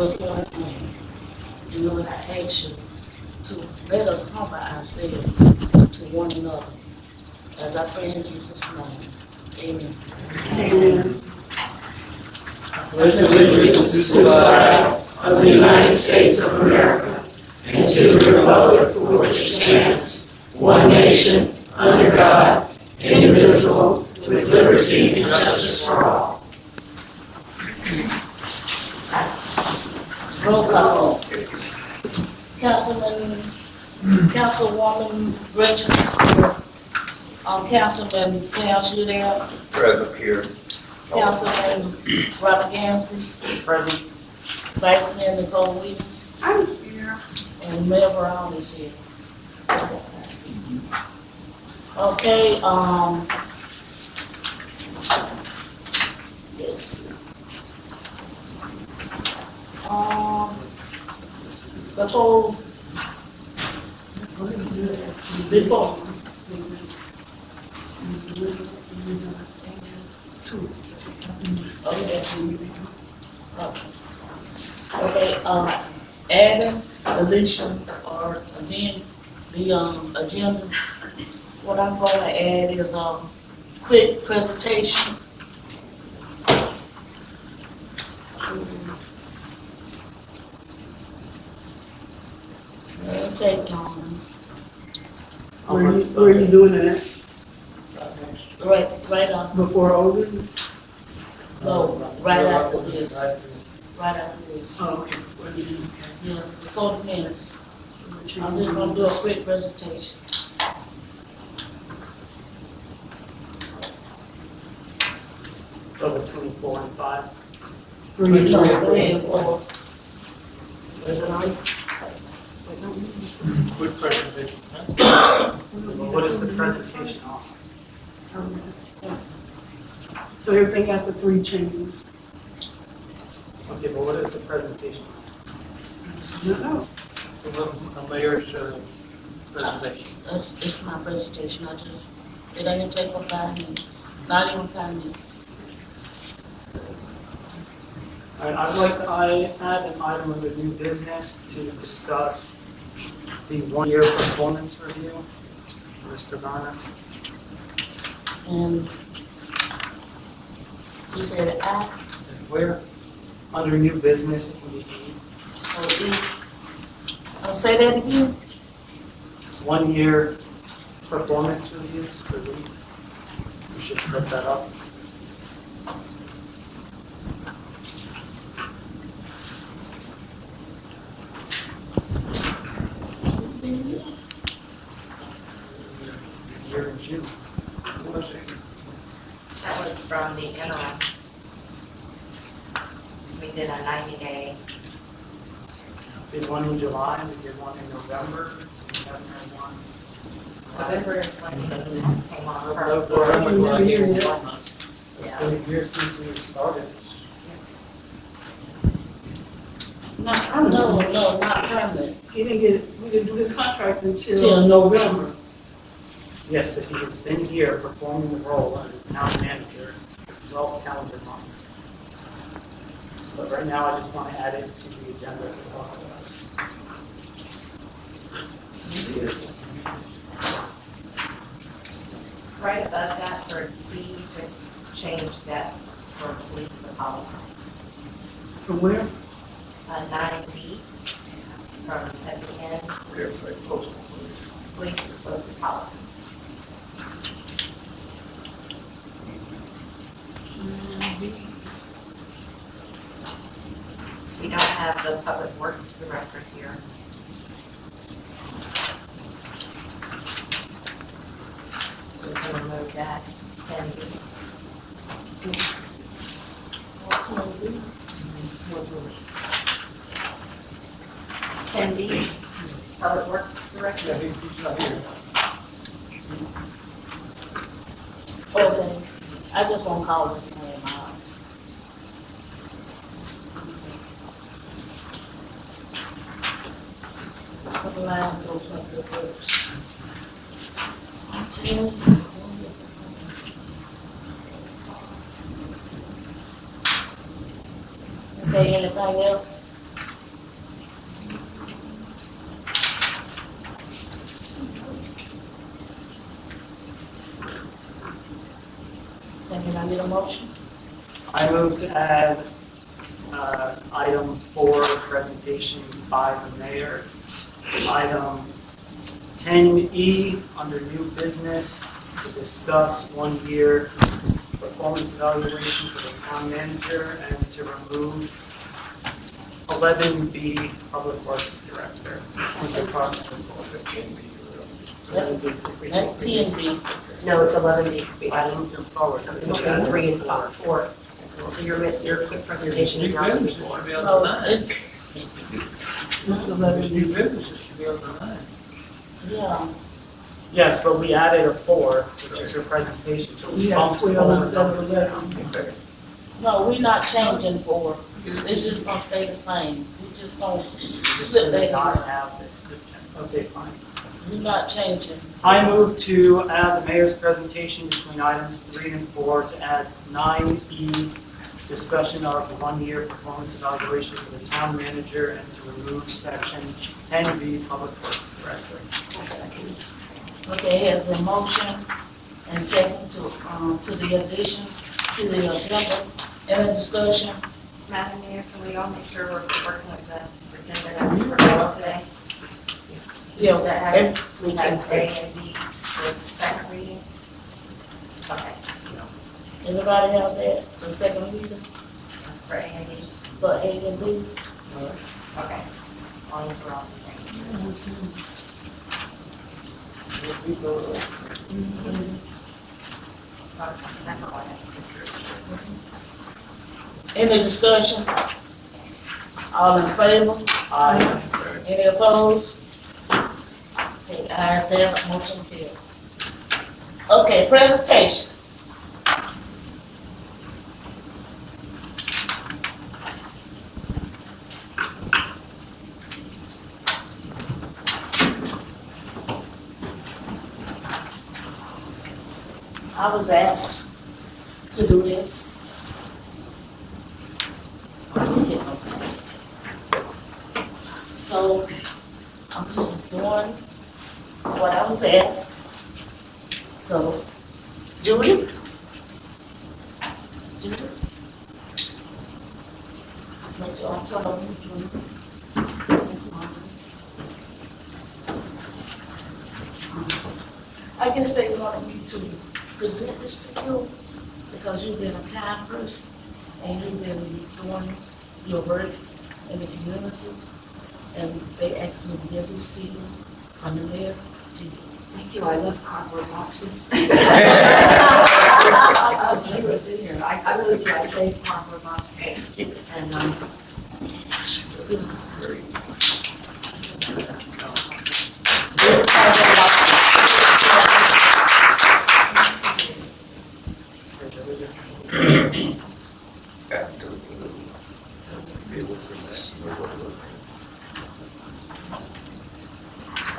was your name. And Lord, I ask you to let us humble ourselves to one another. As I pray in Jesus' name. Amen. Amen. Pledge allegiance to the flag of the United States of America and to the republic for which it stands, one nation, under God, indivisible, with liberty and justice for all. Roll call. Councilwoman Richards, Councilman Udell, Present here. Councilman Robert Gamsby, Present. Vice Mayor Nicole Williams, I'm here. and Mayor Brown is here. Okay, yes. Before. Okay, adding, deletion, or amend the agenda. What I'm going to add is a quick presentation. It'll take Where are you doing that? right on. Before Odin? No, right after this. Right after this. Oh, okay. What do you do? Yeah, before the minutes. I'm just gonna do a quick presentation. So between 4 and 5. Three and four. 3 and 4. Is it on? Quick presentation. What is the presentation on? So everything got the 3 changes. Okay, but what is the presentation? No. A mayor's presentation. It's my presentation. It ain't take but 5 minutes. Not even 5 minutes. All right, I'd like to add an item under new business to discuss the 1-year performance review. Mr. Garner. And you said I Where? Under new business, it can be E. or E. I'll say that again. 1-year performance reviews for the, we should set that up. Year in June. That was from the interim. We did a 90-day. Did one in July, we did one in November, we haven't had one. November is when the came on her. It's been a year since we started. Not permanent. No, not permanent. He didn't get, we didn't do his contract Till until November. Yes, but he has been here performing the role as a town manager for 12 calendar months. But right now, I just want to add it to the agenda to talk about it. Right above that for D, just change that for police the policy. from where? 9B from at the end, police is supposed to policy. We don't have the public works director here. We can remove that, 10B. 10B, public works director. He's not here. Okay. I just won't call his name out. Put the line goes up the works. Okay, anything else? And then I need a motion. I move to add item 4, presentation by the mayor. Item 10E, under new business, to discuss 1-year performance evaluation for the town manager and to remove 11B, public works director. That's 10B. No, it's 11B. I moved them forward. Something between 3 and 4. So your quick presentation is not going to be 4. No, it's, New business should be on the 9. yeah, Yes, but we added a 4, which is her presentation, so We we have bumped 12 all the instead of numbers down. 11. no, we're not changing 4. It's just gonna stay the same. We just gonna Just slip did that not in. have the, okay, fine. We're not changing. I move to add the mayor's presentation between items 3 and 4 to add 9E, discussion of the 1-year performance evaluation for the town manager, and to remove section 10B, public works director. Okay, has been motion and second to the additions to the agenda. Any discussion? Madam Mayor, can we all make sure we're working with the agenda that we prepared today? Yeah. That has, we have A and B for the second reading? Okay. Everybody have that, the second reader, For A and B? for A and B? Okay. All these are all the same. That's all I have. Any discussion? All in favor? Aye. Any opposed? Okay, ayes have it, motion carries. Okay, presentation. I was asked to do this. So I'm just doing what I was asked. So, Judy? Judy? Make sure I'm trying to I guess they wanted me to present this to you because you've been a kind person and you've been doing your work in the community. And they asked me to give this to you from the mayor to you. Thank you. I love cardboard boxes. I see what's in here. I really do. I save cardboard boxes. And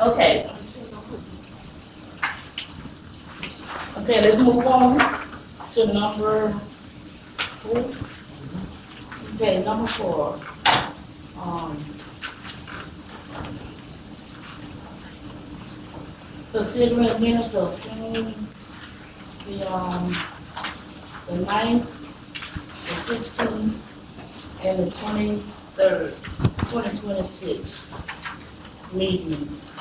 Okay. Okay, let's move on to number 4. Okay, number 4. Considering minutes of June the 9th, the 16th, and the 23rd, 2026 meetings.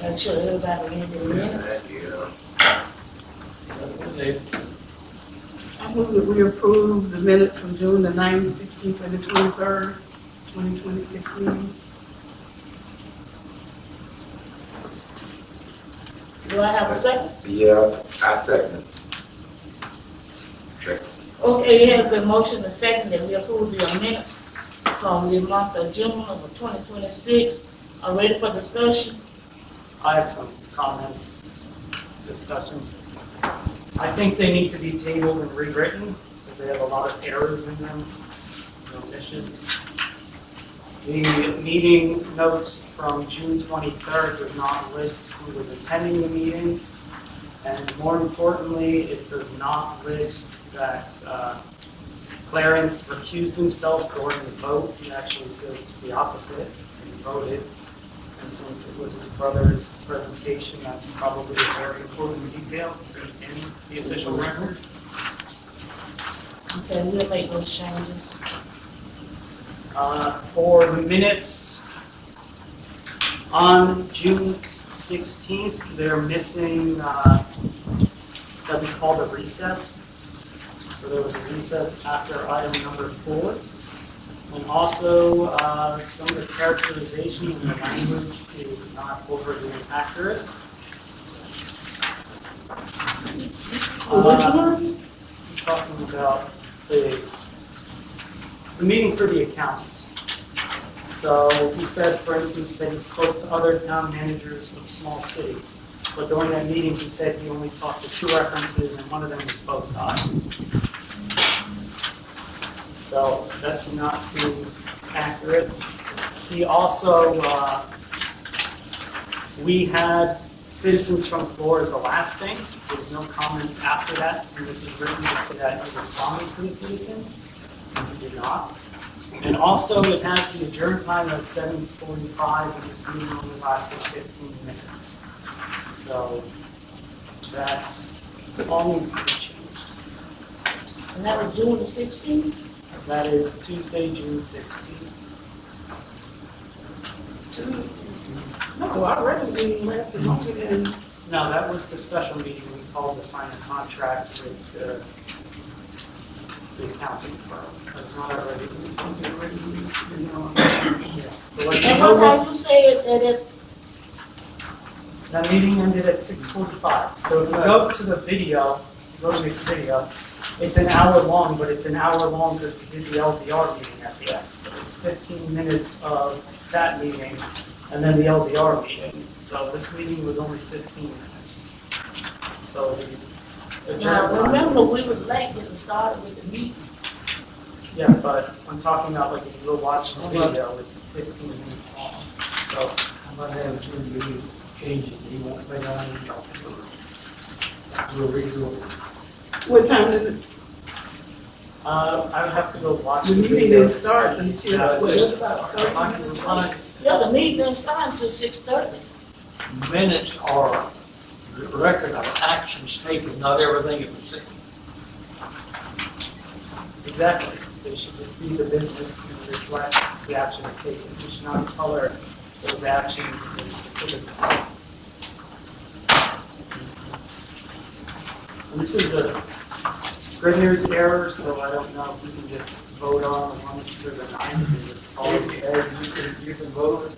I'm sure everybody read the minutes. I move that we approve the minutes from June the 9th, 16th, and the 23rd, 2026 meeting. Do I have a second? Yeah, I second. Okay, it has been motion and second that we approve the minutes from the month of June of 2026. Are ready for discussion? I have some comments, discussion. I think they need to be tabled and rewritten, because they have a lot of errors in them, and omissions. The meeting notes from June 23rd does not list who was attending the meeting, and more importantly, it does not list that Clarence recused himself during the vote. He actually says the opposite, and he voted. And since it was his brother's presentation, that's probably a very important detail in the official record. Okay, we'll make those changes. For the minutes on June 16th, they're missing that we called a recess. So there was a recess after item number 4. And also, some of the characterization in the language is not overly accurate. Which one? I'm talking about the meeting for the accountants. So he said, for instance, that he spoke to other town managers of small cities. But during that meeting, he said he only talked to 2 references, and one of them was both eyes. So that did not seem accurate. He also, we had citizens from the floor as the last thing. There was no comments after that, and this is written to say that he responded to the citizens, and he did not. And also, it has the adjourn time at 7:45, and this meeting only lasted 15 minutes. So that all needs to be changed. And that was June the 16th? That is Tuesday, June 16th. No, our regular meeting lasted longer than, No, that was the special meeting we called to sign a contract with the accounting firm. That's not our regular meeting. Yeah. So like And what time you said that that meeting ended at 6:45. So if you go to the video, go to this video, it's an hour long, but it's an hour long because we did the LDR meeting at the end. So it's 15 minutes of that meeting and then the LDR meeting. So this meeting was only 15 minutes. So the now, adjourn time remember, was- we was late getting started with the meeting. Yeah, but I'm talking about like if you go watch the video, it's 15 minutes long. So I'm gonna have to change it, he won't pay down any talk to her. We'll redo it. what time did it, I would have to go watch the the meeting video. didn't start until, what, about I 30 can minutes? remind Yeah, the meeting didn't start until 6:30. minutes are the record of actions taken, not everything that was said. Exactly. They should just be the business and reflect the actions taken. We should not color those actions in specific. And this is a Scrivener's error, so I don't know if we can just vote on the ones for the 9th and just call it there. You can vote.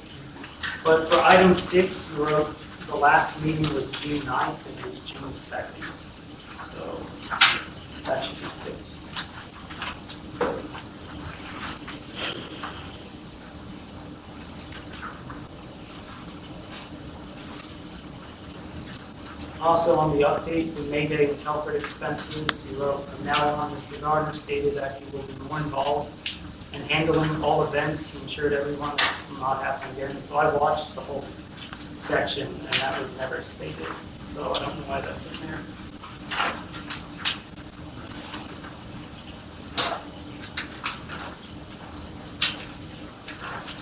But for item 6, you wrote the last meeting was June 9th and it was June 2nd. So that should be fixed. Also on the update, the May Day and Telford expenses, you wrote from now on, Mr. Gardner stated that he will be more involved in handling all events. He ensured everyone this will not happen again. So I watched the whole section and that was never stated. So I don't know why that's in there.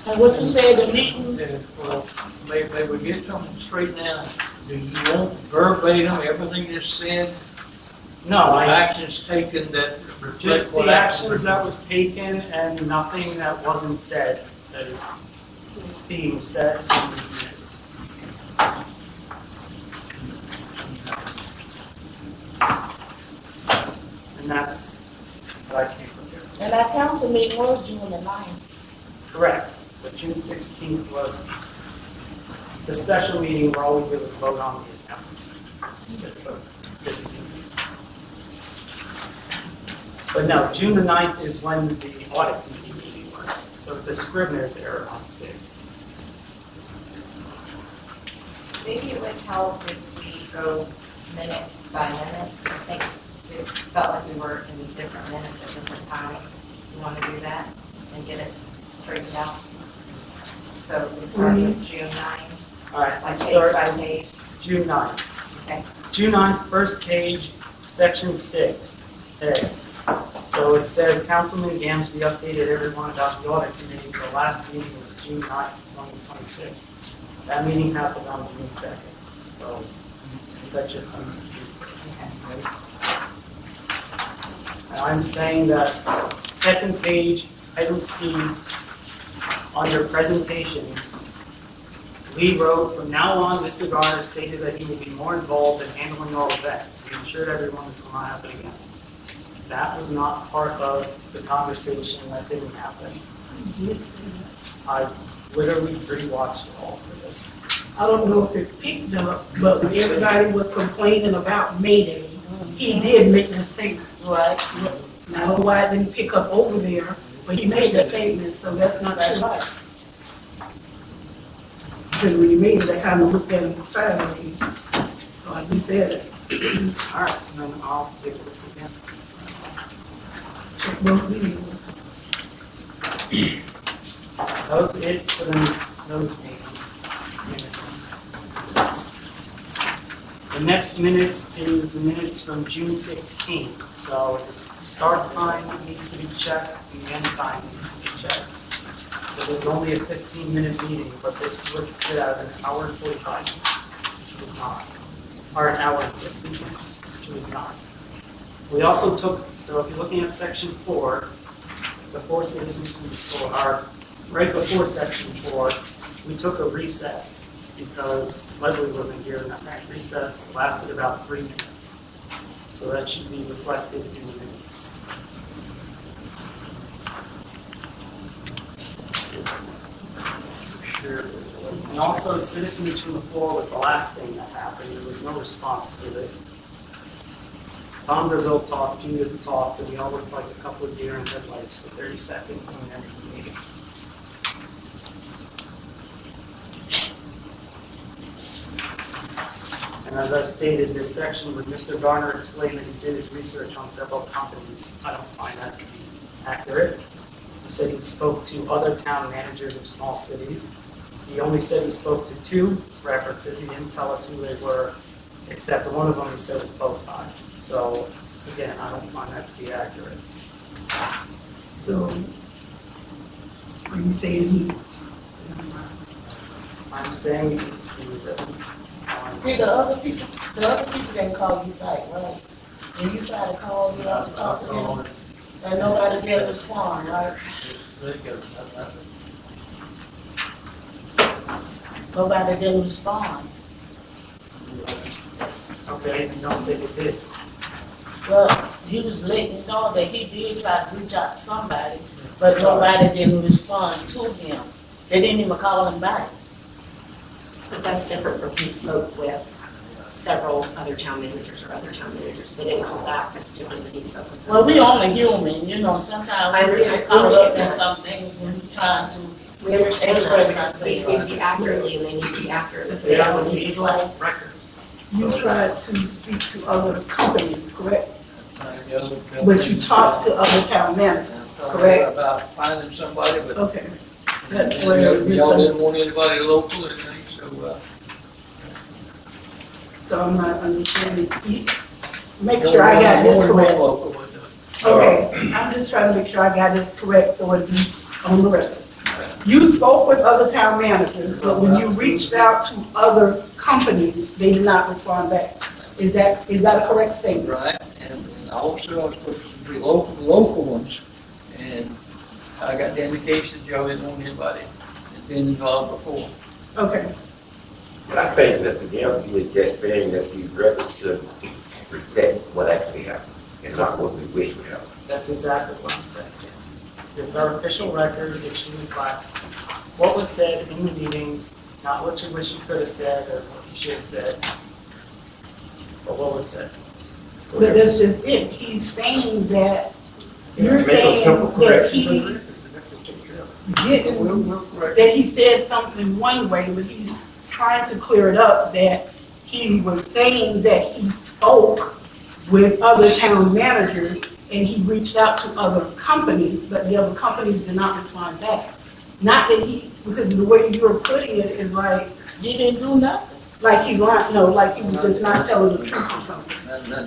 And what you said, the meeting, Well, may we get something straightened out? Do you want verbatim everything that's said? No, Or I, actions taken that reflect just what the actions actions that was taken and nothing that wasn't said that is being said in these minutes. And that's what I came from here. and our council meeting was June the 9th. Correct, but June 16th was the special meeting where all we did was vote on the account. But no, June the 9th is when the audit committee meeting was, so it's a Scrivener's error on 6. Maybe it would help if we go minute by minute. I think it felt like we were in different minutes at different times. You want to do that and get it straightened out? So it starts with June 9, All right, by let's page start by page. June 9th. Okay. June 9th, first page, section 6, A. So it says Councilman Gamsby updated everyone about the audit committee. The last meeting was June 9th, 2026. That meeting happened on June 2nd. So that just needs to be first. And I'm saying that second page, item C, under presentations, we wrote, from now on, Mr. Garner stated that he will be more involved in handling all events. He assured everyone this will not happen again. That was not part of the conversation. That didn't happen. I literally rewatched it all for this. I don't know if it picked up, but when everybody was complaining about Mayday, he did make that statement. Right. And I don't know why it didn't pick up over there, but he made that statement, so that's not That's true. right. Because when he made it, I kind of looked at him sideways. So I just said it. All right, and then I'll take a look again. Check both videos. That was it for those meetings. Minutes. The next minutes is the minutes from June 16th. So start time needs to be checked, and end time needs to be checked. So there's only a 15-minute meeting, but this listed as an hour and 45 minutes, which was not. Or an hour and 15 minutes, which was not. We also took, so if you're looking at section 4, the 4 citizens from the store, right before section 4, we took a recess because Leslie wasn't here, and that recess lasted about 3 minutes. So that should be reflected in the minutes. Sure. And also, citizens from the floor was the last thing that happened. There was no response to it. Tom Brazil talked, Judith talked, and we all looked like a couple of deer in headlights for 30 seconds and then the meeting. And as I stated, this section where Mr. Garner explained that he did his research on several companies, I don't find that to be accurate. He said he spoke to other town managers of small cities. He only said he spoke to 2 references. He didn't tell us who they were, except one of them he said was Bokai. So, again, I don't find that to be accurate. So, when you say he, I'm saying it's the written. See, the other people didn't call you back, right? When you try to call me out to talk to them, and nobody did respond, right? Nobody didn't respond. Okay, and don't say they did. Well, he was letting you know that he did try to reach out to somebody, but nobody didn't respond to him. They didn't even call him back. But that's different from he spoke with several other town managers or other town managers. They didn't call back. That's different than he spoke with them. Well, we only human, you know, sometimes we get caught up in some things when we're trying to. We understand that, but express these need to be accurately, and they need to be accurate. If they They don't, don't need record. you So- tried to speak to other companies, correct? But you talked to other town managers, correct? About finding somebody, but Okay. That's and where y'all didn't want anybody local or anything, So I'm not understanding. Make sure I got this correct. Okay, I'm just trying to make sure I got this correct so it be on the record. You spoke with other town managers, but when you reached out to other companies, they did not respond back. Is that a correct statement? Right, and also I was supposed to be local ones, and I got the indication that y'all didn't want anybody that's been involved before. Okay, But I think Mr. Gamsby is just saying that these records should reflect what actually happened and not what we wish would happen. That's exactly what I'm saying. It's our official record. It should reflect what was said in the meeting, not what you wish you could have said or what you should have said, but what was said. but that's just it. He's saying that, you're Make a saying simple that correction. he didn't, We'll correct that he said something one way, but he's trying to clear it up that he was saying that he spoke with other town managers and he reached out to other companies, but the other companies did not respond back. Not that because the way you're putting it is like He didn't do nothing. he's lying, no, like he was just not telling the truth or something.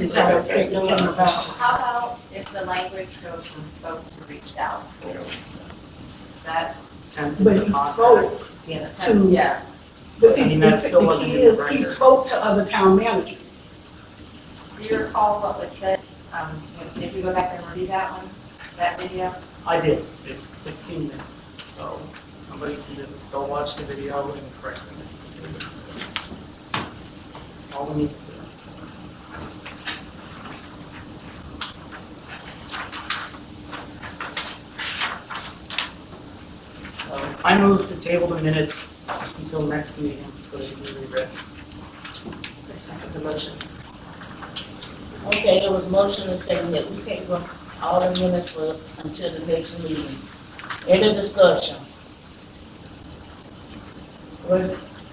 It's how that statement came about. How about if the language goes from spoke to reached out. Is that? Attempted But to he contact. spoke Yes. to- Yeah. But I mean, that still wasn't in the he record. spoke to other town managers. Do you recall what was said? Did you go back and review that one, that video? I did. It's 15 minutes, so somebody can just go watch the video and correct the mistakes. That's all we need to do. I move to table the minutes until next meeting, so they can be reread. I second the motion. Okay, there was motion and second that we table all the minutes for, until the next meeting. Any discussion?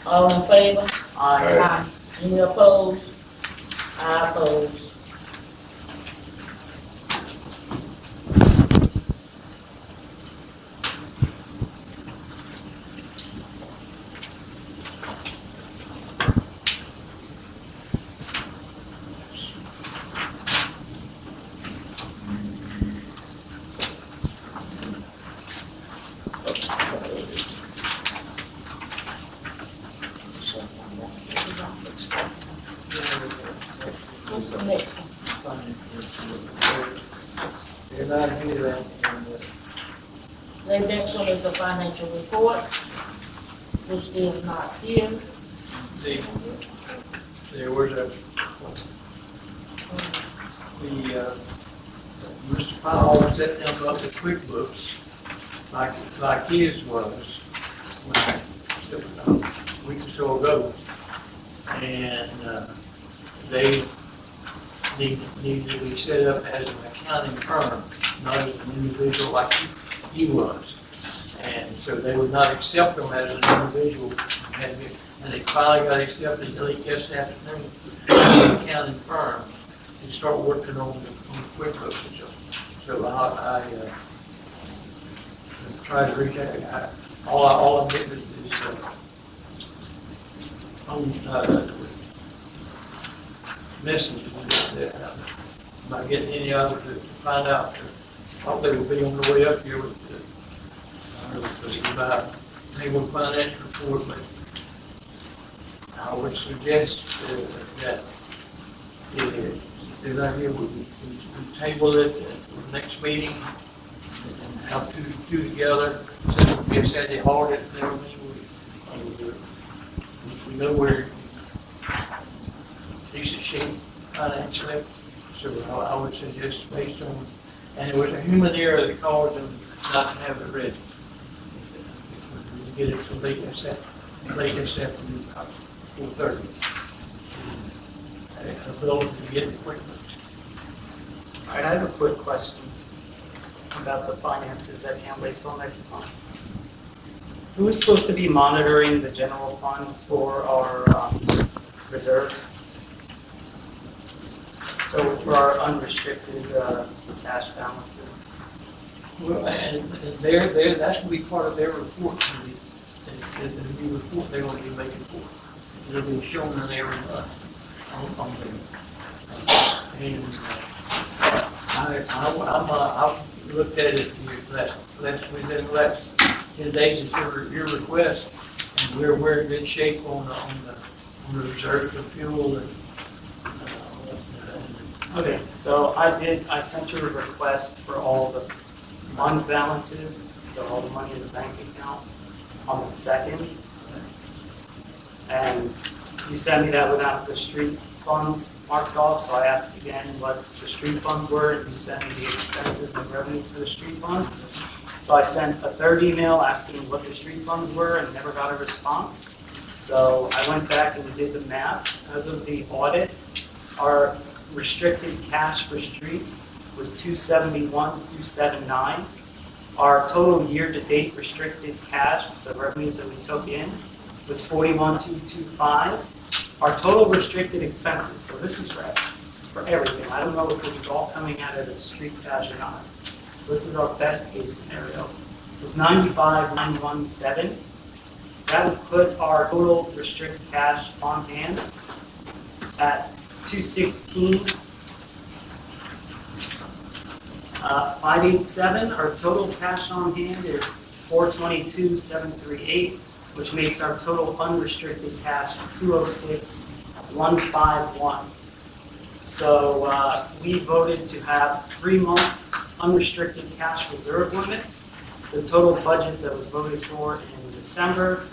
All in favor? Aye. Any opposed? I oppose. What's the next one? They're not here, The next one is the financial report, which is not here. there was Mr. Powell set them up with QuickBooks, like his was, a week or so ago. And they need to be set up as an accounting firm, not as an individual like he was. And so they would not accept them as an individual. And they finally got accepted late yesterday afternoon as an accounting firm and start working on the QuickBooks and stuff. So I try to reach out. All I'm getting is message that I'm not getting any other to find out. Thought they would be on the way up here with about annual financial report, but I would suggest that if they're not here, we table it for the next meeting and have two together. Since we just had the audit and everything, we know we're in decent shape financially. So I would suggest based on, and it was a human error that caused them not to have it ready. If we get it so late this afternoon, about 4:30. An ability to get the QuickBooks. All right, I have a quick question about the finances. I can't wait till next month. Who is supposed to be monitoring the general fund for our reserves? So for our unrestricted cash balances. Well, and that's going to be part of their report. The new report they're going to be making for. It'll be shown in every month on them. And I've looked at it within the last 10 days of your request, and we're in good shape on the reserves of fuel and. Okay, so I sent you a request for all the fund balances, so all the money in the bank account on the 2nd. And you sent me that without the street funds marked off, so I asked again what the street funds were, and you sent me the expenses and revenues for the street fund. So I sent a third email asking what the street funds were and never got a response. So I went back and did the math. As of the audit, our restricted cash for streets was $271,279. Our total year-to-date restricted cash, so revenues that we took in, was $41,225. Our total restricted expenses, so this is for everything. I don't know if this is all coming out of the street cash or not. So this is our best case scenario. It was $95,917. That would put our total restricted cash on hand at $216,450. 587, our total cash on hand is 422,738, which makes our total unrestricted cash 206,151. So we voted to have 3 months unrestricted cash reserve limits. The total budget that was voted for in December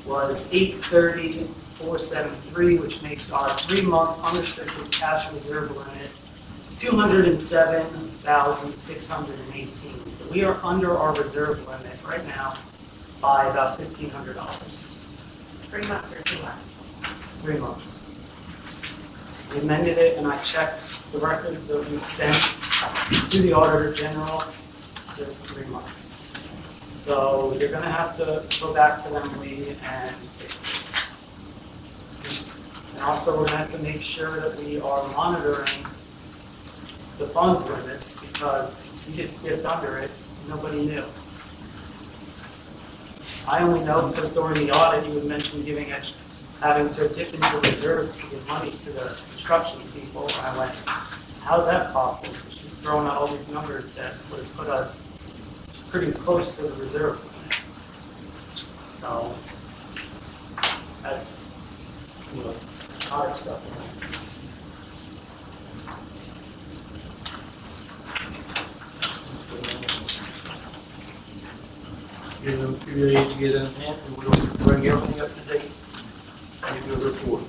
was $830,473, which makes our 3-month unrestricted cash reserve limit $207,618. So we are under our reserve limit right now by about $1,500. 3 months or 2 months? 3 months. We amended it, and I checked the records that we sent to the Auditor General. There's 3 months. So you're going to have to go back to them, Lee, and fix this. And also, we're going to have to make sure that we are monitoring the fund limits, because you just dipped under it, nobody knew. I only know because during the audit, you had mentioned having to dip into reserves to give money to the construction people. And I went, how's that possible? She's throwing out all these numbers that would have put us pretty close to the reserve limit. So that's hard stuff. You need to get in hand, and we'll bring everything up to date. And do a report.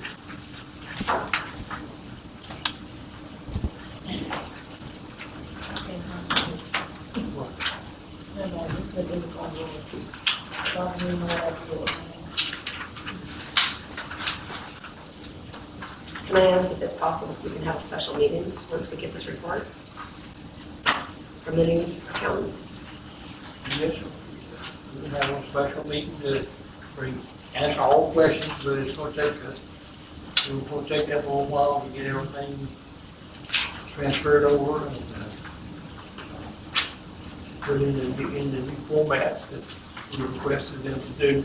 Can I ask if it's possible if we can have a special meeting once we get this report from the new accountant? Yes, sir. We can have a special meeting to answer all questions, but it's going to take that for a while to get everything transferred over and put in the new formats that we requested them to do.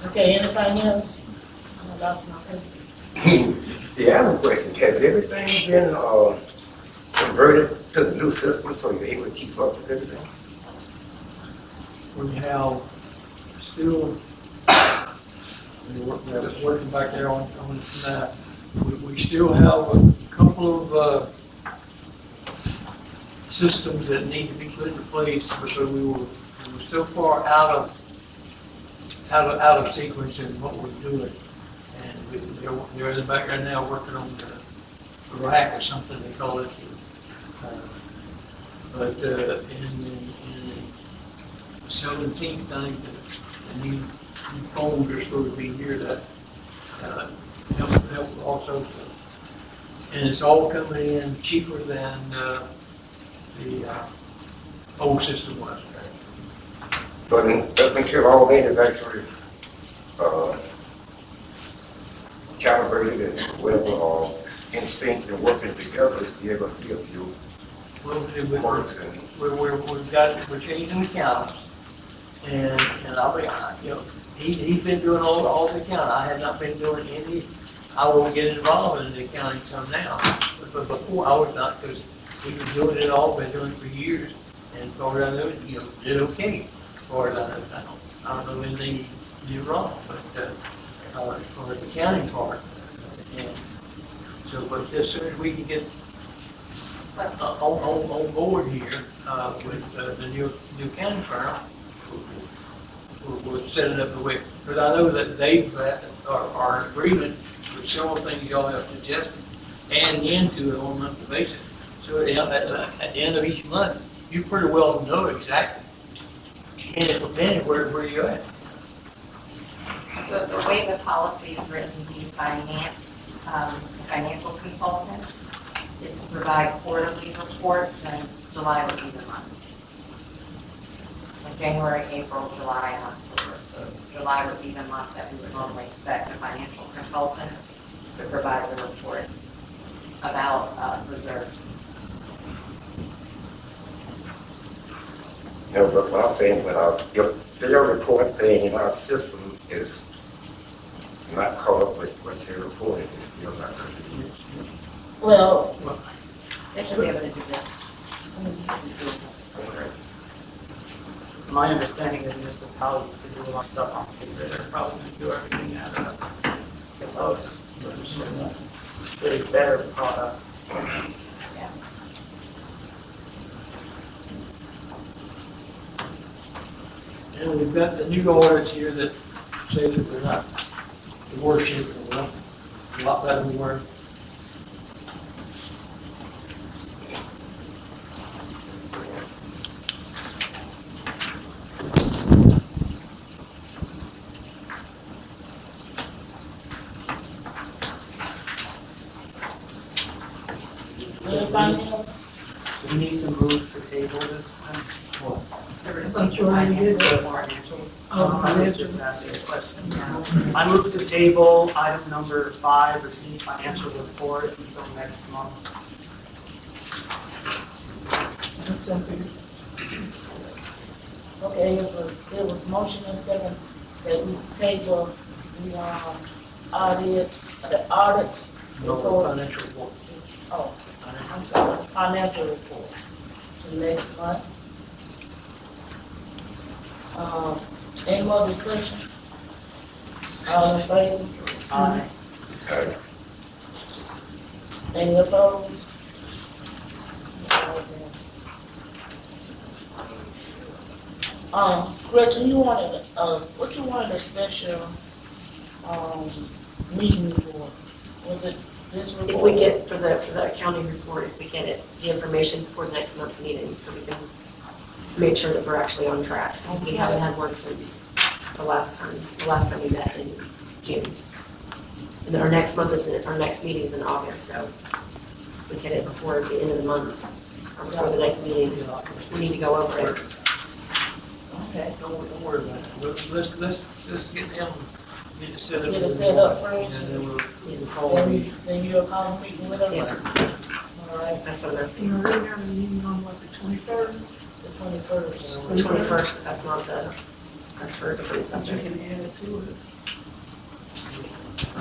Okay, anything else? I lost my paper. Yeah, I have a question. Has everything been converted to the new system so you're able to keep up with everything? We have still, we're working back there on that. We still have a couple of systems that need to be put into place because we were so far out of sequence in what we're doing. And they're in the background now working on the rack or something they call it. But in the 17th, I think the new phones are supposed to be here that help also. And it's all coming in cheaper than the old system was. But doesn't kill all that is actually calibrated and whatever, in sync and working together is still going to give you works. And We're changing the counts, and I'll be, he's been doing all the accounting. I have not been doing any. I will get involved in the accounting some now, but before I was not, because he was doing it all, been doing it for years, and as far as I know, did okay. As far as I don't know anything he did wrong, but as far as the accounting part, and so, but as soon as we can get on board here with the new accounting firm, we'll set it up the way, because I know that they've our agreement with several things y'all have suggested and into it on a monthly basis. So at the end of each month, you pretty well know exactly where you're at. So the way the policy is written, the financial consultant is to provide quarterly reports, and July would be the month. Like January, April, July, and October. So July would be the month that we would normally expect a financial consultant to provide the report about reserves. No, but what I'm saying, if their report thing in our system is not caught up with what they're reporting, it's still not going to be used. Well, They should be able to do that. My understanding is Mr. Powell used to do a lot of stuff on paper. They're probably going to do everything out of the post. So it should be a better product. And we've got the new audits here that say that we're not, the worship, well, a lot better than we were. anybody else? Do we need to move to table this? I'm sure I did. I was just asking a question. I move to table item number 5, receive financial report until next month. Okay, there was motion and second that we table the audit No report. financial report. Oh, I'm sorry, financial report to next month. Any more discussion? All in favor? Aye. Any opposed? Gretchen, you wanted, what you wanted a special, meeting for? Was it this report? If we get, for the accounting report, if we get it, the information for next month's meeting, so we can make sure that we're actually on track. Because we haven't had one since the last time we met in June. And then our next meeting is in August, so if we get it before the end of the month, or before the next meeting, we need to go over it. Okay. Don't worry about it. Let's get them, get it set up. Get it set up first. And then we'll call a meeting. Then you'll call a meeting with us? Yeah. All right, That's what I'm asking. You're already having a meeting on what, the 23rd? the 21st. The 21st, but that's not that's for a different You subject. can add it to it.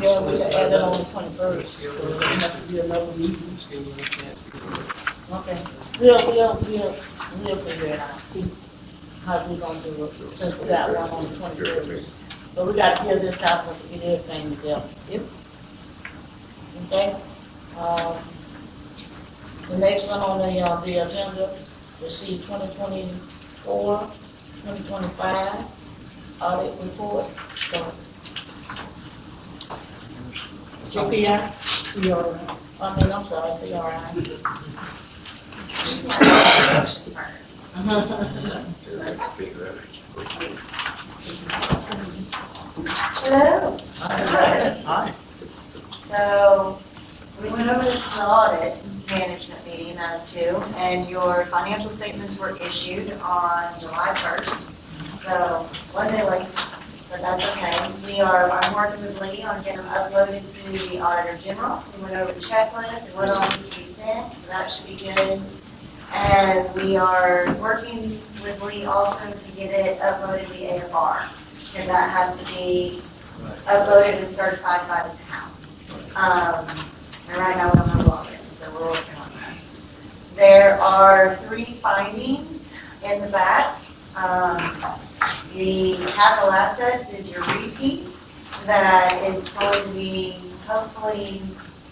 Yeah, we can add it on the 21st, so there has to be another meeting. Let's give them a chance to get it. Okay, we'll figure it out, how we gonna do it, since we got one on the 21st. But we gotta give this time to get everything together. Yep. Okay? The next one on the agenda, receive 2024, 2025 audit report. So, CPI? CRI. I'm sorry, CRI. Hello. Hi. So, we went over this in the audit management meeting as to, and your financial statements were issued on July 1st. So, one day late, but that's okay. I'm working with Lee on getting them uploaded to the Auditor General. We went over the checklist and what all needs to be sent, so that should be good. And we are working with Lee also to get it uploaded to the AFR, because that has to be uploaded and certified by the town. And right now we don't have a login, so we're working on that. There are 3 findings in the back. The capital assets is your repeat that is going to be hopefully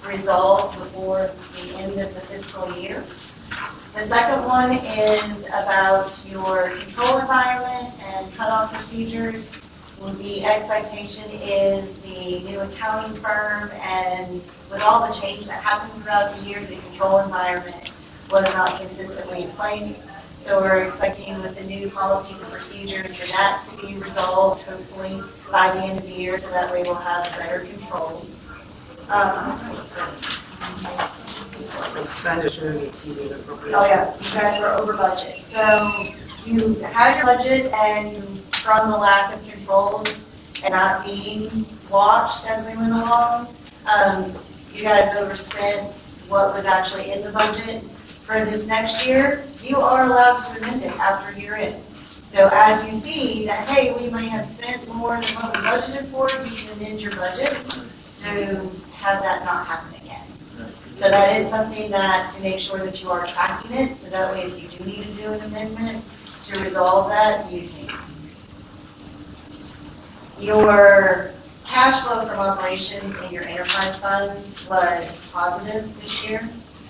resolved before the end of the fiscal year. The second one is about your control environment and cutoff procedures. The expectation is the new accounting firm, and with all the change that happened throughout the year, the control environment was not consistently in place. So we're expecting with the new policies and procedures for that to be resolved hopefully by the end of the year, so that way we'll have better controls. Expenditures exceeded appropriation. Oh yeah, you guys were over budget. So you had your budget, and from the lack of controls and not being watched as we went along, you guys overspent what was actually in the budget for this next year, you are allowed to amend it after year end. So as you see that, hey, we may have spent more than what we budgeted for, you can amend your budget to have that not happen again. So that is something that, to make sure that you are tracking it, so that way if you do need to do an amendment to resolve that, you can. Your cash flow from operations in your enterprise funds was positive this year.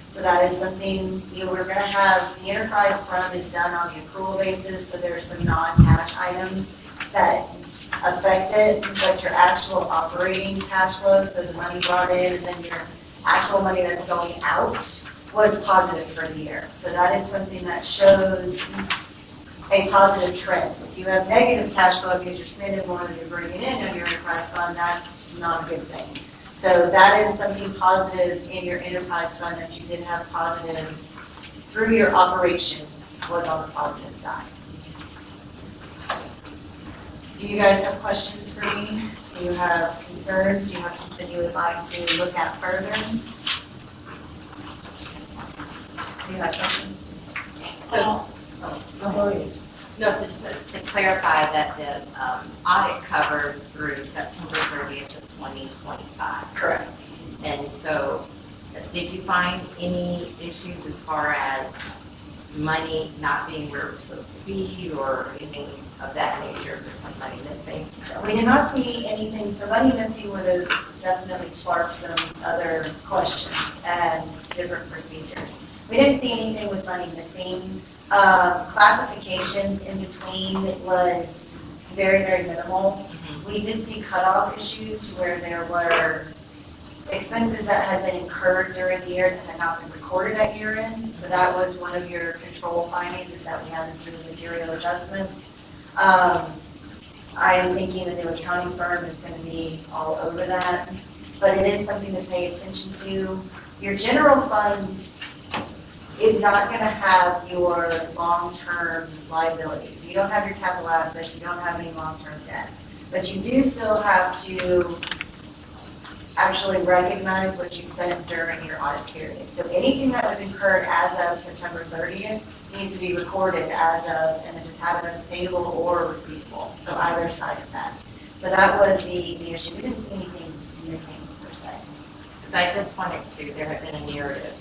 So that is something you were going to have. The enterprise fund is done on the accrual basis, so there are some non-cash items that affect it, but your actual operating cash flow, so the money brought in and then your actual money that's going out, was positive for the year. So that is something that shows a positive trend. If you have negative cash flow because you're spending more than you're bringing in on your enterprise fund, that's not a good thing. So that is something positive in your enterprise fund that you did have positive through your operations, was on the positive side. Do you guys have questions for me? Do you have concerns? Do you have something you would like to look at further? Do you have something? So, no, to clarify that the audit covers through September 30th of 2025. Correct. And so, did you find any issues as far as money not being where it was supposed to be, or anything of that nature, money missing? We did not see anything, so money missing would have definitely sparked some other questions and different procedures. We didn't see anything with money missing. Classifications in between was very, very minimal. We did see cutoff issues to where there were expenses that had been incurred during the year that had not been recorded at year end. So that was one of your control findings, is that we had to do material adjustments. I am thinking the new accounting firm is going to be all over that, but it is something to pay attention to. Your general fund is not going to have your long-term liabilities. So you don't have your capital assets, you don't have any long-term debt, but you do still have to actually recognize what you spent during your audit period. So anything that was incurred as of September 30th needs to be recorded as of, and then just have it as payable or receivable. So either side of that. So that was the issue. We didn't see anything missing per se. I just wanted to, there had been a narrative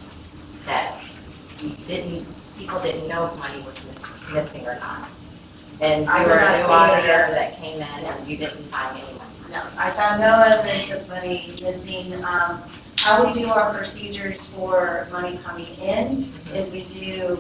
that people didn't know if money was missing or not. And you were a new auditor that came in and you didn't find any money. No, I found no evidence of money missing. How we do our procedures for money coming in is we do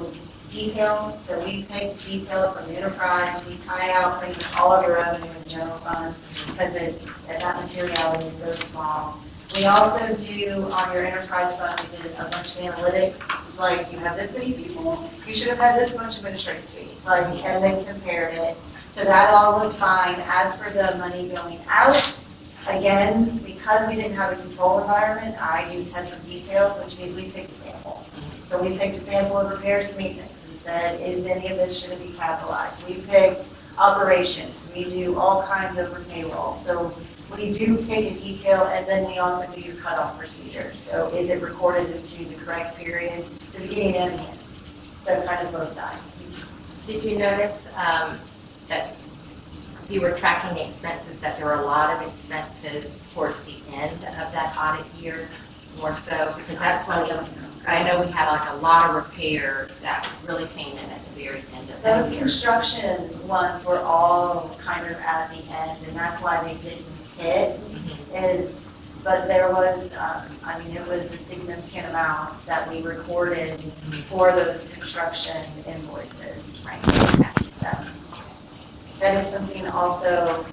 detail. So we pick detail from the enterprise. We tie out pretty much all of your revenue in the general fund because that materiality is so small. We also do, on your enterprise fund, we did a bunch of analytics. Like, you have this many people, you should have had this much administrative fee. Like, and then compared it. So that all looked fine. As for the money going out, again, because we didn't have a control environment, I do test of details, which means we picked a sample. So we picked a sample of repairs and maintenance and said, is any of this should be capitalized? We picked operations. We do all kinds of payroll. So we do pick a detail, and then we also do your cutoff procedures. So is it recorded into the correct period, the beginning and the end? So kind of both sides. Did you notice that you were tracking the expenses, that there were a lot of expenses towards the end of that audit year, more so? Because that's when I know we had like a lot of repairs that really came in at the very end of the year. Those construction ones were all kind of at the end, and that's why they didn't hit. But there was, it was a significant amount that we recorded for those construction invoices. Right. So that is something also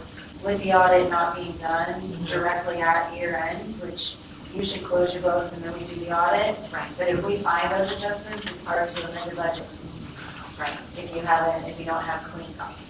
with the audit not being done directly at year end, which you should close your books and then we do the audit. Right. But if we find those adjustments, it's hard to amend the budget. Right. If you don't have clean copies.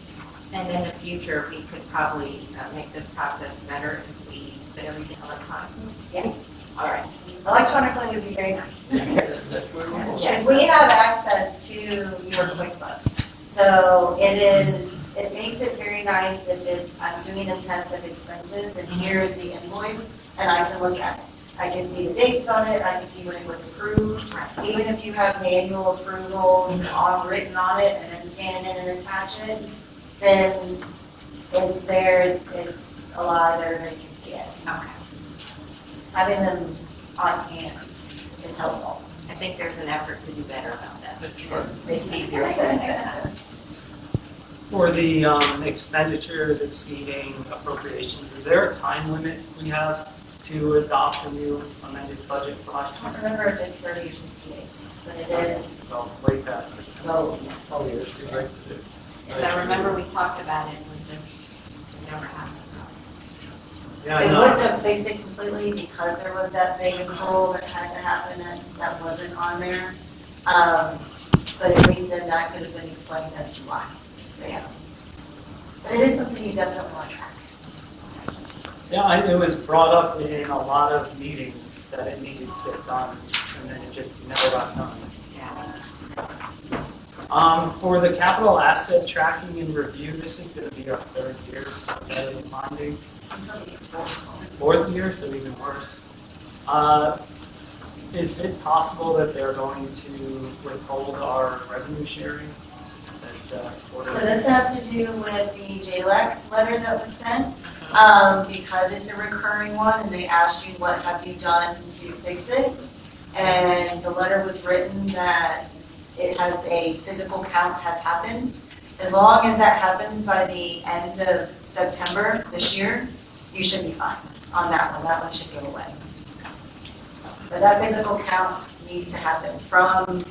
And in the future, we could probably make this process better if we put everything electronically. Yes. All right. Electronically would be very nice. That's where we're going. Because we have access to your QuickBooks. So it makes it very nice if I'm doing a test of expenses and here's the invoice and I can look at it. I can see the dates on it, I can see when it was approved. Even if you have manual approvals all written on it and then scan it in and attach it, then it's there, it's alive, everybody can see it. Okay. Having them on hand is helpful. I think there's an effort to do better about that. That's right. Make it easier for the next time. For the expenditures exceeding appropriations, is there a time limit we have to adopt a new amended budget for I last don't year? remember if it's 30 or 60 days, but it is So way past it. low. Oh, yes, you're right to do. If I remember, we talked about it, it never happened. Yeah, They I know. wouldn't have fixed it completely because there was that big accrual that had to happen and that wasn't on there. But at least then that could have been explained as to why. So, yeah. But it is something you definitely want to track. Yeah, it was brought up in a lot of meetings that it needed to get done, and then it just never got done. For the capital asset tracking and review, this is going to be our third year as a finding. Fourth year, so even worse. Is it possible that they're going to withhold our revenue sharing? So this has to do with the JLEC letter that was sent, because it's a recurring one, and they asked you what have you done to fix it. And the letter was written that it has a physical count has happened. As long as that happens by the end of September this year, you should be fine on that one. That one should go away. But that physical count needs to happen from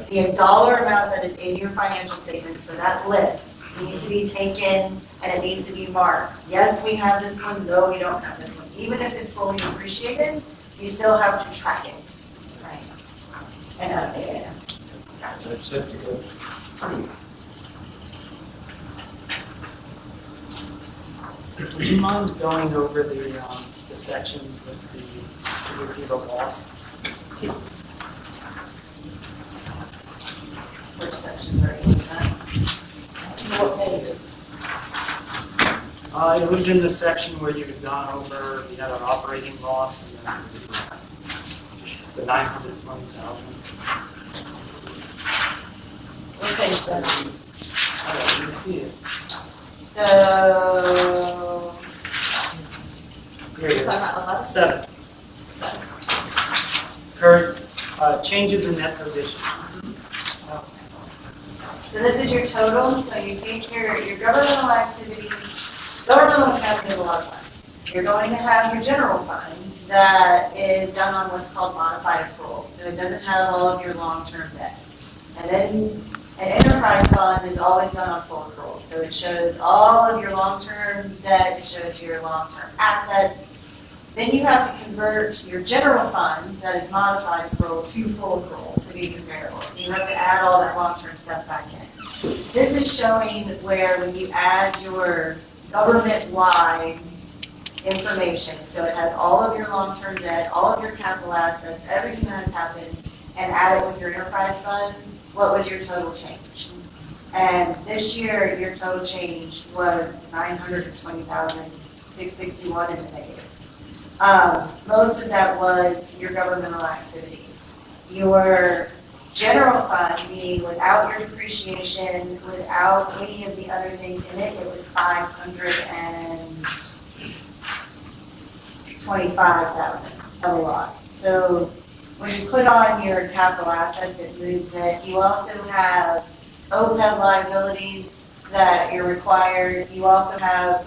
the dollar amount that is in your financial statement, so that list needs to be taken and it needs to be marked. Yes, we have this one, no, we don't have this one. Even if it's fully depreciated, you still have to track it. Right. And update it. That's it to go. Would you mind going over the sections with the review of loss? Which sections are in that? What pages? It was in the section where you had gone over, we had our operating loss and then the 920,000. What page is that? All right, you can see it. So, Here it You're talking about 11? is. 7. So, Current changes in net position. so this is your total, so you take your governmental activities, governmental accounting is a lot of fun. You're going to have your general fund that is done on what's called modified accrual, so it doesn't have all of your long-term debt. And then an enterprise fund is always done on full accrual, so it shows all of your long-term debt, it shows your long-term assets. Then you have to convert your general fund that is modified accrual to full accrual to be comparable. So you have to add all that long-term stuff back in. This is showing where when you add your government-wide information, so it has all of your long-term debt, all of your capital assets, everything that has happened, and add it with your enterprise fund, what was your total change? And this year, your total change was $920,661 in the negative. Most of that was your governmental activities. Your general fund, meaning without your depreciation, without any of the other things in it, it was $525,000 of a loss. So when you put on your capital assets, it moves it. You also have OPEB liabilities that you're required. You also have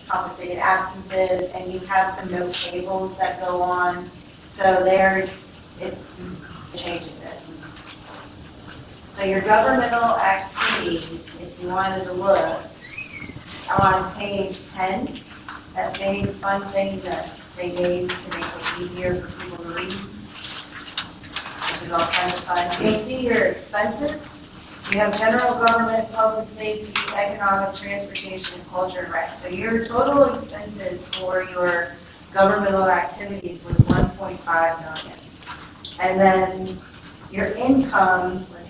compensated absences, and you have some note tables that go on. So it changes it. So your governmental activities, if you wanted to look, on page 10, that big fun thing that they gave to make it easier for people to read, which is all kind of fun. You'll see your expenses. You have general government, public safety, economic, transportation, and culture and rec. So your total expenses for your governmental activities was $1.5 million. And then your income was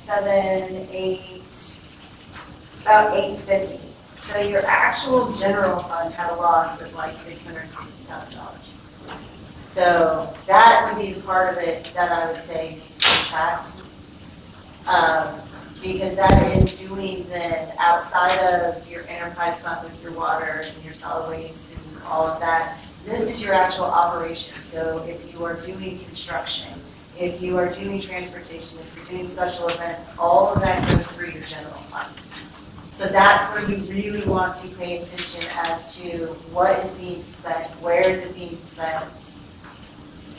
about $850. So your actual general fund had a loss of like $660,000. So that would be the part of it that I would say needs to be tracked. Because that is doing then outside of your enterprise fund with your water and your solid waste and all of that. This is your actual operation. So if you are doing construction, if you are doing transportation, if you're doing special events, all of that goes through your general fund. So that's where you really want to pay attention as to what is being spent, where is it being spent.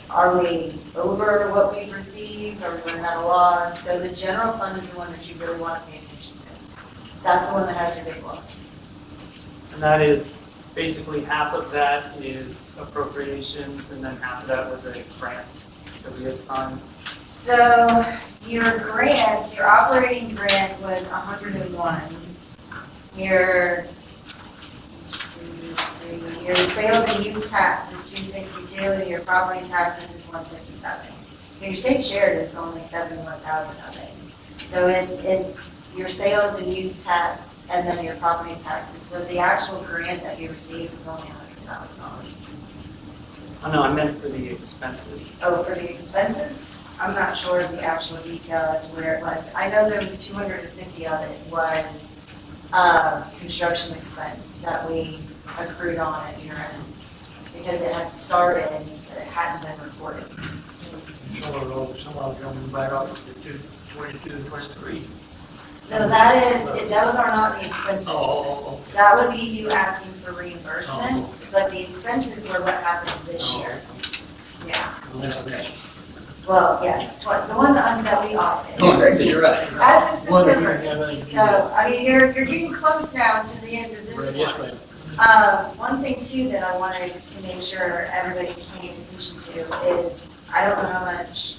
Are we over what we've received? Are we running out of loss? So the general fund is the one that you really want to pay attention to. That's the one that has your big loss. And that is, basically half of that is appropriations, and then half of that was a grant that we had signed. So your grant, your operating grant was 101. Your sales and use tax is 262, and your property taxes is 157. So your state share is only 71,000 of it. So it's your sales and use tax, and then your property taxes. So the actual grant that you received was only $100,000. Oh, no, I meant for the expenses. Oh, for the expenses? I'm not sure of the actual detail as to where it was. I know there was 250 of it was construction expense that we accrued on at year end because it had started and it hadn't been reported. Some of them coming back off to 22 and 23. No, those are not the expenses. Oh, okay. That would be you asking for reimbursements, but the expenses were what happened this year. Yeah. Well, yes, the ones that we audited. You're right. As of One of September. you have anything to do So, I mean, you're getting close now to the end of this with it. Yes, one. ma'am. One thing too that I wanted to make sure everybody's paying attention to is, I don't know how much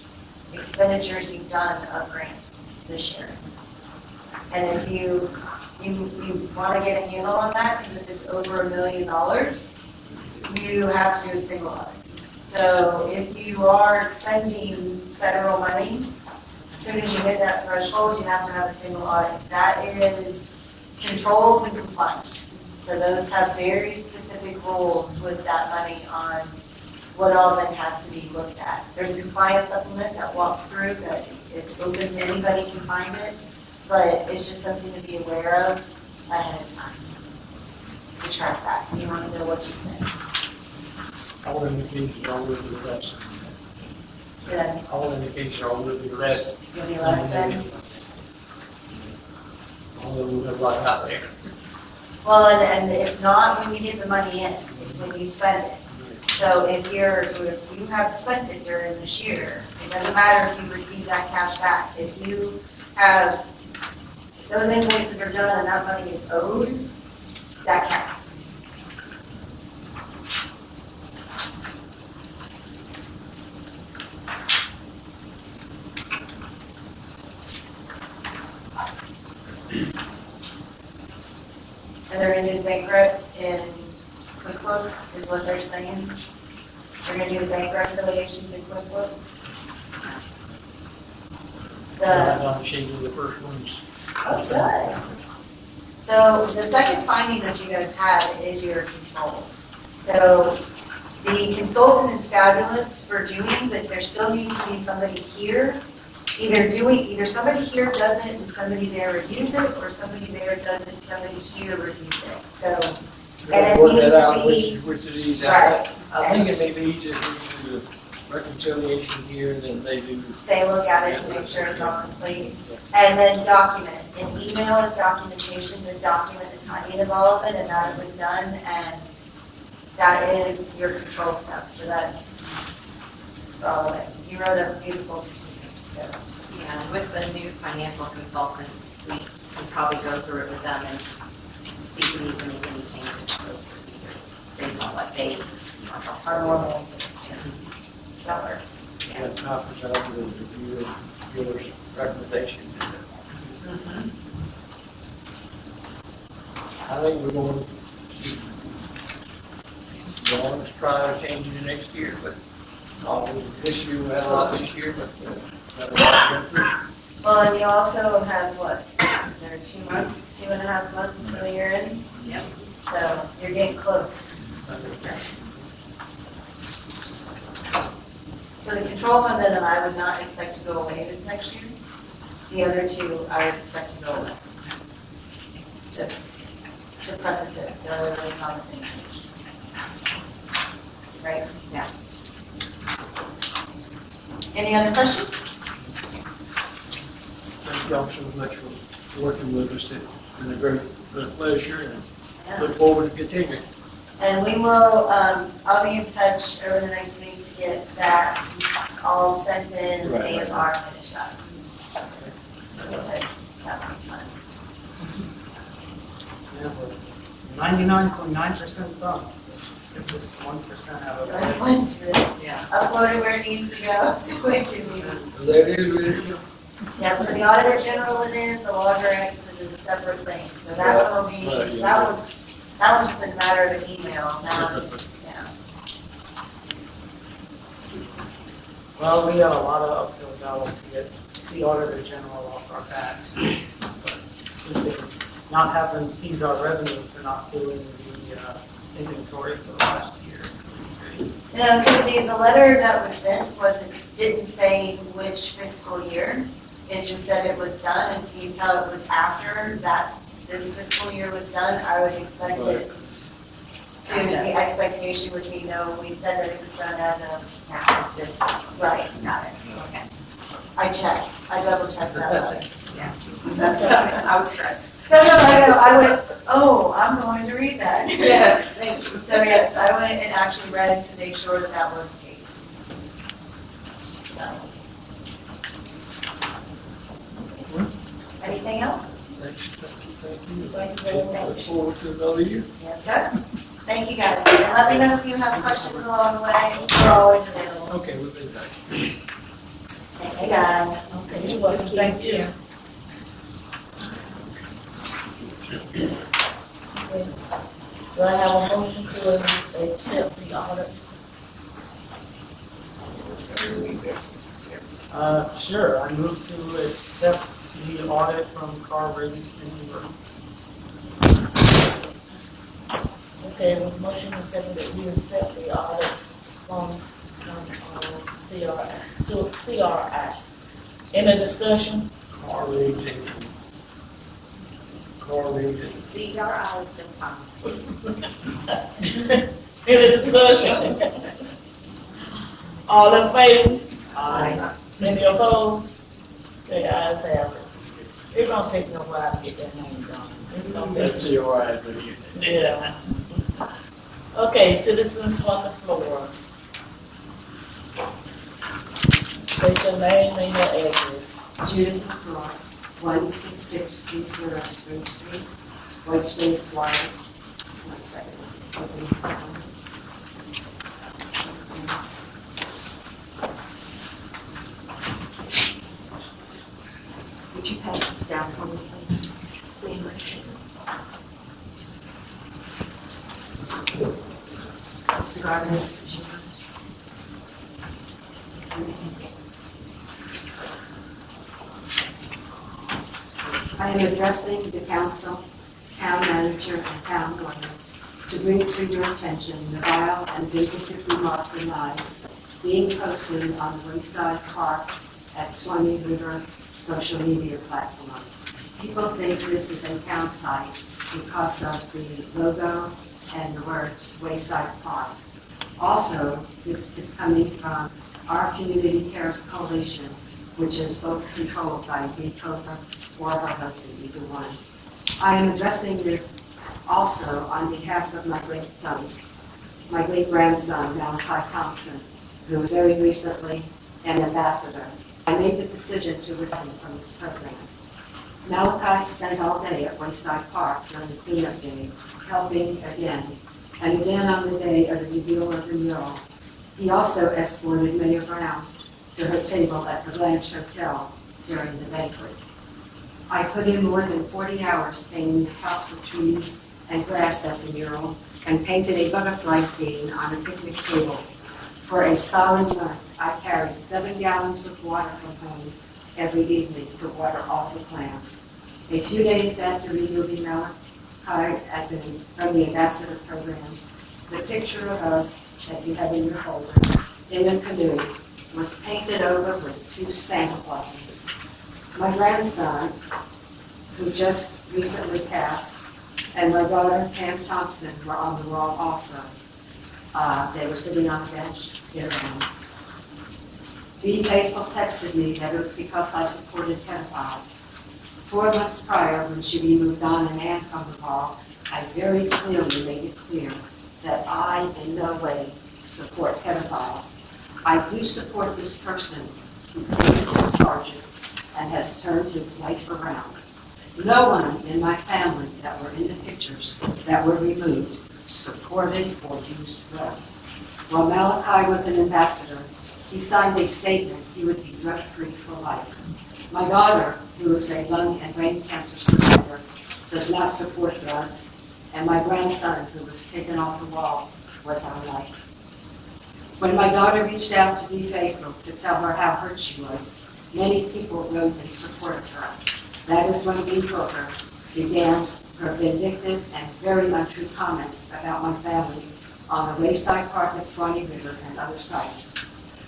expenditures you've done of grants this year. And if you want to get a handle on that, because if it's over $1 million, you have to do a single audit. So if you are spending federal money, as soon as you hit that threshold, you have to have a single audit. That is controls and compliance. So those have very specific rules with that money on what all then has to be looked at. There's a compliance supplement that walks through that is open to anybody can find it, but it's just something to be aware of ahead of time to track that. You want to know what you spend. All indications are will be less. Then All indications are will be less. you'll be less than. Although we have a lot out there. Well, and it's not when you get the money in, it's when you spend it. So if you have spent it during this year, it doesn't matter if you receive that cash back. If you have, those invoices are done and that money is owed, that counts. And they're going to do the bankrupts in QuickBooks, is what they're saying. They're going to do the bank reconciliations in QuickBooks. I'm not changing the first ones. Oh, good. So the second finding that you're going to have is your controls. So the consultant is fabulous for doing, but there still needs to be somebody here either somebody here does it and somebody there reviews it, or somebody there does it and somebody here reviews it. So, and it Work needs that out, to be, which of these. right. I think it may be easier to do the reconciliation here than they do. They look at it and make sure it's all complete. And then document. An email is documentation, the document the timing of all of it, and that it was done, and that is your control stuff. So that's all of it. You wrote a beautiful procedure, so. Yeah, and with the new financial consultants, we can probably go through it with them and see if we need to make any changes to those procedures based on what they Our normal. That works. We have conference out to review your recommendation. I think we're going to try to change it next year, but this year, we had a lot this year, but had a lot to go through. Well, and you also have what, is there 2 months, 2.5 months till you're in? Yep. So you're getting close. So the control fund then I would not expect to go away this next year. The other two I would expect to go away. Just to preface it, so everybody's on the same page. Right? Yeah. Any other questions? Thank y'all so much for working with us. It's been a great pleasure and Yeah. look forward to continuing. And we will, I'll be in touch over the next week to get that all sent in Right. AFR finished up. Because that one's fun. Yeah, we're 99.9% done, so just get this 1% out of This it. one's just uploaded where it needs to go, so it can be. That is really, Yeah, for the Auditor General it is, the Logger X is a separate thing. So that one will be, that was just a matter of an email, now, yeah. Well, we got a lot of uphill battle to get the Auditor General off our backs. But we did not have them seize our revenue for not doing the inventory for the last year. You know, the letter that was sent didn't say which fiscal year. It just said it was done, and sees how it was after that this fiscal year was done. I would expect it to, the expectation would be, no, we said that it was done as of now, this fiscal. Right, got it, okay. I checked, I double checked that. Yeah. I was stressed. No, I went, oh, I'm going to read that. Yes, thank you. So yes, I went and actually read to make sure that that was the case. So. Anything else? thank you. Look forward to another year. Yes, sir. Thank you, guys. And let me know if you have questions along the way. We're always available. Okay, we'll be back. Thanks, you guys. Okay, you're welcome. Thank you. Do I have a motion to accept the audit? Sure, I move to accept the audit from Garvin and Garvin. Okay, it was motion and second that we accept the audit from CRI. Any discussion? Car leads and CRI is just fine. Any discussion? All in favor? Aye. Any opposed? Okay, ayes have it. It don't take no while to get that name done. It's gonna take. that's all right with you. Yeah. Okay, citizens from the floor. State your name and your address. Judy McClure, 16620 Spring Street, White Springs, Florida. 1 second, this is something. Would you pass this down for me, please? Stand right here. Mr. Garvin, this is yours. I am addressing the council, town manager, and town lawyer to bring to your attention the vile and vindictive remarks and lies being posted on the Wayside Park at Swanee River social media platform. People think this is a town site because of the logo and the words Wayside Park. Also, this is coming from our Community Cares Coalition, which is both controlled by Coker or her husband, either one. I am addressing this also on behalf of my great-grandson, Malachi Thompson, who was very recently an ambassador. I made the decision to retire from this program. Malachi spent all day at Wayside Park during the cleanup day, helping again, and again on the day of the reveal of the mural. He also escorted Mayor Brown to her table at the Blanche Hotel during the banquet. I put in more than 40 hours painting the tops of trees and grass at the mural and painted a butterfly scene on a picnic table. For a solid month, I carried 7 gallons of water from home every evening to water all the plants. A few days after removing Malachi from the ambassador program, the picture of us that you have in your folder in the canoe was painted over with 2 Santa Clauses. My grandson, who just recently passed, and my daughter Pam Thompson were on the wall also. They were sitting on a bench near them. BeFaithful texted me that it was because I supported pedophiles. 4 months prior, when she removed Don and Ann from the wall, I very clearly made it clear that I in no way support pedophiles. I do support this person who faces charges and has turned his life around. No one in my family that were in the pictures that were removed supported or used drugs. While Malachi was an ambassador, he signed a statement he would be drug-free for life. My daughter, who is a lung and brain cancer survivor, does not support drugs, and my grandson, who was taken off the wall, was on life. When my daughter reached out to BeFaithful to tell her how hurt she was, many people wrote in support of her. That is when B. Coker began her vindictive and very untrue comments about my family on the Wayside Park at Swanee River and other sites.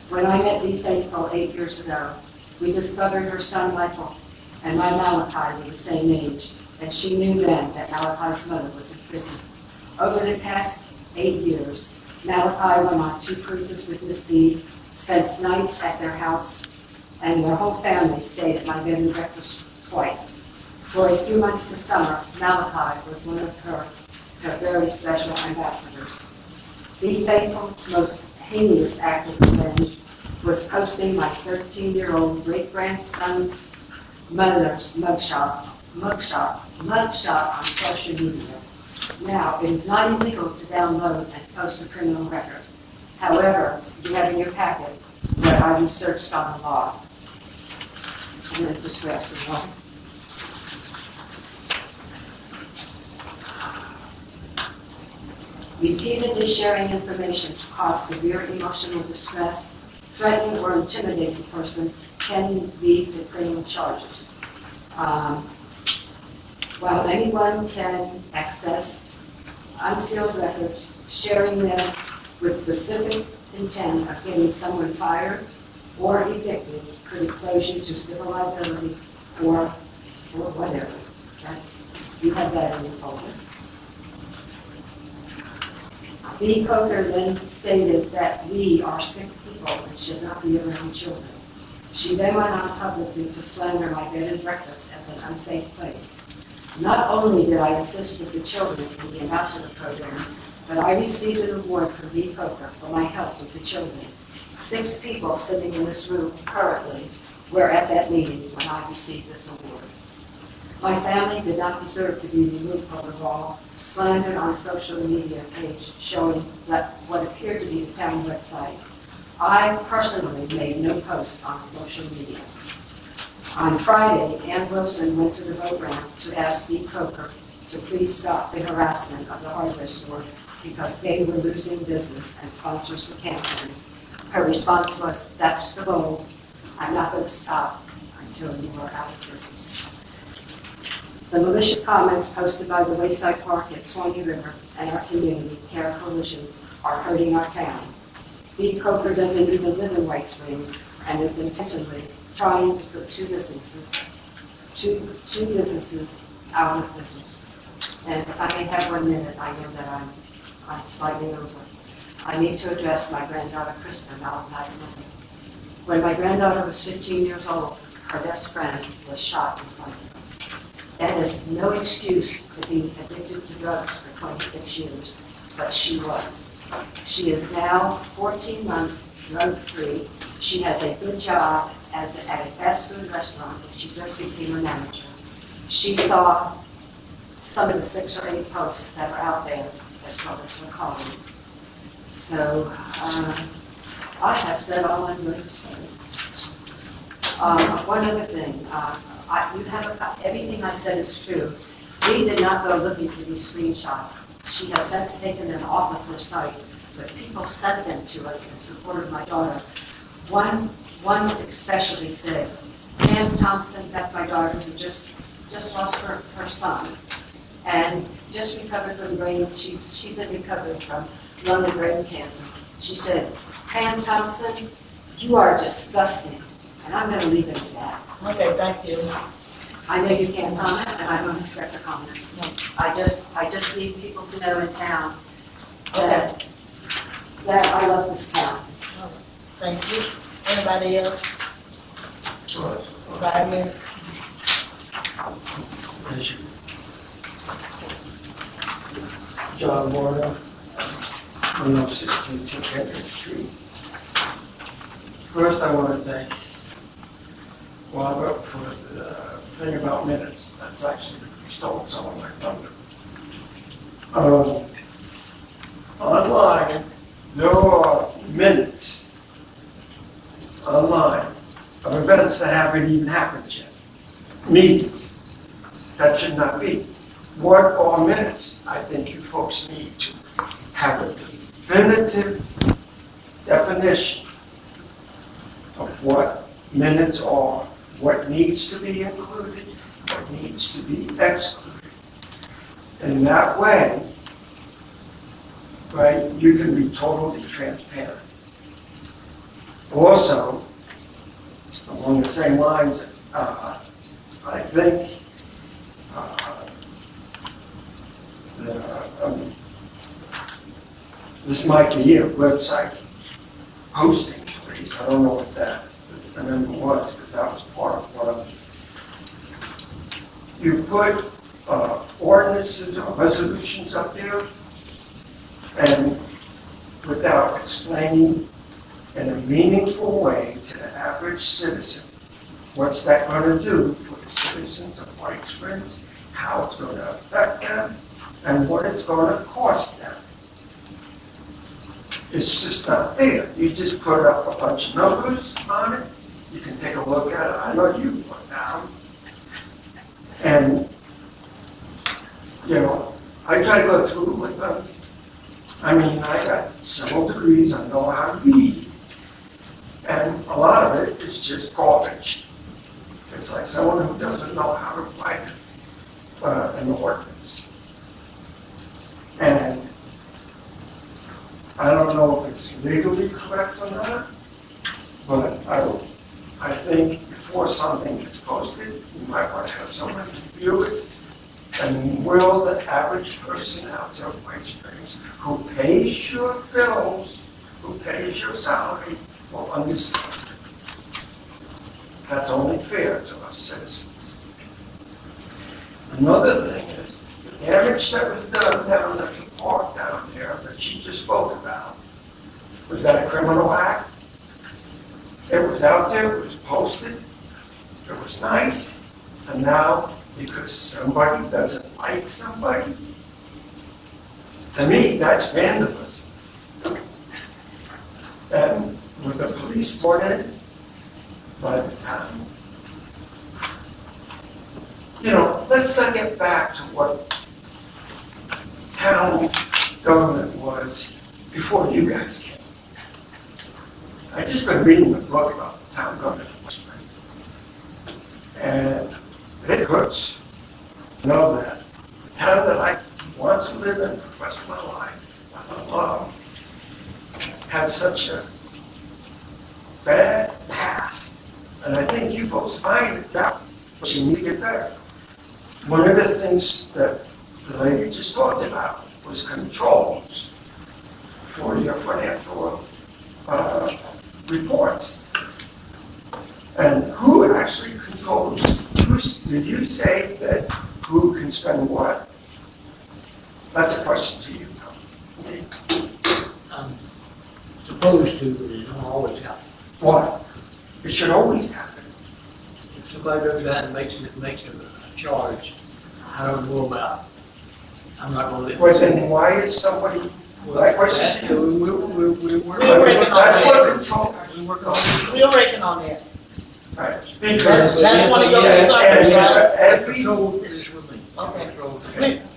When I met BeFaithful 8 years ago, we discovered her son Michael and my Malachi were the same age, and she knew then that Malachi's mother was in prison. Over the past 8 years, Malachi went on 2 cruises with Miss B, spent night at their house, and their whole family stayed at my bed and breakfast twice. For a few months this summer, Malachi was one of her very special ambassadors. BeFaithful's most heinous act of revenge was posting my 13-year-old great-grandson's mother's mugshot on social media. Now, it is not illegal to download and post a criminal record. However, you have in your packet what I researched on the law. I'm going to just grab some water. Repeatedly sharing information to cause severe emotional distress, threatening or intimidating a person can lead to criminal charges. While anyone can access unsealed records, sharing them with specific intent of getting someone fired or evicted could expose you to civil liability or whatever. You have that in your folder. B. Coker then stated that we are sick people and should not be around children. She then went on publicly to slander my bed and breakfast as an unsafe place. Not only did I assist with the children in the ambassador program, but I received an award from B. Coker for my help with the children. 6 people sitting in this room currently were at that meeting when I received this award. My family did not deserve to be removed from the wall, slandered on social media page showing what appeared to be the town website. I personally made no posts on social media. On Friday, Ann Wilson went to the boat ramp to ask B. Coker to please stop the harassment of the hardware store because they were losing business and sponsors were canceling. Her response was, "That's the goal. I'm not going to stop until you are out of business." The malicious comments posted by the Wayside Park at Swanee River and our community care coalition are hurting our town. B. Coker doesn't even live in White Springs and is intentionally trying to put two businesses out of business. And if I may have 1 minute, I know that I'm slightly over. I need to address my granddaughter, Krista, Malachi's mother. When my granddaughter was 15 years old, her best friend was shot in front of her. That is no excuse to be addicted to drugs for 26 years, but she was. She is now 14 months drug-free. She has a good job at a fast food restaurant, and she just became a manager. She saw some of the 6 or 8 posts that are out there, as well as her colleagues. So, I have said all I'm going to say. One other thing, everything I said is true. We did not go looking for these screenshots. She has since taken them off of her site, but people sent them to us in support of my daughter. One especially said, Pam Thompson, that's my daughter who just lost her son, and just recovered from brain, she's in recovery from lung and brain cancer. She said, Pam Thompson, You are disgusting, and I'm gonna leave it at that. Okay, thank you. I know you can't comment, and I don't expect a comment. I just need people to know in town that I love this town. Thank you. Anybody else? 5 minutes. John Warner, 162 Kendrick Street. First, I want to thank Robert for the thing about minutes. That's actually stolen some of my thunder. Online, there are minutes online of events that haven't even happened yet. Meetings. That should not be. What are minutes? I think you folks need to have a definitive definition of what minutes are, what needs to be included, what needs to be excluded. In that way, right, you can be totally transparent. Also, along the same lines, I think this might be a website posting, please. I don't know what that amendment was, because that was part of what I was. You put ordinances or resolutions up there, and without explaining in a meaningful way to the average citizen, what's that going to do for the citizens of White Springs, how it's going to affect them, and what it's going to cost them. It's just not there. You just put up a bunch of numbers on it. You can take a look at it. I know you look down. And, you know, I try to go through with them. I mean, I got several degrees. I know how to read. And a lot of it is just garbage. It's like someone who doesn't know how to write an ordinance. And I don't know if it's legally correct or not, but I think before something gets posted, you might want to have someone review it. And will the average person out there in White Springs who pays your bills, who pays your salary, will understand it? That's only fair to us citizens. Another thing is, the damage that was done down at the park down there that she just spoke about, was that a criminal act? It was out there, it was posted, it was nice, and now because somebody doesn't like somebody, to me, that's vandalism. And with the police brought in, but, you know, let's not get back to what town government was before you guys came. I just been reading a book about the town government of West Springs. And it hurts to know that the town that I want to live in for the rest of my life, I love, had such a bad past. And I think you folks find it out, but you need to get better. One of the things that the lady just talked about was controls for your financial reports. And who actually controls? Did you say that who can spend what? That's a question to you, Tom. Supposed to, but it don't always happen. What? It should always happen. If somebody goes out and makes a charge, I don't know about, I'm not gonna let. Well, then why is somebody, my question to you, We're working on that's that. what control. We're working on that. Right. Because That's one of your and concerns, right? every, Control is with me. Okay. Control.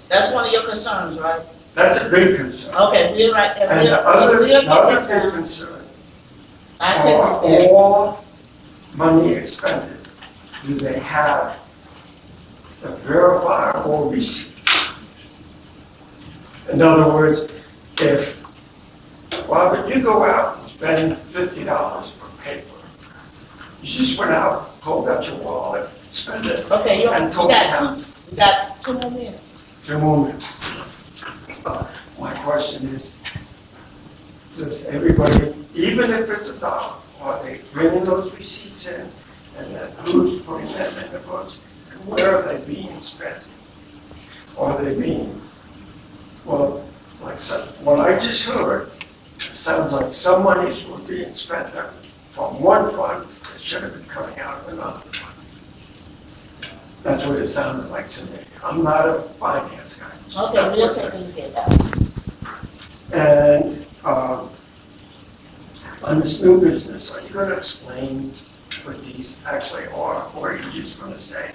That's one of your concerns, right? that's a big concern. Okay, we're right. And the other big concern, I take are that. all money expended, do they have a verifiable receipt? In other words, if Well, but you go out and spend $50 for paper. You just went out, pulled out your wallet, spend it. Okay, you and told the town. got 2 more minutes. 2 more minutes. My question is, does everybody, even if it's $1, are they bringing those receipts in? And then who's putting them in the books? And where are they being spent? Are they being, well, like what I just heard, it sounds like some monies were being spent there from one fund that should have been coming out of another fund. That's what it sounded like to me. I'm not a finance guy. Okay, we'll take a look at that. And on this new business, are you going to explain what these actually are, or are you just going to say,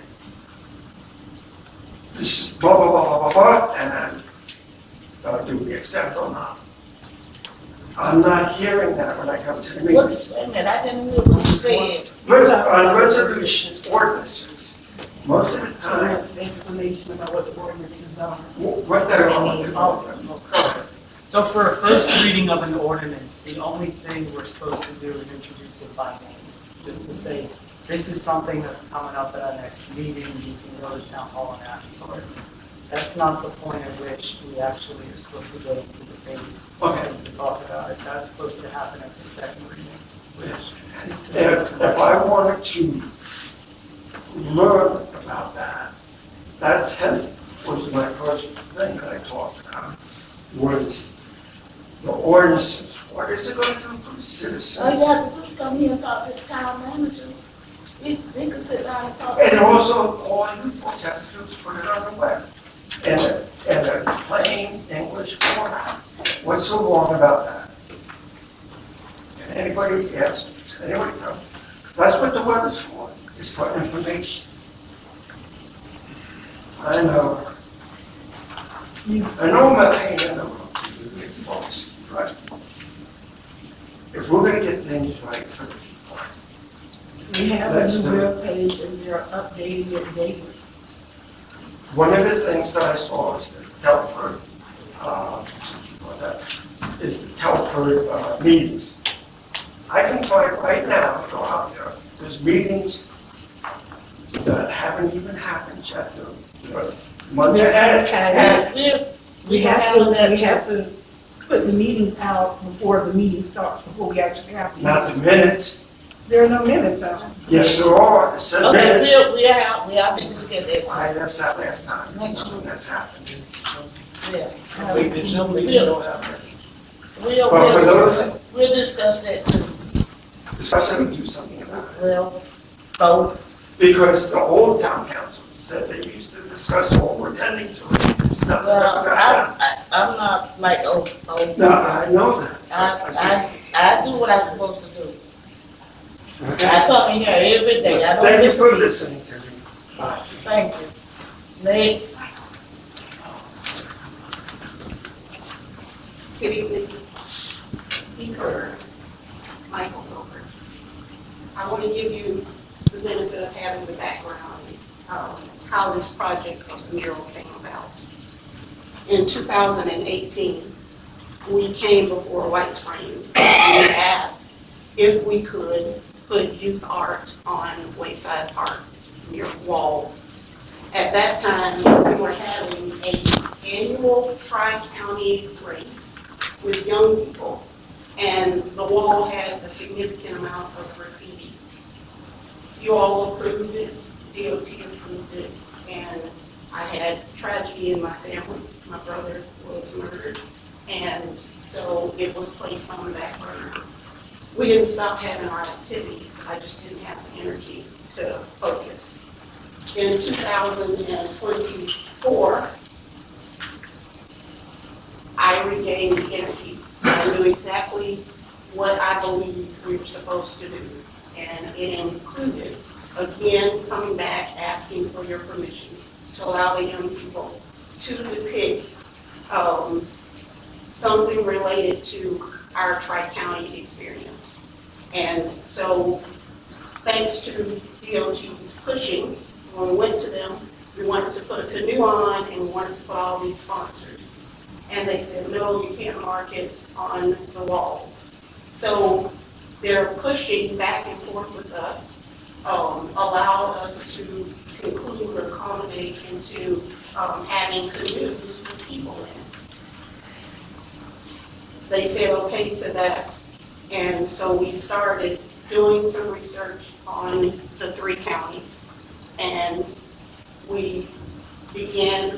this is blah, blah, blah, blah, blah, blah, and do we accept or not? I'm not hearing that when I come to the meeting. Wait a minute, I didn't hear what you said. On resolutions, ordinances, most of the time, Explanation about what the ordinances are. what they're on. So for a first reading of an ordinance, the only thing we're supposed to do is introduce it by name. Just to say, this is something that's coming up at our next meeting, you can go to town hall and ask for it. That's not the point at which we actually are supposed to go into debate. Okay. To talk about it. That's supposed to happen at the second reading. If I wanted to learn about that, was my first thing that I talked about, was the ordinances. What is it going to do for the citizens? All you have to do is come here and talk to the town manager. He can sit down and talk. And also, all you folks have to do is put it on the web in a plain English format. What's so wrong about that? Can anybody ask? Anybody know? That's what the web is for. It's for information. I know. I know I'm a pain in the room to you big folks, right? If we're going to get things right for the people, We have a new web page and they're updating it daily. one of the things that I saw is the Telford, meetings. I can find right now, go out there, there's meetings that haven't even happened yet. Months They're ahead. advertising. We have to put the meeting out before the meeting starts, before we actually have the Not meeting. the minutes. There are no minutes out. Yes, there are. It says Okay, minutes. we are taking a look at that. I that's that last time. That's happened. Yeah. We'll discuss that too. Discussion and do something about it. Well, both. Because the old town council said they used to discuss what we're tending to. It's nothing Well, about that. I'm not like, oh. No, I know that. I do what I'm supposed to do. I come in here every day. I don't Thank you for miss listening to me. Bye. Thank you. Next. Good evening. Coker, Michael Coker. I want to give you the benefit of having the background of how this project of the mural came about. In 2018, we came before White Springs and we asked if we could put youth art on Wayside Park's mural wall. At that time, we were having an annual tri-county race with young people, and the wall had a significant amount of graffiti. You all approved it, DOT approved it, and I had tragedy in my family. My brother was murdered, and so it was placed on the back burner. We didn't stop having our activities, I just didn't have the energy to focus. In 2024, I regained energy. I knew exactly what I believed we were supposed to do. And it included, again, coming back, asking for your permission to allow the young people to depict something related to our Tri-County experience. And so, thanks to DOT's pushing, when we went to them, we wanted to put a canoe on and we wanted to put all these sponsors. And they said, no, you can't mark it on the wall. So they're pushing back and forth with us, allow us to conclude or accommodate into having canoes with people in it. They said okay to that, and so we started doing some research on the 3 counties, and we began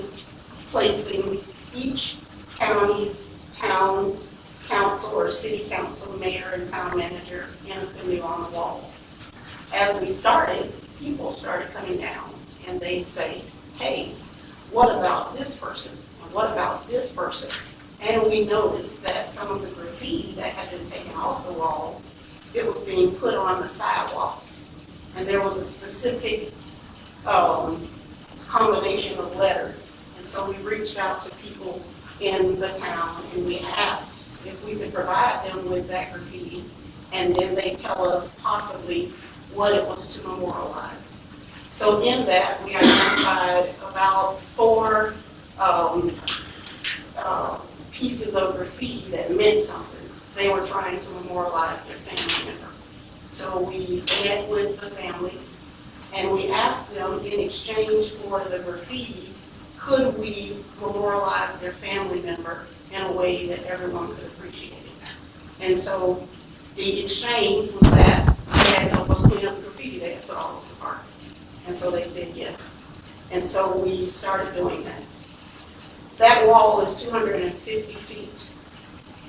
placing each county's town council or city council, mayor and town manager in a canoe on the wall. As we started, people started coming down, and they'd say, hey, what about this person? And what about this person? And we noticed that some of the graffiti that had been taken off the wall, it was being put on the sidewalks. And there was a specific combination of letters. And so we reached out to people in the town and we asked if we could provide them with that graffiti, and then they tell us possibly what it was to memorialize. So in that, we identified about 4 pieces of graffiti that meant something. They were trying to memorialize their family member. So we met with the families and we asked them, in exchange for the graffiti, could we memorialize their family member in a way that everyone could appreciate it? And so the exchange was that they had help us clean up the graffiti they had put all over the park. And so they said yes. And so we started doing that. That wall is 250 feet.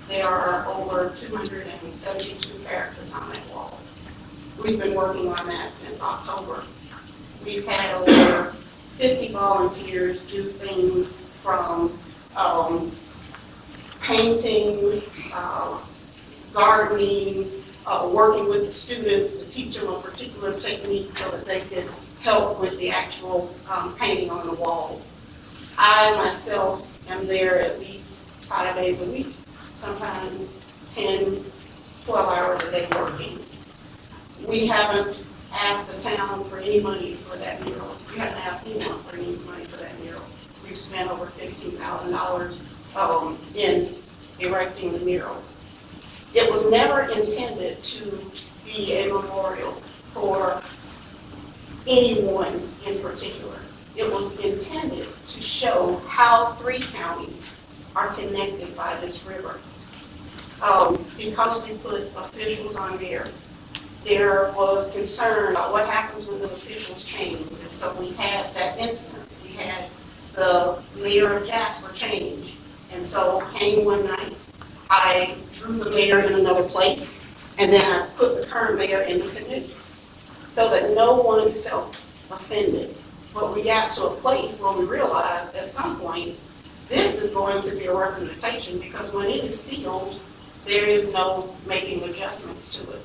There are over 272 characters on that wall. We've been working on that since October. We've had over 50 volunteers do things from painting, gardening, working with the students to teach them a particular technique so that they could help with the actual painting on the wall. I myself am there at least 5 days a week, sometimes 10, 12 hours a day working. We haven't asked the town for any money for that mural. We haven't asked anyone for any money for that mural. We've spent over $15,000 in erecting the mural. It was never intended to be a memorial for anyone in particular. It was intended to show how 3 counties are connected by this river. Because we put officials on there was concern about what happens when those officials change. And so we had that instance. We had the mayor of Jasper change. And so came one night, I drew the mayor in another place, and then I put the current mayor in the canoe so that no one felt offended. But we got to a place where we realized at some point, this is going to be a representation, because when it is sealed, there is no making adjustments to it.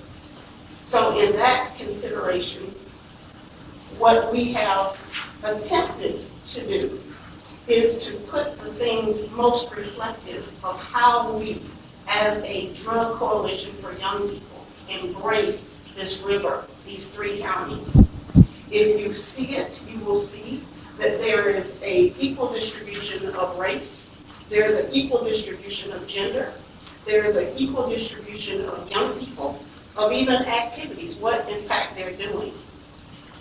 So in that consideration, what we have attempted to do is to put the things most reflective of how we, as a drug coalition for young people, embrace this river, these 3 counties. If you see it, you will see that there is an equal distribution of race, there is an equal distribution of gender, there is an equal distribution of young people, of even activities, what in fact they're doing.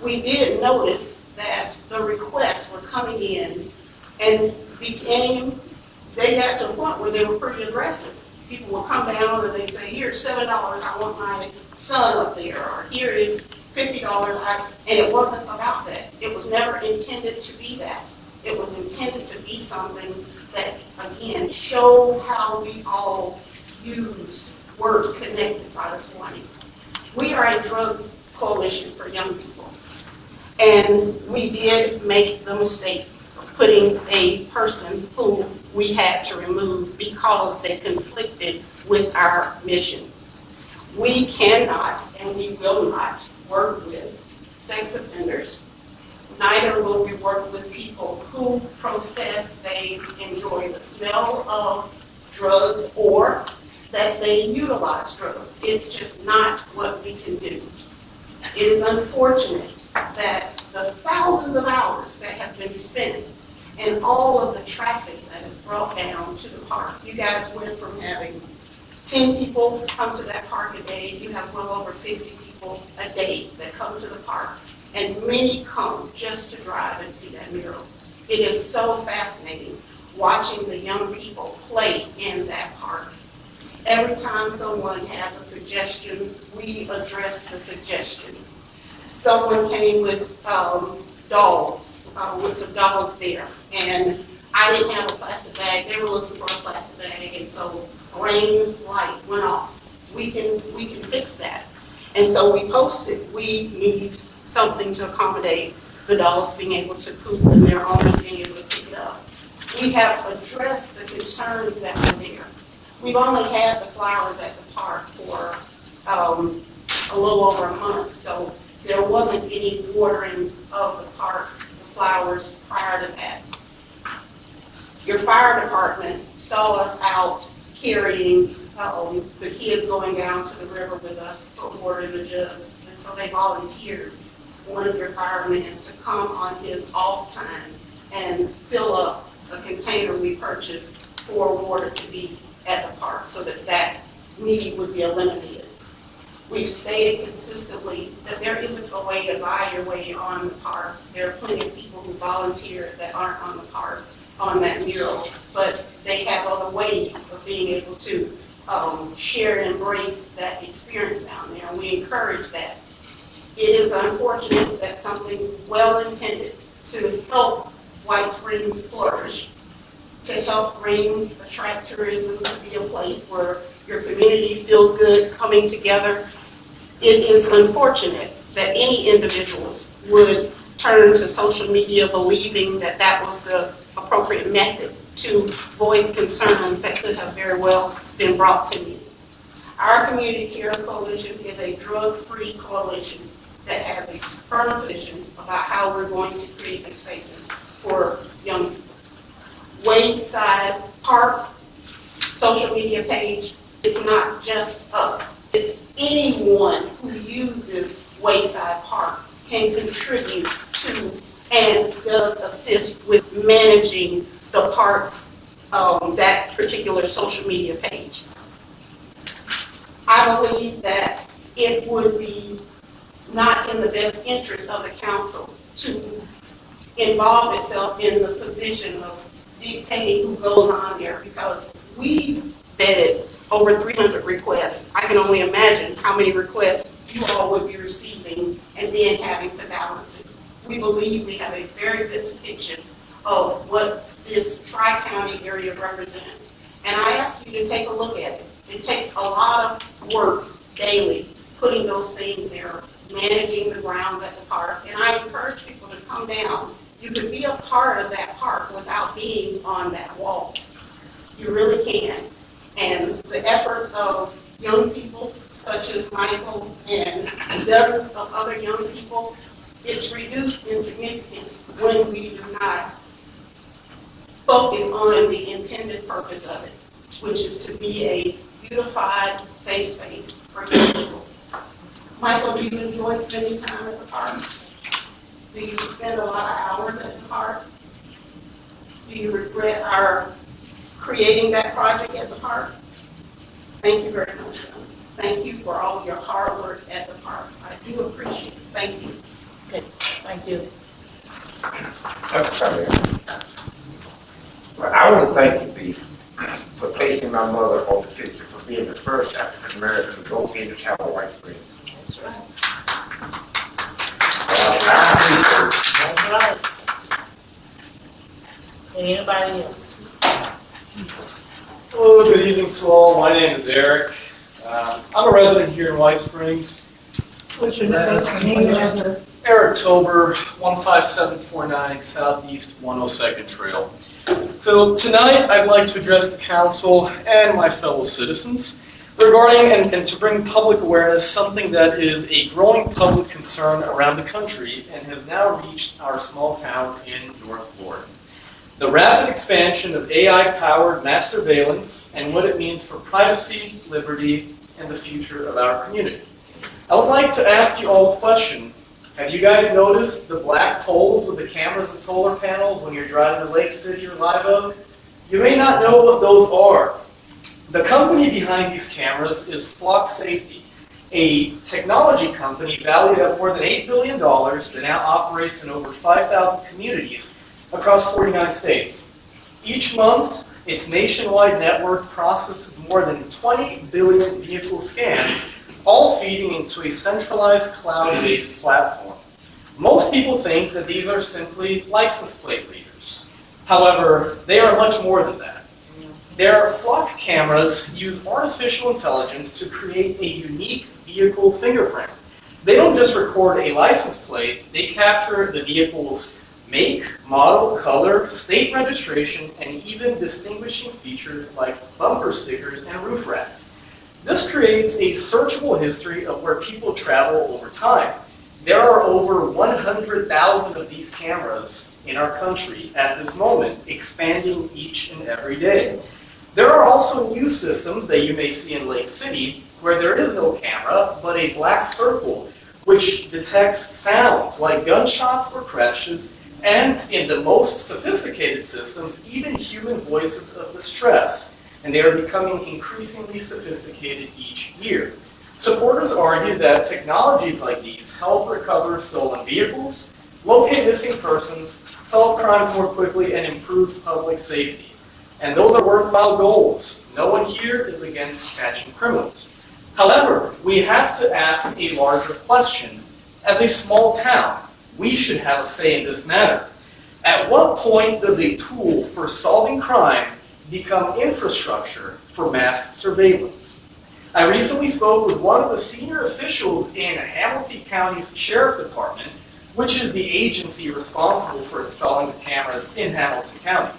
We did notice that the requests were coming in and they got to a point where they were pretty aggressive. People will come down and they say, here's $7, I want my son up there, or here is $50, and it wasn't about that. It was never intended to be that. It was intended to be something that, again, showed how we all used words connected by this morning. We are a drug coalition for young people, and we did make the mistake of putting a person who we had to remove because they conflicted with our mission. We cannot and we will not work with sex offenders. Neither will we work with people who profess they enjoy the smell of drugs or that they utilize drugs. It's just not what we can do. It is unfortunate that the thousands of hours that have been spent and all of the traffic that is brought down to the park. You guys went from having 10 people come to that park a day, you have well over 50 people a day that come to the park, and many come just to drive and see that mural. It is so fascinating watching the young people play in that park. Every time someone has a suggestion, we address the suggestion. Someone came with dogs, with some dogs there, and I didn't have a plastic bag. They were looking for a plastic bag, and so rain light went off. We can fix that. And so we posted, we need something to accommodate the dogs being able to poop in their own and being able to pick it up. We have addressed the concerns that were there. We've only had the flowers at the park for a little over a month, so there wasn't any watering of the park, the flowers, prior to that. Your fire department saw us out carrying the kids going down to the river with us to put water in the jugs, and so they volunteered one of your firemen to come on his off time and fill up a container we purchased for water to be at the park so that that need would be eliminated. We've stated consistently that there isn't a way to buy your way on the park. There are plenty of people who volunteer that aren't on the park on that mural, but they have other ways of being able to share and embrace that experience down there, and we encourage that. It is unfortunate that something well-intended to help White Springs flourish, to help attract tourism, to be a place where your community feels good coming together. It is unfortunate that any individuals would turn to social media believing that that was the appropriate method to voice concerns that could have very well been brought to me. Our Community Care Coalition is a drug-free coalition that has a firm position about how we're going to create some spaces for young people. Wayside Park social media page, it's not just us. It's anyone who uses Wayside Park can contribute to and does assist with managing the park's, that particular social media page. I believe that it would be not in the best interest of the council to involve itself in the position of dictating who goes on there, because we vetted over 300 requests. I can only imagine how many requests you all would be receiving and then having to balance it. We believe we have a very good depiction of what this Tri-County area represents. And I ask you to take a look at it. It takes a lot of work daily putting those things there, managing the grounds at the park. And I encourage people to come down. You can be a part of that park without being on that wall. You really can. And the efforts of young people such as Michael and dozens of other young people, it's reduced in significance when we do not focus on the intended purpose of it, which is to be a beautified, safe space for young people. Michael, do you enjoy spending time at the park? Do you spend a lot of hours at the park? Do you regret our creating that project at the park? Thank you very much, son. Thank you for all your hard work at the park. I do appreciate it. Thank you. Okay, thank you. Well, I want to thank you, Pete, for placing my mother on the picture, for being the first African American to go into town of White Springs. That's right. I That's right. Anybody else? Hello, good evening to all. My name is Eric. I'm a resident here in White Springs. What's your name and address? Eric Tober, 15749 Southeast 102nd Trail. So tonight I'd like to address the council and my fellow citizens regarding and to bring public awareness something that is a growing public concern around the country and has now reached our small town in North Florida. The rapid expansion of AI-powered mass surveillance and what it means for privacy, liberty, and the future of our community. I would like to ask you all a question Have you guys noticed the black poles with the cameras and solar panels when you're driving to Lake City or Live Oak? You may not know what those are. The company behind these cameras is Flock Safety, a technology company valued at more than $8 billion that now operates in over 5,000 communities across 49 states. Each month, its nationwide network processes more than 20 billion vehicle scans, all feeding into a centralized cloud-based platform. Most people think that these are simply license plate readers. However, they are much more than that. Their Flock cameras use artificial intelligence to create a unique vehicle fingerprint. They don't just record a license plate, they capture the vehicle's make, model, color, state registration, and even distinguishing features like bumper stickers and roof racks. This creates a searchable history of where people travel over time. There are over 100,000 of these cameras in our country at this moment, expanding each and every day. There are also new systems that you may see in Lake City where there is no camera, but a black circle which detects sounds like gunshots or crashes, and in the most sophisticated systems, even human voices of distress. And they are becoming increasingly sophisticated each year. Supporters argue that technologies like these help recover stolen vehicles, locate missing persons, solve crimes more quickly, and improve public safety. And those are worthwhile goals. No one here is against catching criminals. However, we have to ask a larger question. As a small town, we should have a say in this matter. At what point does a tool for solving crime become infrastructure for mass surveillance? I recently spoke with one of the senior officials in Hamilton County's Sheriff Department, which is the agency responsible for installing the cameras in Hamilton County.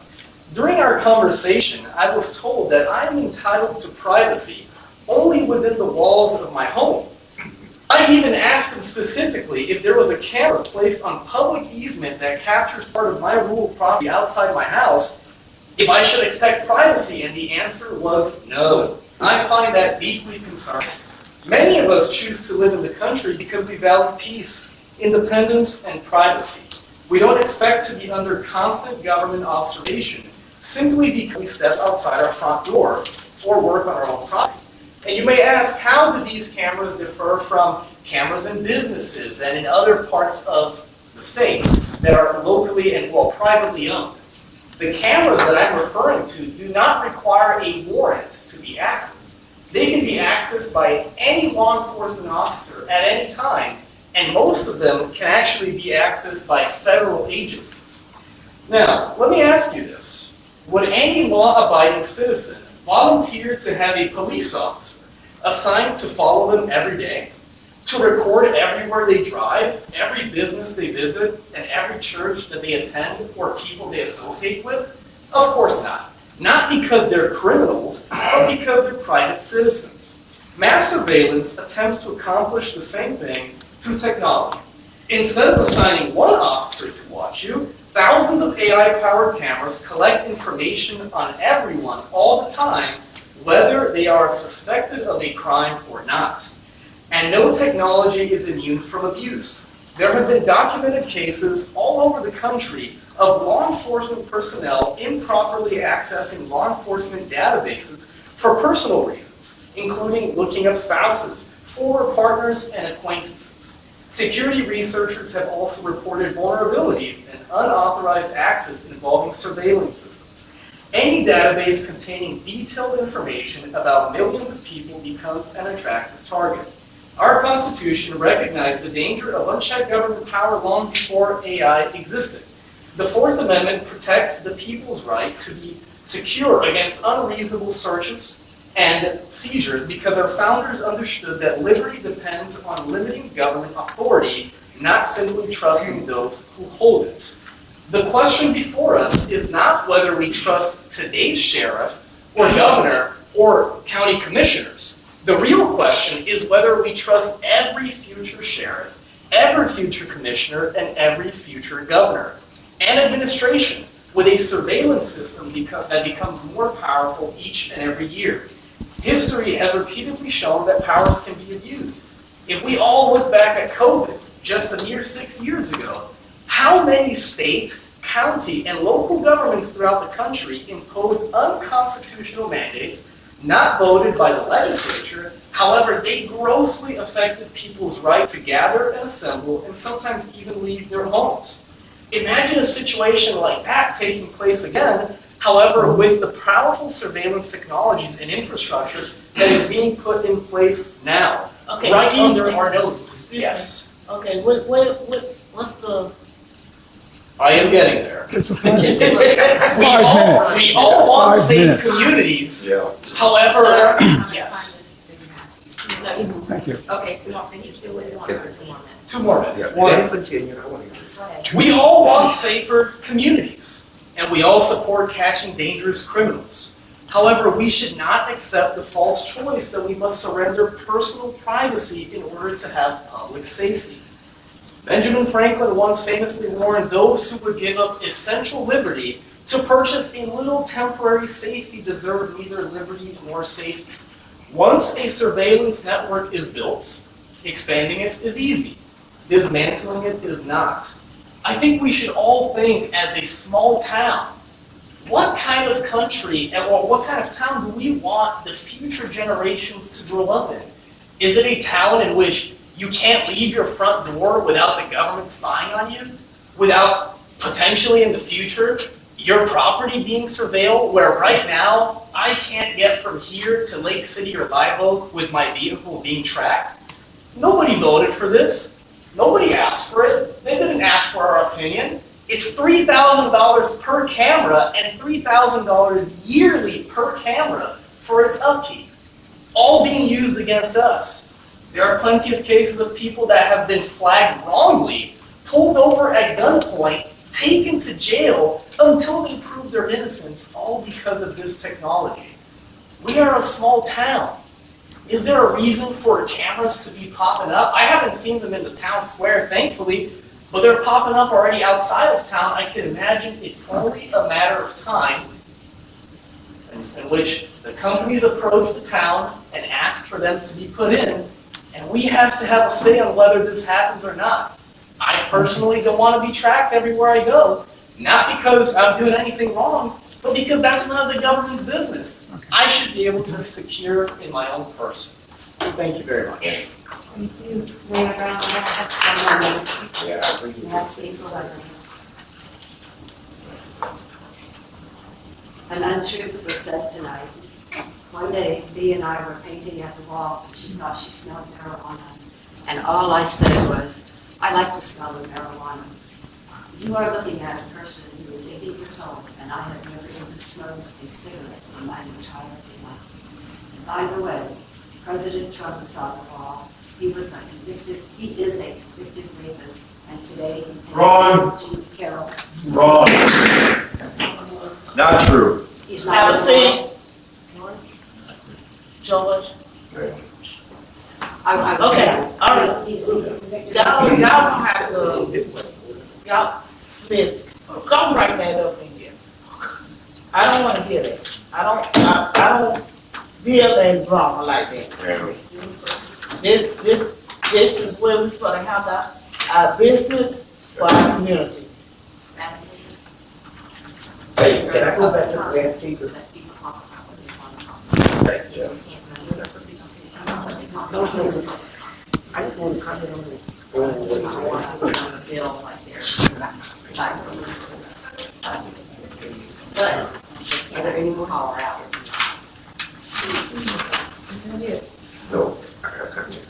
During our conversation, I was told that I am entitled to privacy only within the walls of my home. I even asked him specifically if there was a camera placed on public easement that captures part of my rural property outside my house, if I should expect privacy, and the answer was no. I find that deeply concerning. Many of us choose to live in the country because we value peace, independence, and privacy. We don't expect to be under constant government observation simply because we step outside our front door or work on our own property. And you may ask, how do these cameras differ from cameras in businesses and in other parts of the state that are locally and, well, privately owned? The cameras that I'm referring to do not require a warrant to be accessed. They can be accessed by any law enforcement officer at any time, and most of them can actually be accessed by federal agencies. Now, let me ask you this. Would any law-abiding citizen volunteer to have a police officer assigned to follow them every day, to record everywhere they drive, every business they visit, and every church that they attend or people they associate with? Of course not. Not because they're criminals, but because they're private citizens. Mass surveillance attempts to accomplish the same thing through technology. Instead of assigning one officer to watch you, thousands of AI-powered cameras collect information on everyone all the time, whether they are suspected of a crime or not. And no technology is immune from abuse. There have been documented cases all over the country of law enforcement personnel improperly accessing law enforcement databases for personal reasons, including looking up spouses, former partners, and acquaintances. Security researchers have also reported vulnerabilities and unauthorized access involving surveillance systems. Any database containing detailed information about millions of people becomes an attractive target. Our Constitution recognized the danger of unchecked government power long before AI existed. The Fourth Amendment protects the people's right to be secure against unreasonable searches and seizures because our founders understood that liberty depends on limiting government authority, not simply trusting those who hold it. The question before us is not whether we trust today's sheriff or governor or county commissioners. The real question is whether we trust every future sheriff, every future commissioner, and every future governor and administration with a surveillance system that becomes more powerful each and every year. History has repeatedly shown that powers can be abused. If we all look back at COVID, just a mere 6 years ago. How many states, county, and local governments throughout the country imposed unconstitutional mandates not voted by the legislature? However, they grossly affected people's right to gather and assemble and sometimes even leave their homes. Imagine a situation like that taking place again, however, with the powerful surveillance technologies and infrastructure that is being put in place now, Okay, right excuse under me. our noses. Excuse me. Yes, Okay, what's the? I am getting there. It's a We all want 5 safe minutes. communities. Yeah. However, yes. Thank you. Okay, two more, then you still wait on 2 more minutes. 2 more minutes. Yeah, One. then continue, I want to hear this. Go ahead. We all want safer communities, and we all support catching dangerous criminals. However, we should not accept the false choice that we must surrender personal privacy in order to have public safety. Benjamin Franklin once famously warned those who would give up essential liberty to purchase a little temporary safety deserve neither liberty nor safety. Once a surveillance network is built, expanding it is easy. Dismantling it is not. I think we should all think as a small town. What kind of country and what kind of town do we want the future generations to grow up in? Is it a town in which you can't leave your front door without the government spying on you? Without potentially in the future your property being surveilled, where right now I can't get from here to Lake City or Live Oak with my vehicle being tracked? Nobody voted for this. Nobody asked for it. They didn't ask for our opinion. It's $3,000 per camera and $3,000 yearly per camera for its upkeep, all being used against us. There are plenty of cases of people that have been flagged wrongly, pulled over at gunpoint, taken to jail until they prove their innocence, all because of this technology. We are a small town. Is there a reason for cameras to be popping up? I haven't seen them in the town square, thankfully, but they're popping up already outside of town. I can imagine it's only a matter of time in which the companies approach the town and ask for them to be put in, and we have to have a say on whether this happens or not. I personally don't want to be tracked everywhere I go, not because I'm doing anything wrong, but because that's none of the government's business. I should be able to be secure in my own person. Thank you very much. Mayor Brown, I have 1 more minute. Yeah, I agree with You have to this. speak for 11 minutes. An untruth was said tonight. One day, Dee and I were painting at the wall, and she thought she smelled marijuana. And all I said was, I like the smell of marijuana. You are looking at a person who is 80 years old, and I have never even smoked a cigarette in my entire life. By the way, President Trump is on the wall. He is a convicted rapist, and today he Wrong. to Carol. Wrong. Not true. He's Have not a seat. George. I was Okay, saying, all right. He's a convicted Y'all rapist. don't have to, y'all, miss, don't write that up in here. I don't wanna hear that. I don't deal in drama like that. Yeah. This is where we're gonna have our business for our community. Hey, can I go back to the last speaker? Let people talk about what they want to talk about. Thank you. We're not supposed to be talking about. No, I just want to comment on it. I want to feel like they're. But, are there any more call out? No, I got to come in.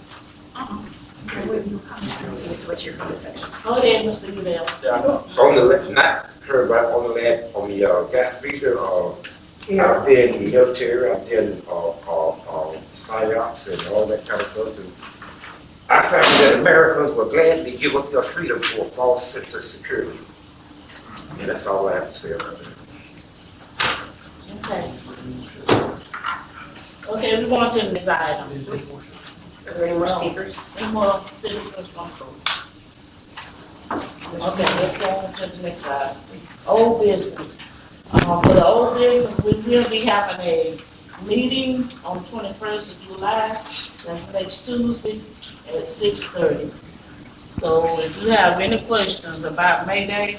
What's your comment section? Go ahead, Mr. Udell. On the, not heard about on the last, on the gas speaker, I've been in the military, I've been, psyops and all that kind of stuff. And I found that Americans will gladly give up their freedom for a false sense of security. And that's all I have to say about that. Okay. Okay, we go on to the next item. Are there any more speakers? Any more citizens from Coker? Okay, let's go on to the next item. Old business. For the old business, we will be having a meeting on the 21st of July. That's next Tuesday at 6:30. So if you have any questions about May Day,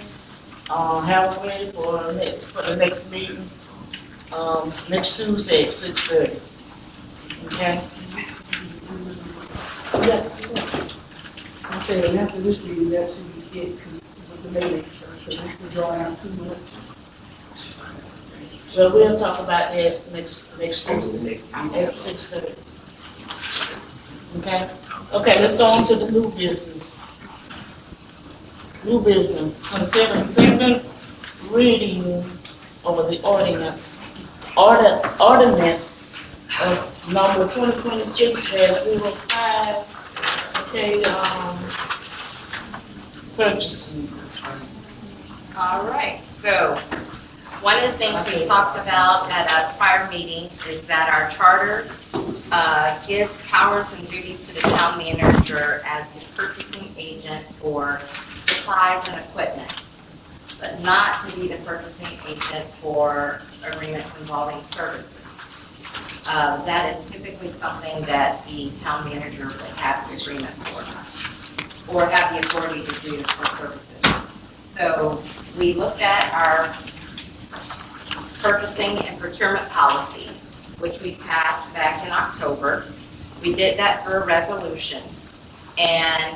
have them ready for the next meeting, next Tuesday at 6:30. Okay? I'm saying after this meeting, that should be it, with the meeting, so this will draw out too much. So we'll talk about that next Tuesday at 6:30. Okay? Okay, let's go on to the new business. New business, consider second reading of the ordinance of number 2026-05, okay, purchasing. All right, so one of the things we talked about at a prior meeting is that our charter gives powers and duties to the town manager as the purchasing agent for supplies and equipment, but not to be the purchasing agent for agreements involving services. That is typically something that the town manager would have the agreement for, or have the authority to do for services. So we looked at our purchasing and procurement policy, which we passed back in October. We did that through a resolution. And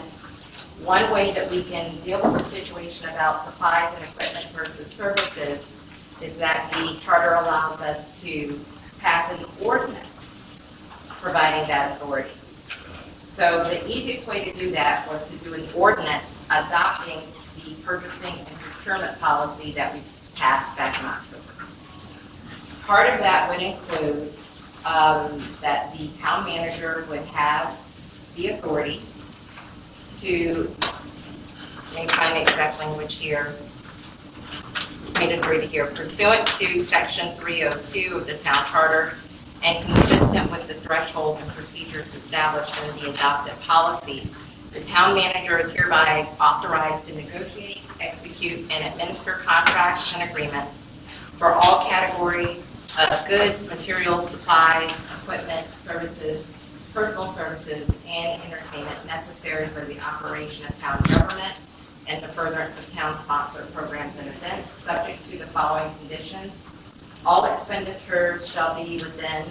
one way that we can deal with the situation about supplies and equipment versus services is that the charter allows us to pass an ordinance providing that authority. So the easiest way to do that was to do an ordinance adopting the purchasing and procurement policy that we passed back in October. Part of that would include that the town manager would have the authority to, let me find the exact language here. Let me just read it here. Pursuant to section 302 of the town charter and consistent with the thresholds and procedures established in the adopted policy, the town manager is hereby authorized to negotiate, execute, and administer contracts and agreements for all categories of goods, materials, supplies, equipment, services, personal services, and entertainment necessary for the operation of town government and the furtherance of town-sponsored programs and events, subject to the following conditions. All expenditures shall be within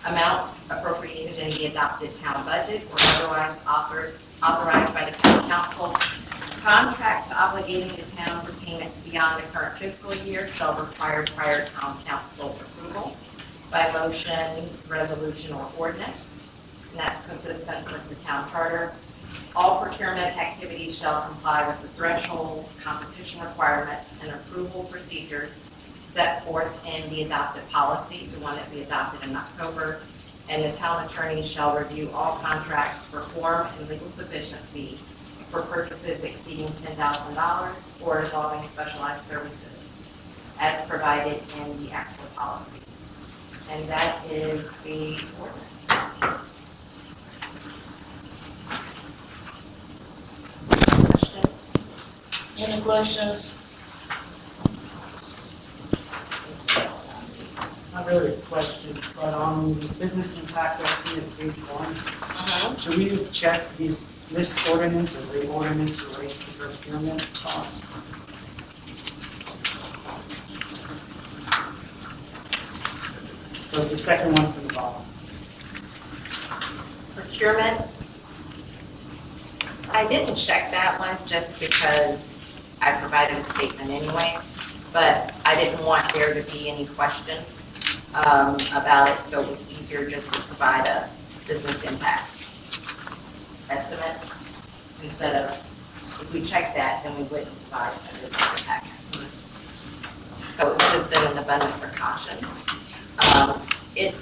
amounts appropriated in the adopted town budget or otherwise authorized by the town council. Contracts obligating the town for payments beyond the current fiscal year shall require prior town council approval by motion, resolution, or ordinance, and that's consistent with the town charter. All procurement activities shall comply with the thresholds, competition requirements, and approval procedures set forth in the adopted policy, the one that we adopted in October, and the town attorney shall review all contracts for form and legal sufficiency for purchases exceeding $10,000 or involving specialized services as provided in the actual policy. And that is the ordinance. Questions? Any questions? Not really a question, but on business impact, I see at page 1. Should we check this ordinance or the ordinance relates to procurement costs? So it's the second one from the bottom. Procurement. I didn't check that one just because I provided a statement anyway, but I didn't want there to be any question about it, so it was easier just to provide a business impact estimate instead of, if we check that, then we wouldn't provide a business impact estimate. So it was just an abundance of caution. It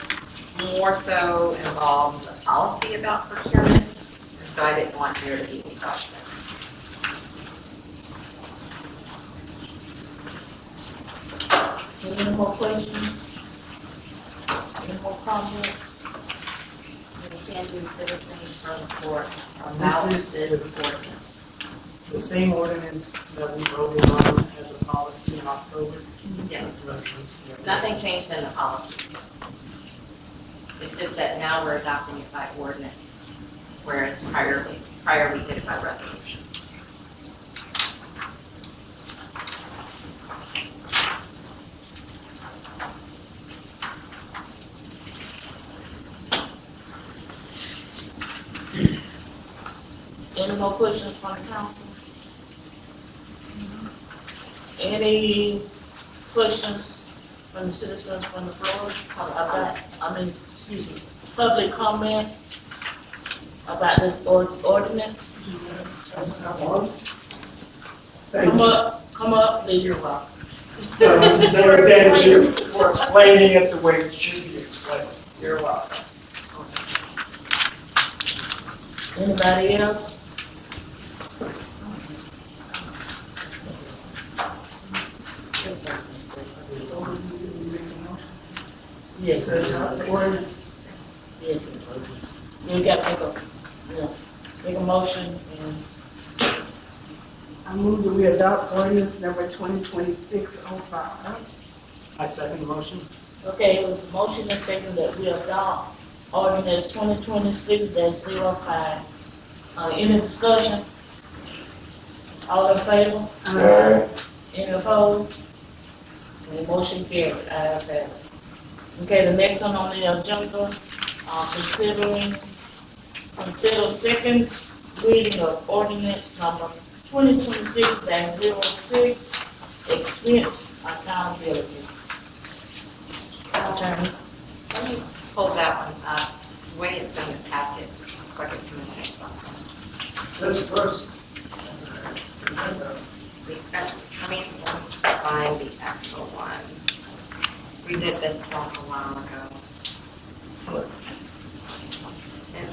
more so involves a policy about procurement, and so I didn't want there to be any question. Any more questions? Any more comments? We can do citizens from the court. This is the same ordinance that we voted on as a policy in October. Yes. Nothing changed in the policy. It's just that now we're adopting it by ordinance. whereas prior we did it by resolution. Any more questions from the council? Any questions from the citizens from the floor? Excuse me, public comment about this ordinance? Come up, then you're welcome. Thank you for explaining it the way it should be explained. You're welcome. Anybody else? Yes. Yes. You got to make a motion and. I move that we adopt ordinance number 2026-05. I second the motion. Okay, it was a motion and second that we adopt ordinance 2026-05. Any discussion? All in favor? Any opposed? The motion carried. Ayes have it. Okay, the next one on the agenda, consider second reading of ordinance number 2026-06, expense accountability. Attorney. Let me pull that one up. The way it's in the packet, looks like it's missing something. That's the first. The expense, let me find the actual one. We did this one a while ago. And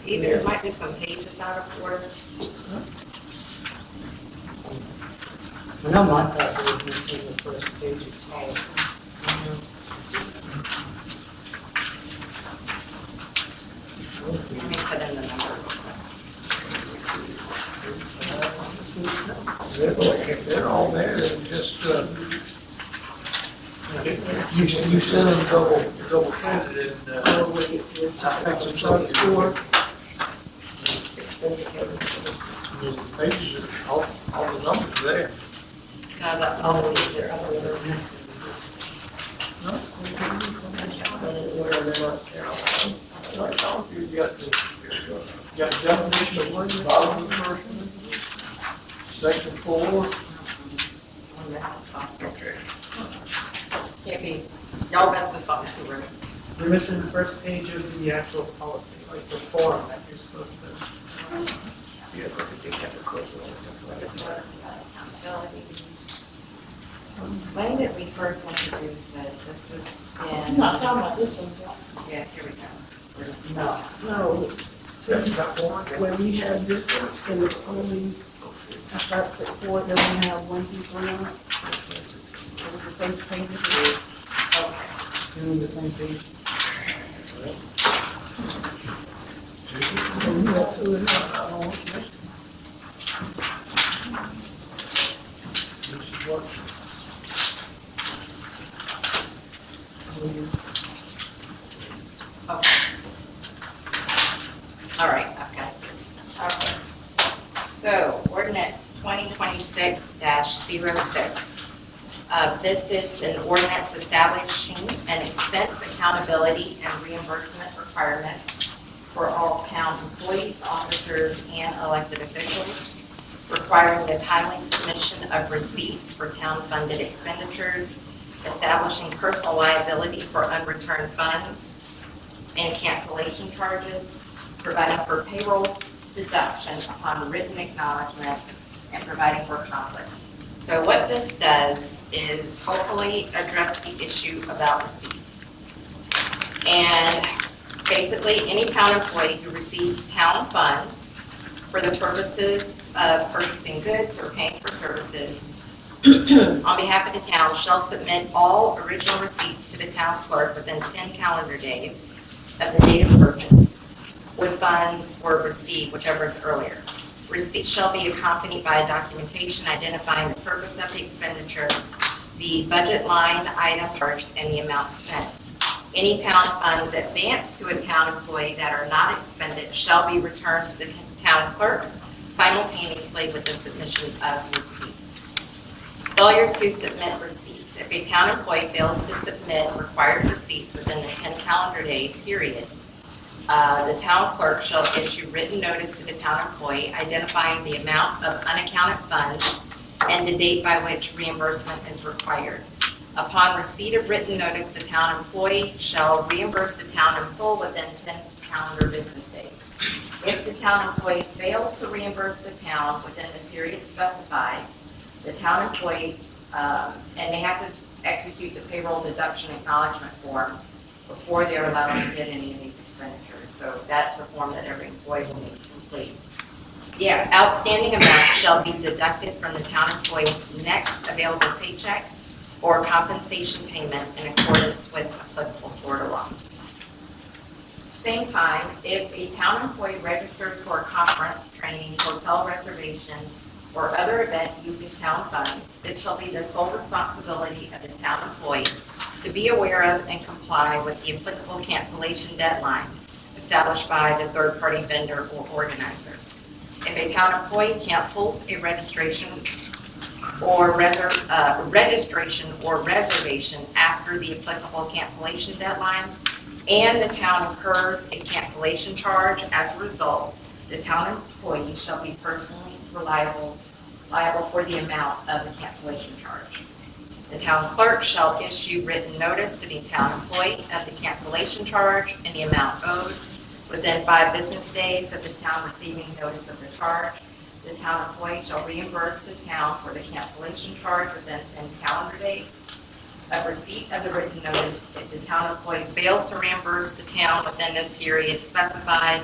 either, it might be some pages out of order. I know my copy is missing the first page of policy. Let me put in the number. They're all there, just, you send them double printed and, the pages, all the numbers are there. No, that policy is Missing. You got definition of what you bottom of the version, section 4. Okay. Can't be, y'all mess this up too, right? We're missing the first page of the actual policy, like the form that you're supposed to. Yeah, but they have to close it. When did we first introduce this? This was I'm in, not talking about this one, John. yeah, here we go. No, when we had this one, and it's only, I thought it's 4, then we have 1 through 3 on it. It was the first page. It's in the same page. And we have 2 in there. This is what, Okay. All right, I've got it. Okay. So ordinance 2026-06. This is an ordinance establishing an expense accountability and reimbursement requirements for all town employees, officers, and elected officials, requiring the timely submission of receipts for town-funded expenditures, establishing personal liability for unreturned funds and cancellation charges, providing for payroll deduction upon written acknowledgement, and providing for conflicts. So what this does is hopefully address the issue about receipts. And basically, any town employee who receives town funds for the purposes of purchasing goods or paying for services on behalf of the town shall submit all original receipts to the town clerk within 10 calendar days of the date of purchase, with funds were received, whichever is earlier. Receipts shall be accompanied by documentation identifying the purpose of the expenditure, the budget line item charged, and the amount spent. Any town funds advanced to a town employee that are not expended shall be returned to the town clerk simultaneously with the submission of receipts. Failure to submit receipts. If a town employee fails to submit required receipts within the 10 calendar day period, the town clerk shall issue written notice to the town employee identifying the amount of unaccounted funds and the date by which reimbursement is required. Upon receipt of written notice, the town employee shall reimburse the town in full within 10 calendar business days. If the town employee fails to reimburse the town within the period specified, the town employee, and they have to execute the payroll deduction acknowledgement form before they're allowed to get any of these expenditures. So that's the form that every employee will need to complete. The outstanding amount shall be deducted from the town employee's next available paycheck or compensation payment in accordance with applicable Florida law. Same time, if a town employee registers for a conference, training, hotel reservation, or other event using town funds, it shall be the sole responsibility of the town employee to be aware of and comply with the applicable cancellation deadline established by the third-party vendor or organizer. If a town employee cancels a registration or reservation after the applicable cancellation deadline, and the town incurs a cancellation charge as a result, the town employee shall be personally liable for the amount of the cancellation charge. The town clerk shall issue written notice to the town employee of the cancellation charge and the amount owed within 5 business days of the town receiving notice of the charge. The town employee shall reimburse the town for the cancellation charge within 10 calendar days of receipt of the written notice. If the town employee fails to reimburse the town within the period specified,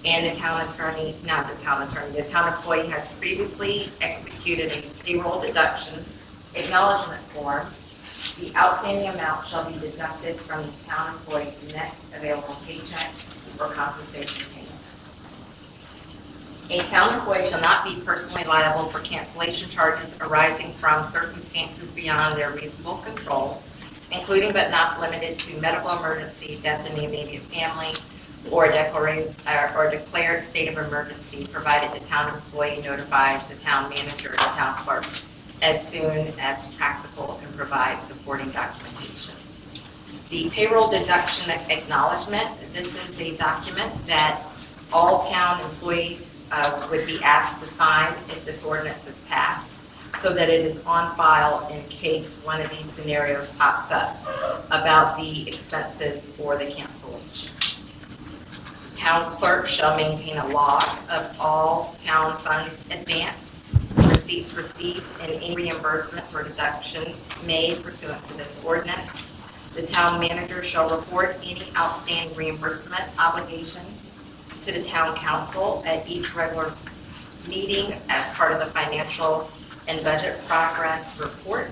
and the town employee has previously executed a payroll deduction acknowledgement form, the outstanding amount shall be deducted from the town employee's next available paycheck or compensation payment. A town employee shall not be personally liable for cancellation charges arising from circumstances beyond their reasonable control, including but not limited to medical emergency, death in the immediate family, or declared state of emergency, provided the town employee notifies the town manager or the town clerk as soon as practical and provide supporting documentation. The payroll deduction acknowledgement, this is a document that all town employees would be asked to sign if this ordinance is passed, so that it is on file in case one of these scenarios pops up about the expenses or the cancellation. The town clerk shall maintain a log of all town funds advanced, receipts received, and any reimbursements or deductions made pursuant to this ordinance. The town manager shall report any outstanding reimbursement obligations to the town council at each regular meeting as part of the financial and budget progress report.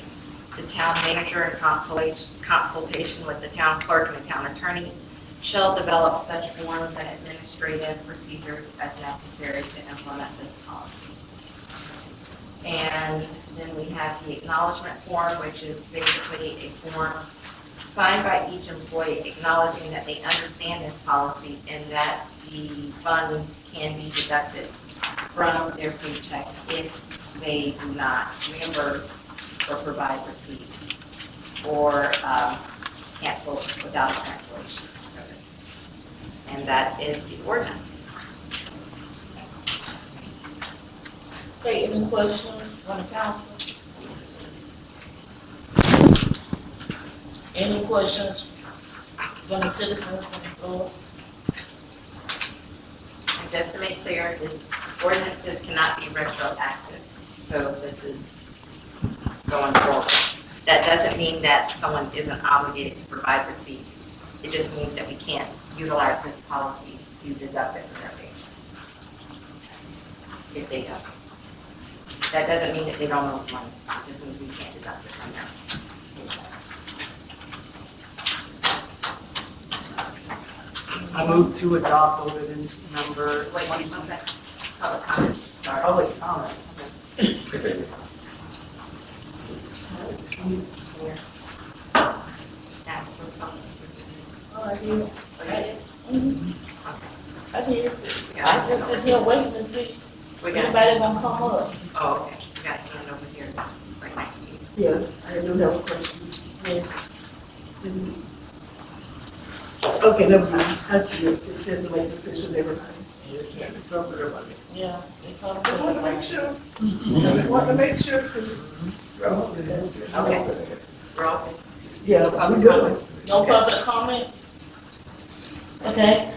The town manager, in consultation with the town clerk and the town attorney, shall develop such forms and administrative procedures as necessary to implement this policy. And then we have the acknowledgement form, which is basically a form signed by each employee acknowledging that they understand this policy and that the funds can be deducted from their paycheck if they do not reimburse or provide receipts or cancel without a cancellation notice. And that is the ordinance. Okay, any questions from the council? Any questions from the citizens on the floor? And just to make clear, this ordinances cannot be retroactive. So this is going forward. That doesn't mean that someone isn't obligated to provide receipts. It just means that we can't utilize this policy to deduct it from their paycheck if they don't. That doesn't mean that they don't owe money. It just means we can't deduct it from their paycheck. I move to adopt ordinance number. Wait, public comment. Sorry. Public comment. Here. Ask for public. I did. I did. I just sit here waiting to see if anybody gonna come up. Oh, okay, we got a hand over here, right next to you. Yeah, I do have a question. Yes. Okay, never mind. I see it. It says the late officials, everybody. Yes, some of everybody. Yeah. They come I want to make sure. up. I want to make sure. Okay. We're all good. Yeah, we good. No public comments? Okay.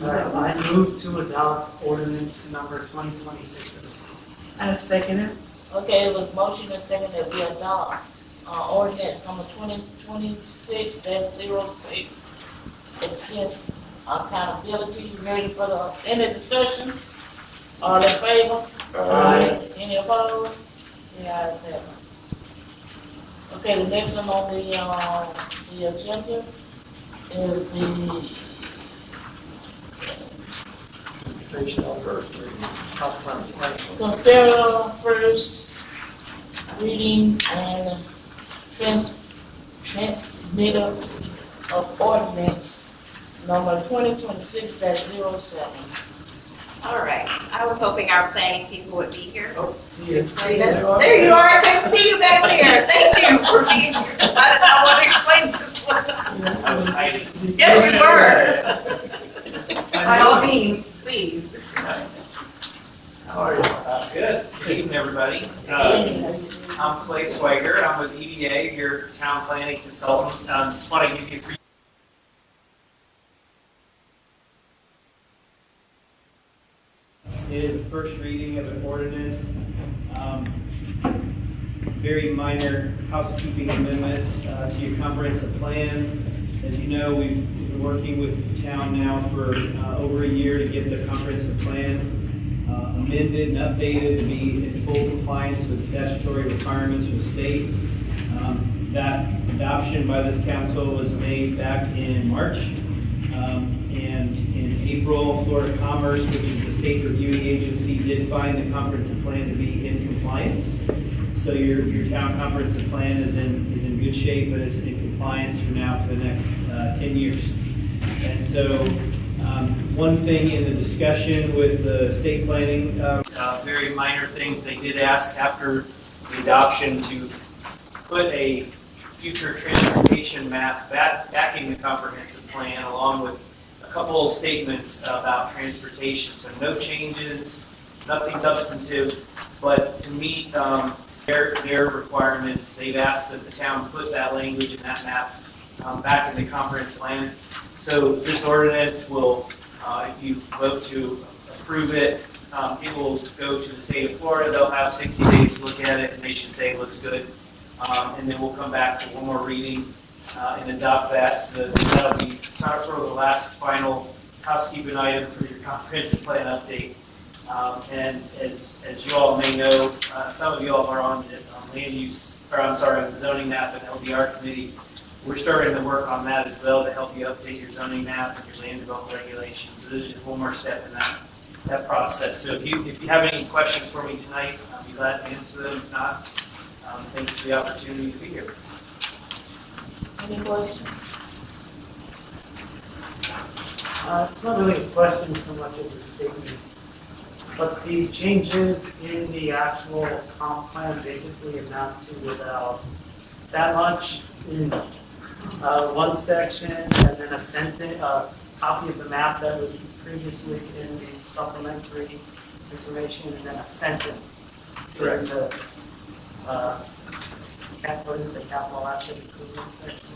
I move to adopt ordinance number 2026-06. I second it. Okay, it was motion and second that we adopt, ordinance number 2026-06, expense accountability. You ready for any discussion? All in favor? Aye. Any opposed? The ayes have it. Okay, the next one on the agenda is the consider first reading and transmitter of ordinance number 2026-07. All right, I was hoping our planning people would be here. Yes. There you are, I couldn't see you back there. Thank you for being here. I want to explain this one. I was hiding. Yes, you were. By all means, please. How are you? Good. Good evening, everybody. I'm Clay Swager. I'm with EDA, your town planning consultant. Just want to give you a brief. It is the first reading of an ordinance. Very minor housekeeping amendments to your comprehensive plan. As you know, we've been working with the town now for over a year to get the comprehensive plan amended and updated to be in full compliance with the statutory requirements from the state. That adoption by this council was made back in March. And in April, Florida Commerce, which is the state reviewing agency, did find the comprehensive plan to be in compliance. So your town comprehensive plan is in good shape, but it's in compliance for now for the next 10 years. And so one thing in the discussion with the state planning, very minor things, they did ask after the adoption to put a future transportation map backing the comprehensive plan along with a couple of statements about transportation. So no changes, nothing substantive, but to meet their requirements, they've asked that the town put that language in that map back in the comprehensive plan. So this ordinance will, if you vote to approve it, it will go to the state of Florida. They'll have 60 days to look at it, and they should say it looks good. And then we'll come back for one more reading and adopt that. So that'll be sort of the last final housekeeping item for your comprehensive plan update. And as you all may know, some of you all are on the land use, or I'm sorry, on the zoning map and LDR committee. We're starting to work on that as well to help you update your zoning map and your land development regulations. So there's just one more step in that process. So if you have any questions for me tonight, I'll be glad to answer them. If not, thanks for the opportunity to be here. Any questions? It's not really a question so much as a statement, but the changes in the actual comp plan basically amount to about that much in one section, and then a sentence, copy of the map that was previously in the supplementary information, and then a sentence in the capital asset improvement section.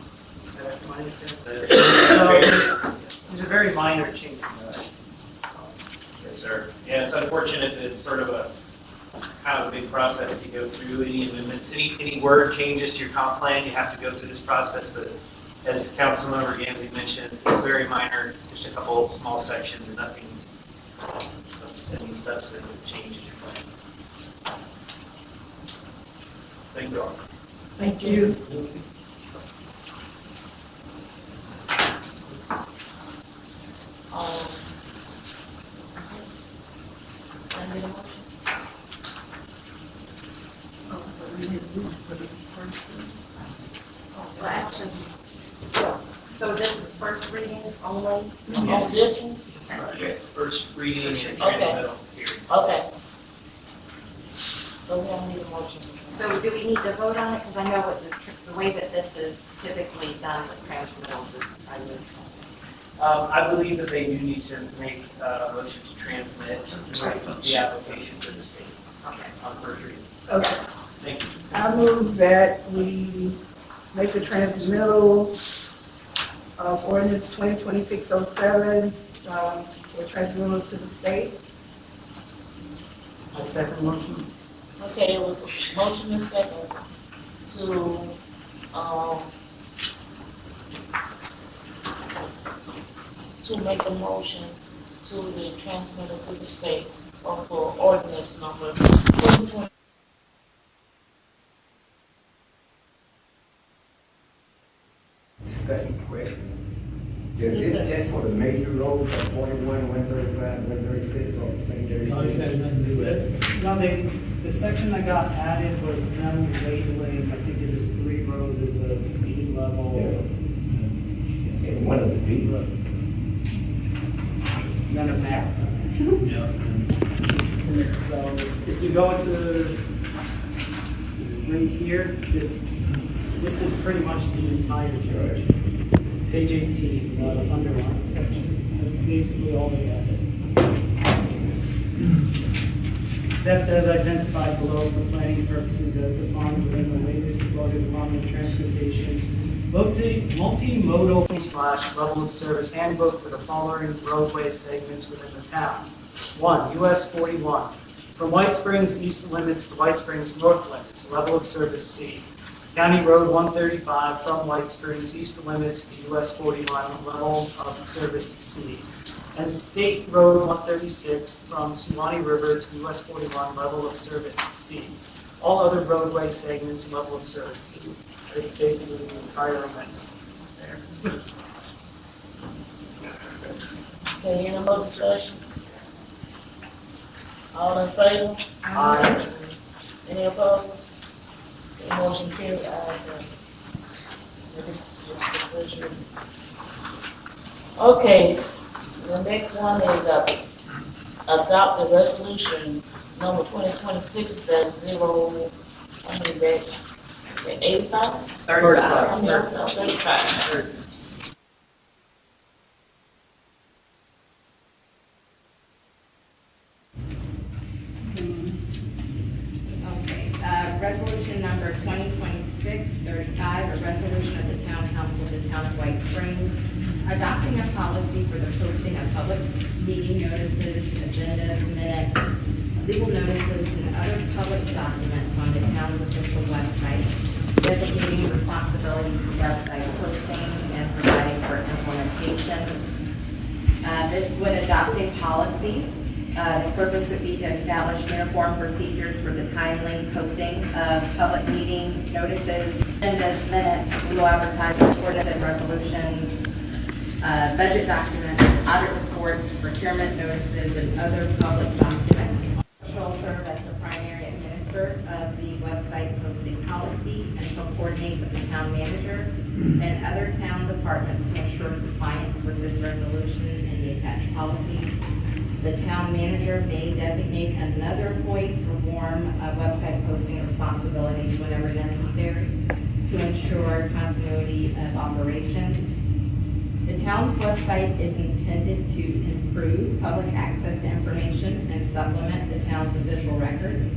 Is that my understanding? So these are very minor changes. Yes, sir. Yeah, it's unfortunate that it's sort of a kind of a big process to go through any amendments. Any word changes to your comp plan, you have to go through this process, but as Councilmember Gamsby mentioned, it's very minor, just a couple of small sections and nothing of any substance that changes your plan. Thank you all. Thank you. I need a motion. Well, actually, so this is first first reading only on this one? Yes, first reading and Okay. transmittal period. Okay. So we don't need a motion. So do we need to vote on it? Because I know what the way that this is typically done with transmittals is by motion. I believe that they do need to make a motion to transmit the application to the state Okay. on first reading. Okay. Thank you. I move that we make a transmittal of ordinance 2026-07 for transmittal to the state. I second motion. Okay, it was motion and second to make a motion to the transmitter to the state or for ordinance number 2020. Second question. Is this just for the major roads, like 41, 135, 136, or secondary? No, it has nothing to do with it. No, the section that got added was them labeling, I think it was 3 rows as a C level. Yeah. And one is a B. None of that. Yeah. So if you go into right here, this is pretty much the entire church. Page 18, the underlined section, that's basically all they added. Except as identified below for planning purposes as defined within the latest Florida Department of Transportation multimodal / level of service handbook for the following roadway segments within the town. 1, US 41, from White Springs east limits to White Springs north limits, level of service C. County Road 135 from White Springs east limits to US 41, level of service C. And State Road 136 from Suwannee River to US 41, level of service C. All other roadway segments, level of service D. It's basically the entire amendment there. Okay, any more discussion? All in favor? Aye. Any opposed? The motion carried, ayes have it. Okay, the next one is adopt the resolution number 2026-0, how many days? 85? 35. 35. Resolution number 2026-35, a resolution of the Town Council of the Town of White Springs, adopting a policy for the posting of public meeting notices, agendas, minutes, legal notices, and other public documents on the town's official website, designating responsibilities for website posting and providing for implementation. This would adopt a policy. The purpose would be to establish uniform procedures for the timely posting of public meeting notices, agendas, minutes, legal advertisements, ordinance and resolutions, budget documents, audit reports, procurement notices, and other public documents. She'll serve as the primary administrator of the website posting policy and shall coordinate with the town manager and other town departments to ensure compliance with this resolution and the attached policy. The town manager may designate another point to perform website posting responsibilities whenever necessary to ensure continuity of operations. The town's website is intended to improve public access to information and supplement the town's official records.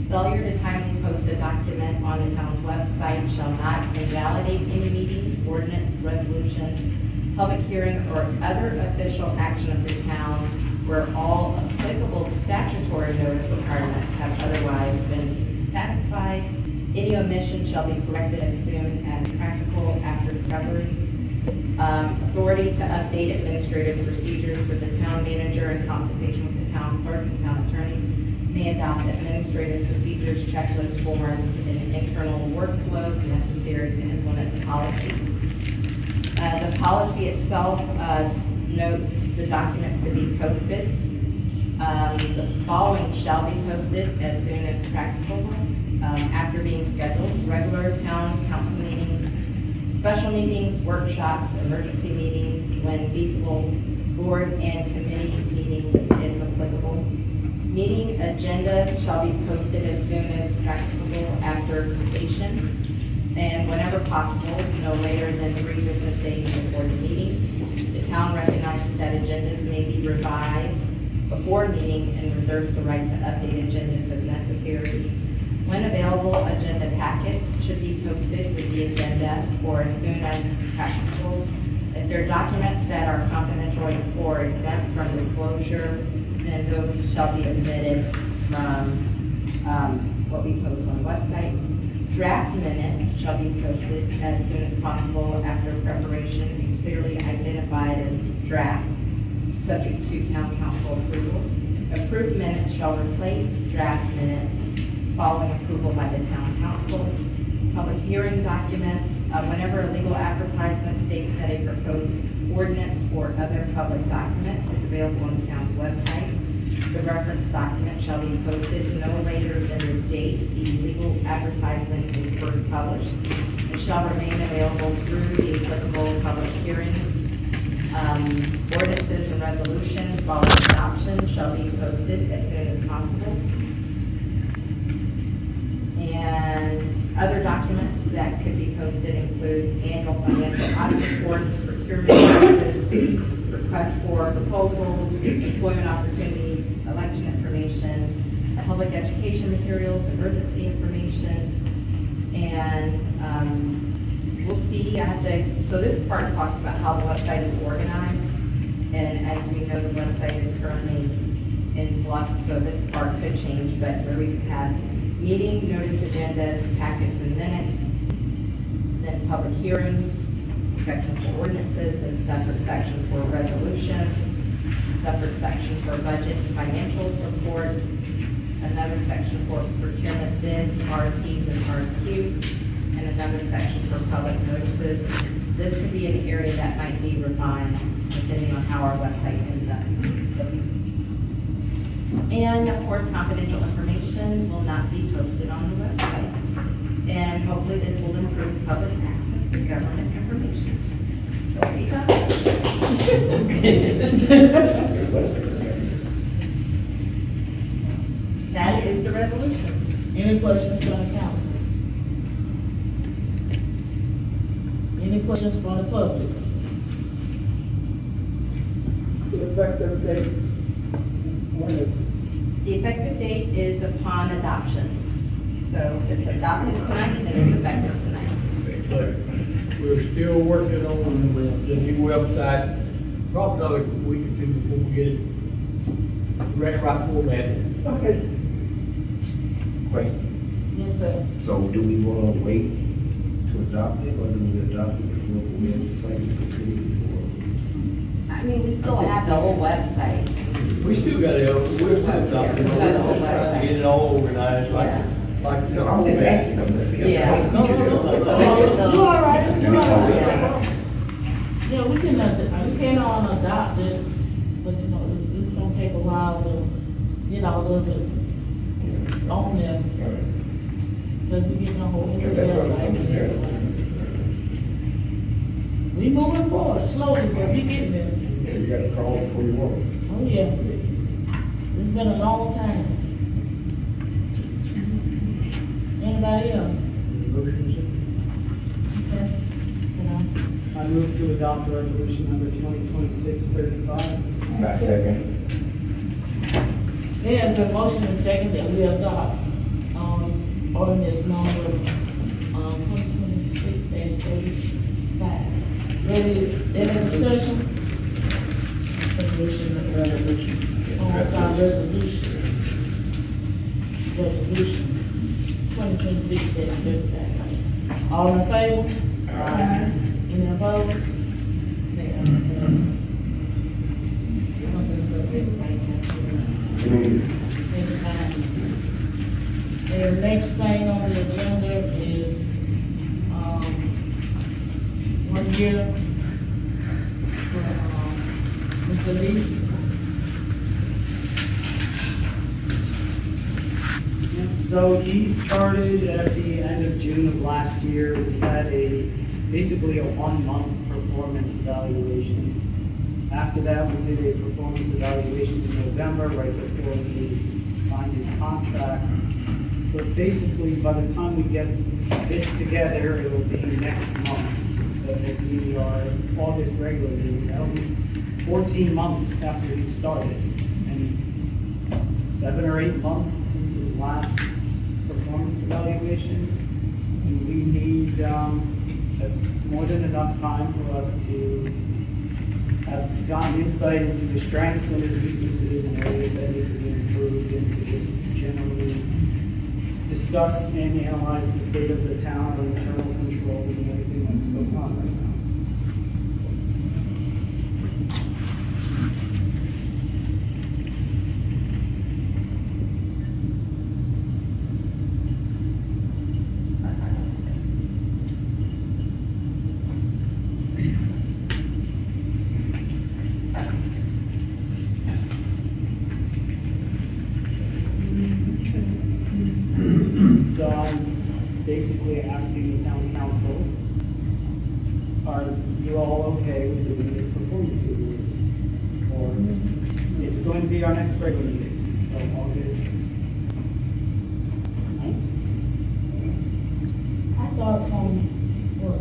Failure to timely post a document on the town's website shall not invalidate any meeting, ordinance, resolution, public hearing, or other official action of the town where all applicable statutory notice requirements have otherwise been satisfied. Any omission shall be corrected as soon as practical after discovery. Authority to update administrative procedures of the town manager in consultation with the town clerk and town attorney may adopt administrative procedures, checklist forms, and internal workflows necessary to implement the policy. The policy itself notes the documents to be posted. The following shall be posted as soon as practicable after being scheduled: regular town council meetings, Special meetings, workshops, emergency meetings, when feasible, board and committee meetings if applicable. Meeting agendas shall be posted as soon as practicable after completion, and whenever possible, no later than 3 business days before the meeting. The town recognizes that agendas may be revised before a meeting and reserves the right to update agendas as necessary. When available, agenda packets should be posted with the agenda or as soon as practicable. If there are documents that are confidential or exempt from disclosure, then those shall be omitted from what we post on the website. Draft minutes shall be posted as soon as possible after preparation and clearly identified as draft, subject to town council approval. Approved minutes shall replace draft minutes following approval by the town council. Public hearing documents, whenever a legal advertisement states that a proposed ordinance or other public document is available on the town's website, the reference document shall be posted no later than the date the legal advertisement is first published. It shall remain available through the applicable public hearing. Ordinances and resolutions following adoption shall be posted as soon as possible. And other documents that could be posted include annual financial audit reports, procurement notices, requests for proposals, employment opportunities, election information, public education materials, emergency information, and we'll see. So this part talks about how the website is organized, and as we know, the website is currently in flux, so this part could change, but where we could have meeting notice agendas, packets and minutes, then public hearings, section for ordinances, and separate section for resolutions, separate section for budget and financial reports, another section for procurement bids, RFPs and RFQs, and another section for public notices. This could be an area that might be refined depending on how our website ends up. And of course, confidential information will not be posted on the website. And hopefully this will improve public access to government information. There you go. That is the resolution. Any questions from the council? Any questions from the public? The effective date. The effective date is upon adoption. So it's adopted tonight and it's effective tonight. But we're still working on the new website, probably another week or two before we get it right formatted. Okay. Question. Yes, sir. So do we want to wait to adopt it, or do we adopt it before we legislate it? I mean, we still have the whole website. We still got it, we're trying to get it all organized, like, No, I'm just asking them to see. You all right? You all right? Yeah, we can adopt it, but you know, it's gonna take a while to get all of it on there. Because we get a whole new website. We moving forward slowly, but we getting there. Yeah, you got to call before you want it. Oh, yeah. It's been a long time. Anybody else? Okay. I move to adopt resolution number 2026-35. My second. There's been motion and second that we adopt, ordinance number, 2026-35. Any discussion? Resolution. Resolution 2026-35. All in favor? Aye. Any opposed? And the next thing on the agenda is, 1 year for, Mr. Lee. So he started at the end of June of last year. We had a basically a 1-month performance evaluation. After that, we did a performance evaluation in November, right before he signed his contract. So basically, by the time we get this together, it will be next month. So it will be our August regular meeting. That'll be 14 months after he started, and 7 or 8 months since his last performance evaluation. And we need, that's more than enough time for us to have gotten insight into the strengths and his weaknesses and areas that need to be improved, and to just generally discuss and analyze the state of the town, our internal controls, and everything that's going on right now. So I'm basically asking the town council, are you all okay with doing a performance review? Or it's going to be our next regular meeting, so August 9th. I thought from, what,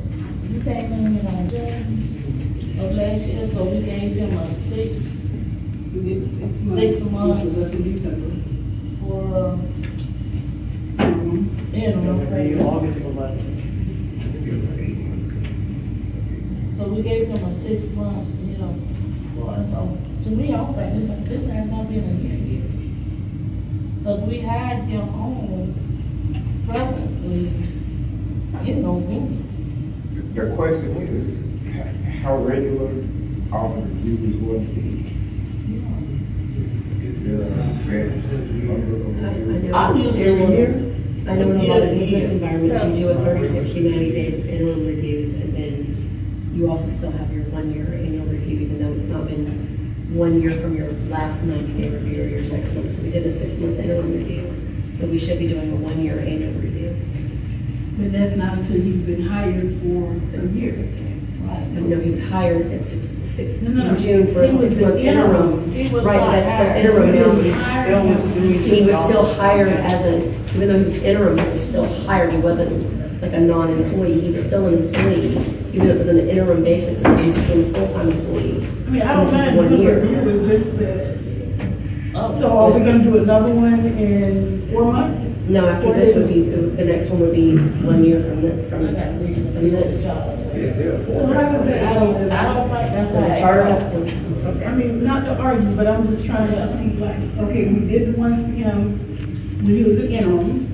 you came in June of last year, so we gave him a 6 months for, So it would be August 11th. so we gave him a 6 months, you know, so to me, I don't think this has not been a year yet. Because we had him on probably in November. The question is, how regular are the reviews going to be? Is there a set number of reviews? I'm used to Every year? I know in a lot of business environments, you do a 30, 60, 90-day interim reviews, and then you also still have your 1-year annual review, even though it's not been 1 year from your last 90-day review or your 6 months. So we did a 6-month interim review. So we should be doing a 1-year annual review. But that's not until he's been hired for a year. But no, he was hired at six No. in June for a He was 6-month an interim. interim. He was Right, not that's still hired. interim He now. was He was still hired as even though he was interim, he was still hired. He wasn't like a non-employee. He was still an employee, even though it was on an interim basis, and then he became a full-time employee. I mean, I And don't this is mind 1 doing a year. review, it's just that. So are we gonna do another one in 4 months? No, after this would be, the next one would be 1 year from this. Is there a So format? how come I don't think that's There's a how. charter applicant. I mean, not to argue, but I'm just trying to think like, okay, we did one for him when he was an interim.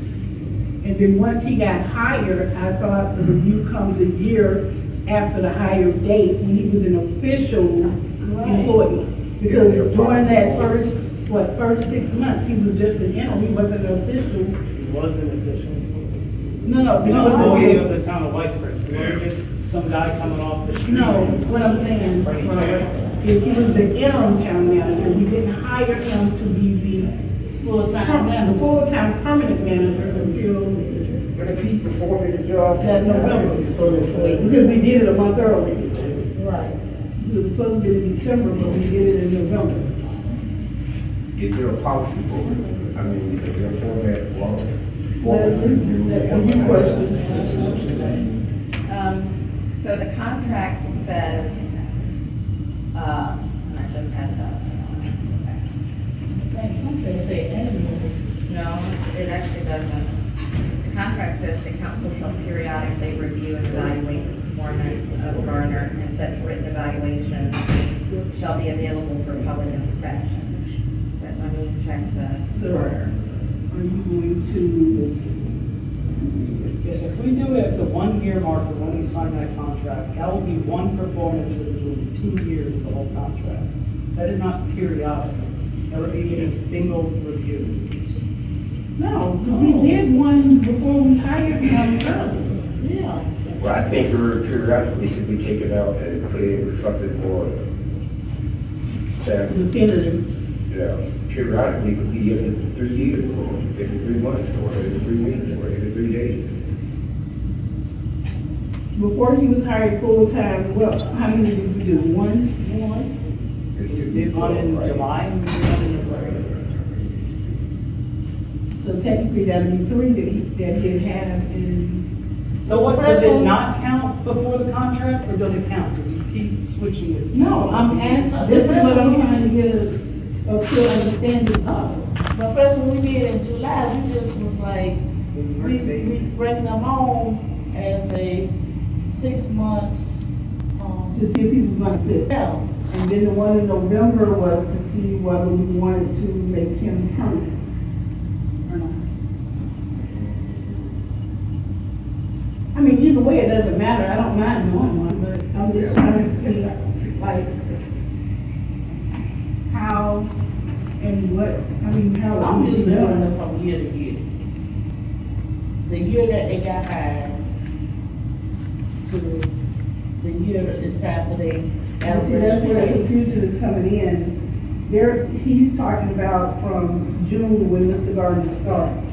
And then once he got hired, I thought the review comes a year after the hire date when he was an official employee. Because during that first 6 months, he was just an interim, he wasn't an official. He was an official. No, he No, was employee an of the town of White Springs. He wasn't just some guy coming off the street. No, what I'm saying, if he was the interim town manager, we didn't hire him to be the full-time permanent manager until But if he's performing his job. that November. He's still an employee. Because we did it a month early. Right. We were supposed to get it in December, but we did it in November. Is there a policy for it? I mean, is there a format for That's a new question. So the contract says, and I just had that. No, it actually doesn't. The contract says the council shall periodically review and evaluate the performance of Garner, and such written evaluation shall be available for public inspection. But let me check the order. Are you going to, If we do it at the 1 year marker when we sign that contract, that will be one performance review in 2 years of the whole contract. That is not periodic. That would be a single review. no, we did one before we hired him early. Yeah. Well, I think the word periodically should be taken out and put in with something more standard. Definitive. Yeah, periodically could be every 3 years, or every 3 months, or every 3 weeks, or every 3 days. Before he was hired full-time, what, how many did we do? One? You did one in July and you did one in February. So technically that'd be three that he'd have in. So what, does it not count before the contract, or does it count? Because you keep switching it. No, I'm asking, this is what I'm trying to get a clear understanding of. But first, when we did in July, we just was like, we bring them on as a 6 months, To see if he was gonna fit. yeah. And then the one in November was to see whether we wanted to make him permanent or not. I mean, either way, it doesn't matter, I don't mind doing one, but I'm just trying to see, like, how and what, I mean, how it I'm would be just doing done. it from year to year. The year that they got hired to the year that it's time for their See, that's where the anniversary. confusion is coming in. There, he's talking about from June when Mr. Garvin starts.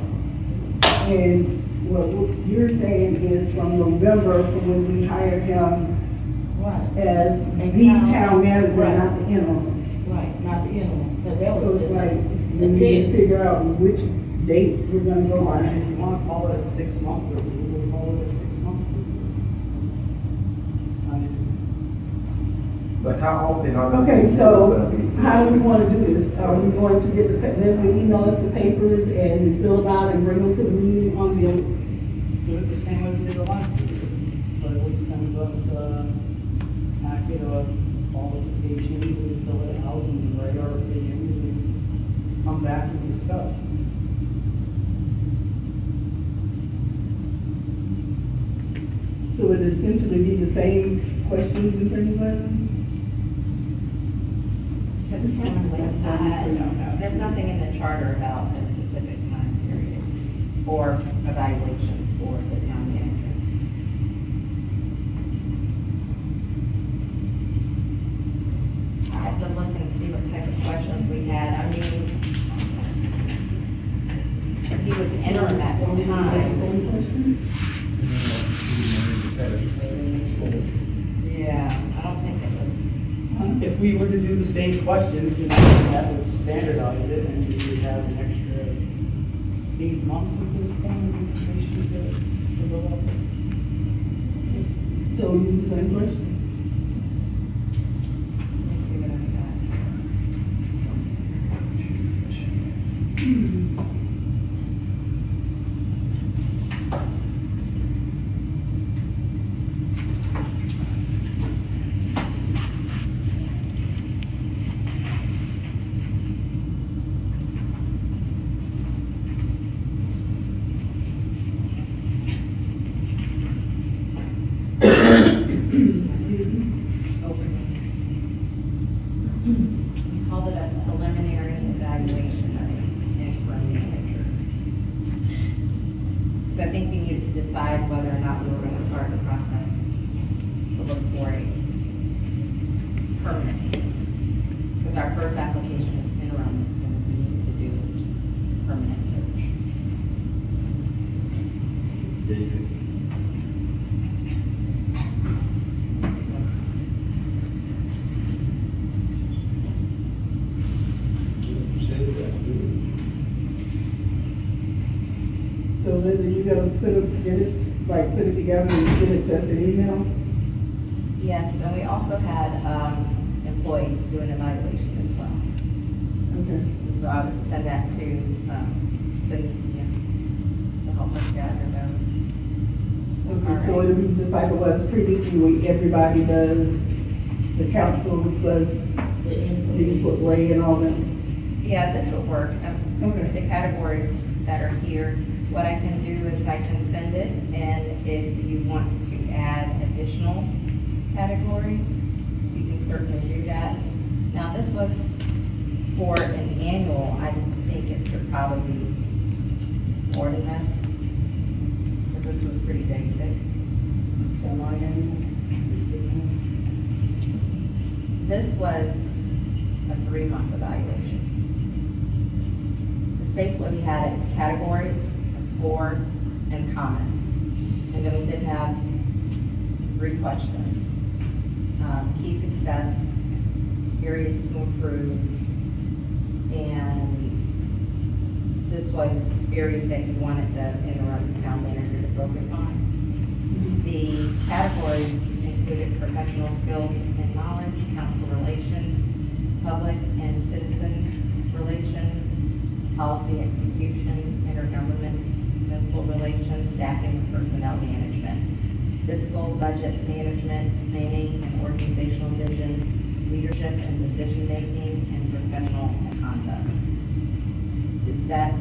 And what you're saying is from November, from when we hired him Right, as And the town- town manager, right. not the interim. right, not the interim, because that So was it's just like, a we need to test. figure out which date we're gonna go And by. if you want to call it a 6 month, or we will call it a 6 month. I mean, But how often are the Okay, people so gonna be? how do we want to do this? Are we going to get the, then we email us the papers and fill them out and bring them to the meeting on the, let's do it the same way we did the last year. But at least send us a packet of qualifications, we fill it out and write our opinions and come back and discuss. so it essentially be the same questions and things like that? There's nothing in the charter about a specific time period or evaluation for the town manager. I have to look and see what type of questions we had. I mean, he was interim at the time. Yeah, I don't think it was. If we were to do the same questions, and that would standardize it, and we would have an extra 8 months at this point of information to go up. So we do the same question? Let me see what I've got. We called it a preliminary evaluation of an interim manager. So I think we needed to decide whether or not we were going to start the process to look for a permanent. Because our first application is interim, and we need to do permanent search. So Linda, you gonna put it together and send it to us in email? Yes, and we also had employees do an evaluation as well. Okay. So I would send that to Cynthia to help us gather those. Okay, so it'll be just like it was previously, where everybody does, the council does the input way and all that? Yeah, this would work. Okay. The categories that are here, what I can do is I can send it, and if you want to add additional categories, you can certainly do that. Now, this was for an annual. I think it should probably be more than this, because this was pretty basic. Semi-annual, 6 months. This was a 3-month evaluation. It's basically, we had categories, a score, and comments. And then we did have 3 questions. Key success, areas to improve, and this was areas that you wanted the interim town manager to focus on. The categories included professional skills and knowledge, council relations, public and citizen relations, policy execution, intergovernmental relations, staffing and personnel management, fiscal budget management, planning and organizational vision, leadership and decision-making, and professional conduct. It's that,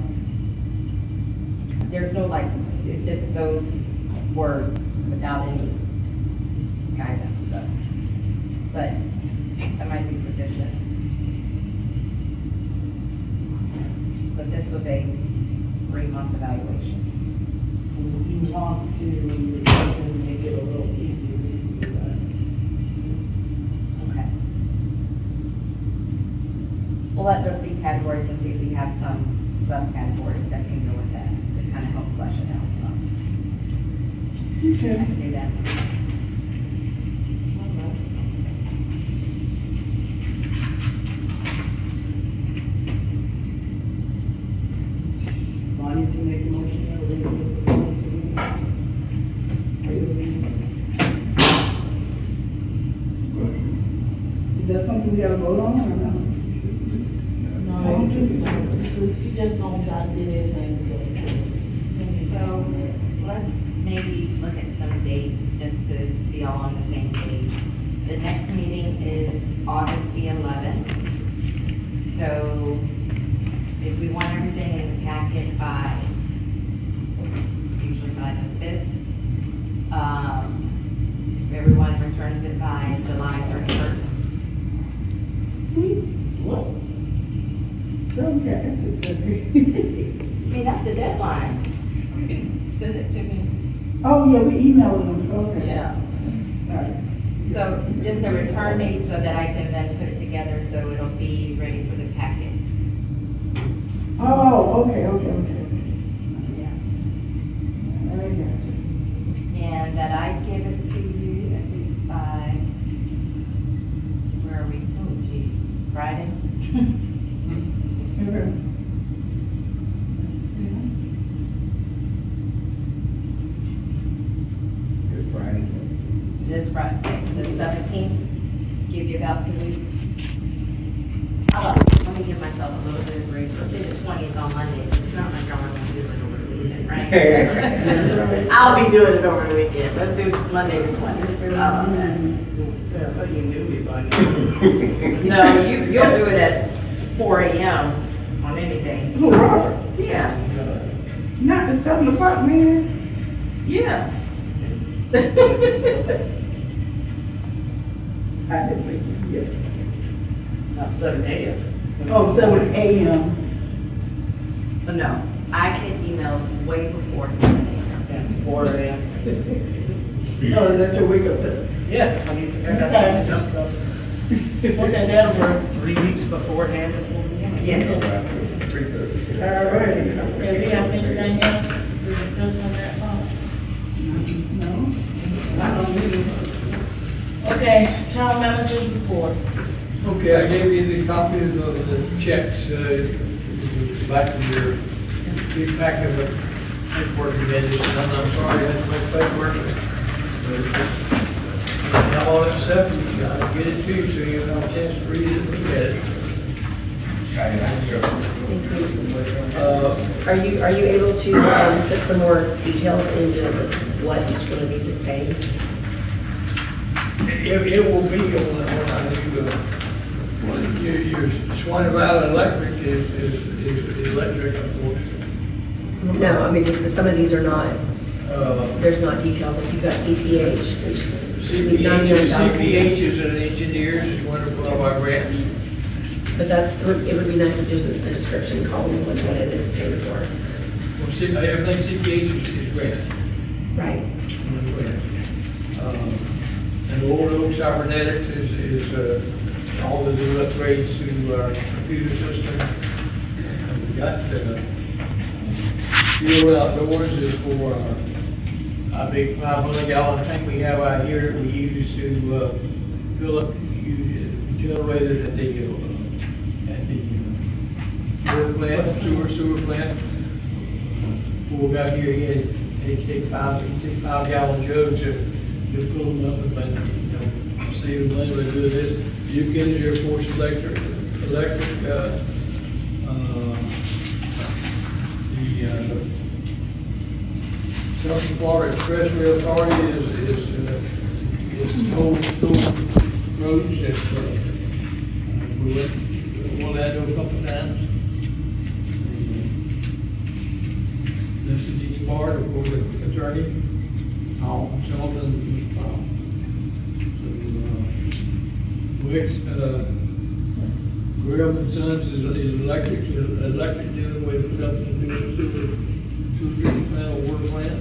there's no like, it's just those words without any guidance, so. But that might be sufficient. But this was a 3-month evaluation. If you want to make it a little easier, we can do that. Okay. We'll let those be categories and see if we have some subcategories that can go with that to kind of help flesh it out some. Okay. I can do that. Bonnie to make a motion that we're going to put the council meetings. Is that something we have to vote on or not? No, she just gonna try to get everything together. So let's maybe look at some dates just to be all on the same page. The next meeting is August the 11th. So if we want everything in the packet by, usually by the 5th, if everyone returns it by July 31st. What? Okay. I mean, that's the deadline. You can send it to me. Oh, yeah, we emailed them, okay. Yeah. All right. So just a return date so that I can then put it together so it'll be ready for the packet. Oh, okay. Yeah. I got you. And that I give it to you at least by, where are we? Oh, geez, Friday? Okay. Good Friday. This Friday, the 17th, give you about 2 weeks. How about, let me give myself a little bit of grace. Let's say the 20th on Monday. It's not like y'all are going to do it over the weekend, right? I'll be doing it over the weekend. Let's do Monday the 20th. How about that? I thought you knew me by now. No, you'll do it at 4 a.m. on anything. Who, Robert? Yeah, Not the 7 o'clock, man. yeah. I didn't think, yeah. Not 7 a.m. Oh, 7 a.m. But no, I get emails way before 7 a.m. and 4 a.m. Oh, that's your wake up time. Yeah, I mean, Okay. just Okay, that'll work. 3 weeks beforehand. Yes. 3:36. All righty. Okay, we have anything else to discuss on that part? No, I don't really. Okay, town manager's report. Okay, I gave you the copies of the checks, back in your big packet of paperwork you had, and I'm sorry, I had to make paperwork. Have all that stuff, you gotta get it to you, so you have a chance to read it and look at it. Are you able to put some more details into what each one of these is paying? It will be on your Swanee Valley Electric is electric, of course. No, I mean, just some of these are not, there's not details, like you've got CPH, which CPH is an engineer, is one of our grants. but it would be nice if there's a description column with what it is paid for. Well, everything CPH is grant. Right. And Old Oak Cybernetics is all the new upgrades to our computer system. We got Field Outdoors is for a big 500-gallon tank we have out here that we use to fill up generators at the sewer plant. Before we got here, they take 5-gallon jugs to fill them up, but save the money by doing this. You get it, Air Force Electric, the Southern Florida Expressway Authority is toll roads that we went that a couple times. The city board, of course, the attorney, some of them. Graham and Sons is electric dealing with something to do with sewer treatment plant, water plant.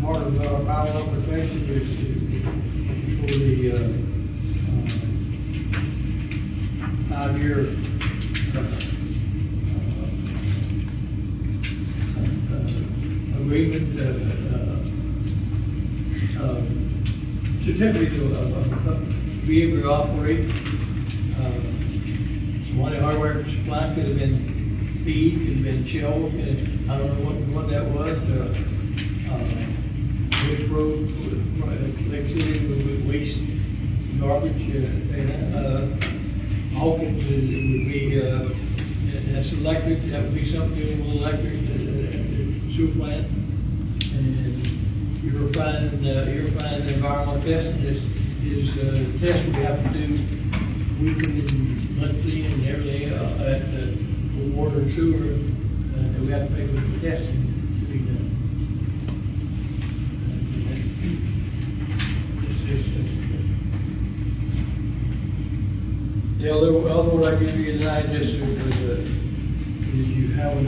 Part of our power protection is for the 5-year agreement, certificate of be able to operate. One of the hardware supply could have been feed, could have been shelved, and I don't know what that was. Lake City with waste, garbage, Hawkins would be, that's electric, that would be something with electric, sewer plant. And you're finding environmental testing is test we have to do weekly and monthly and everything at the water and sewer that we have to pay for the testing to be done. The other one I give you tonight just is you have an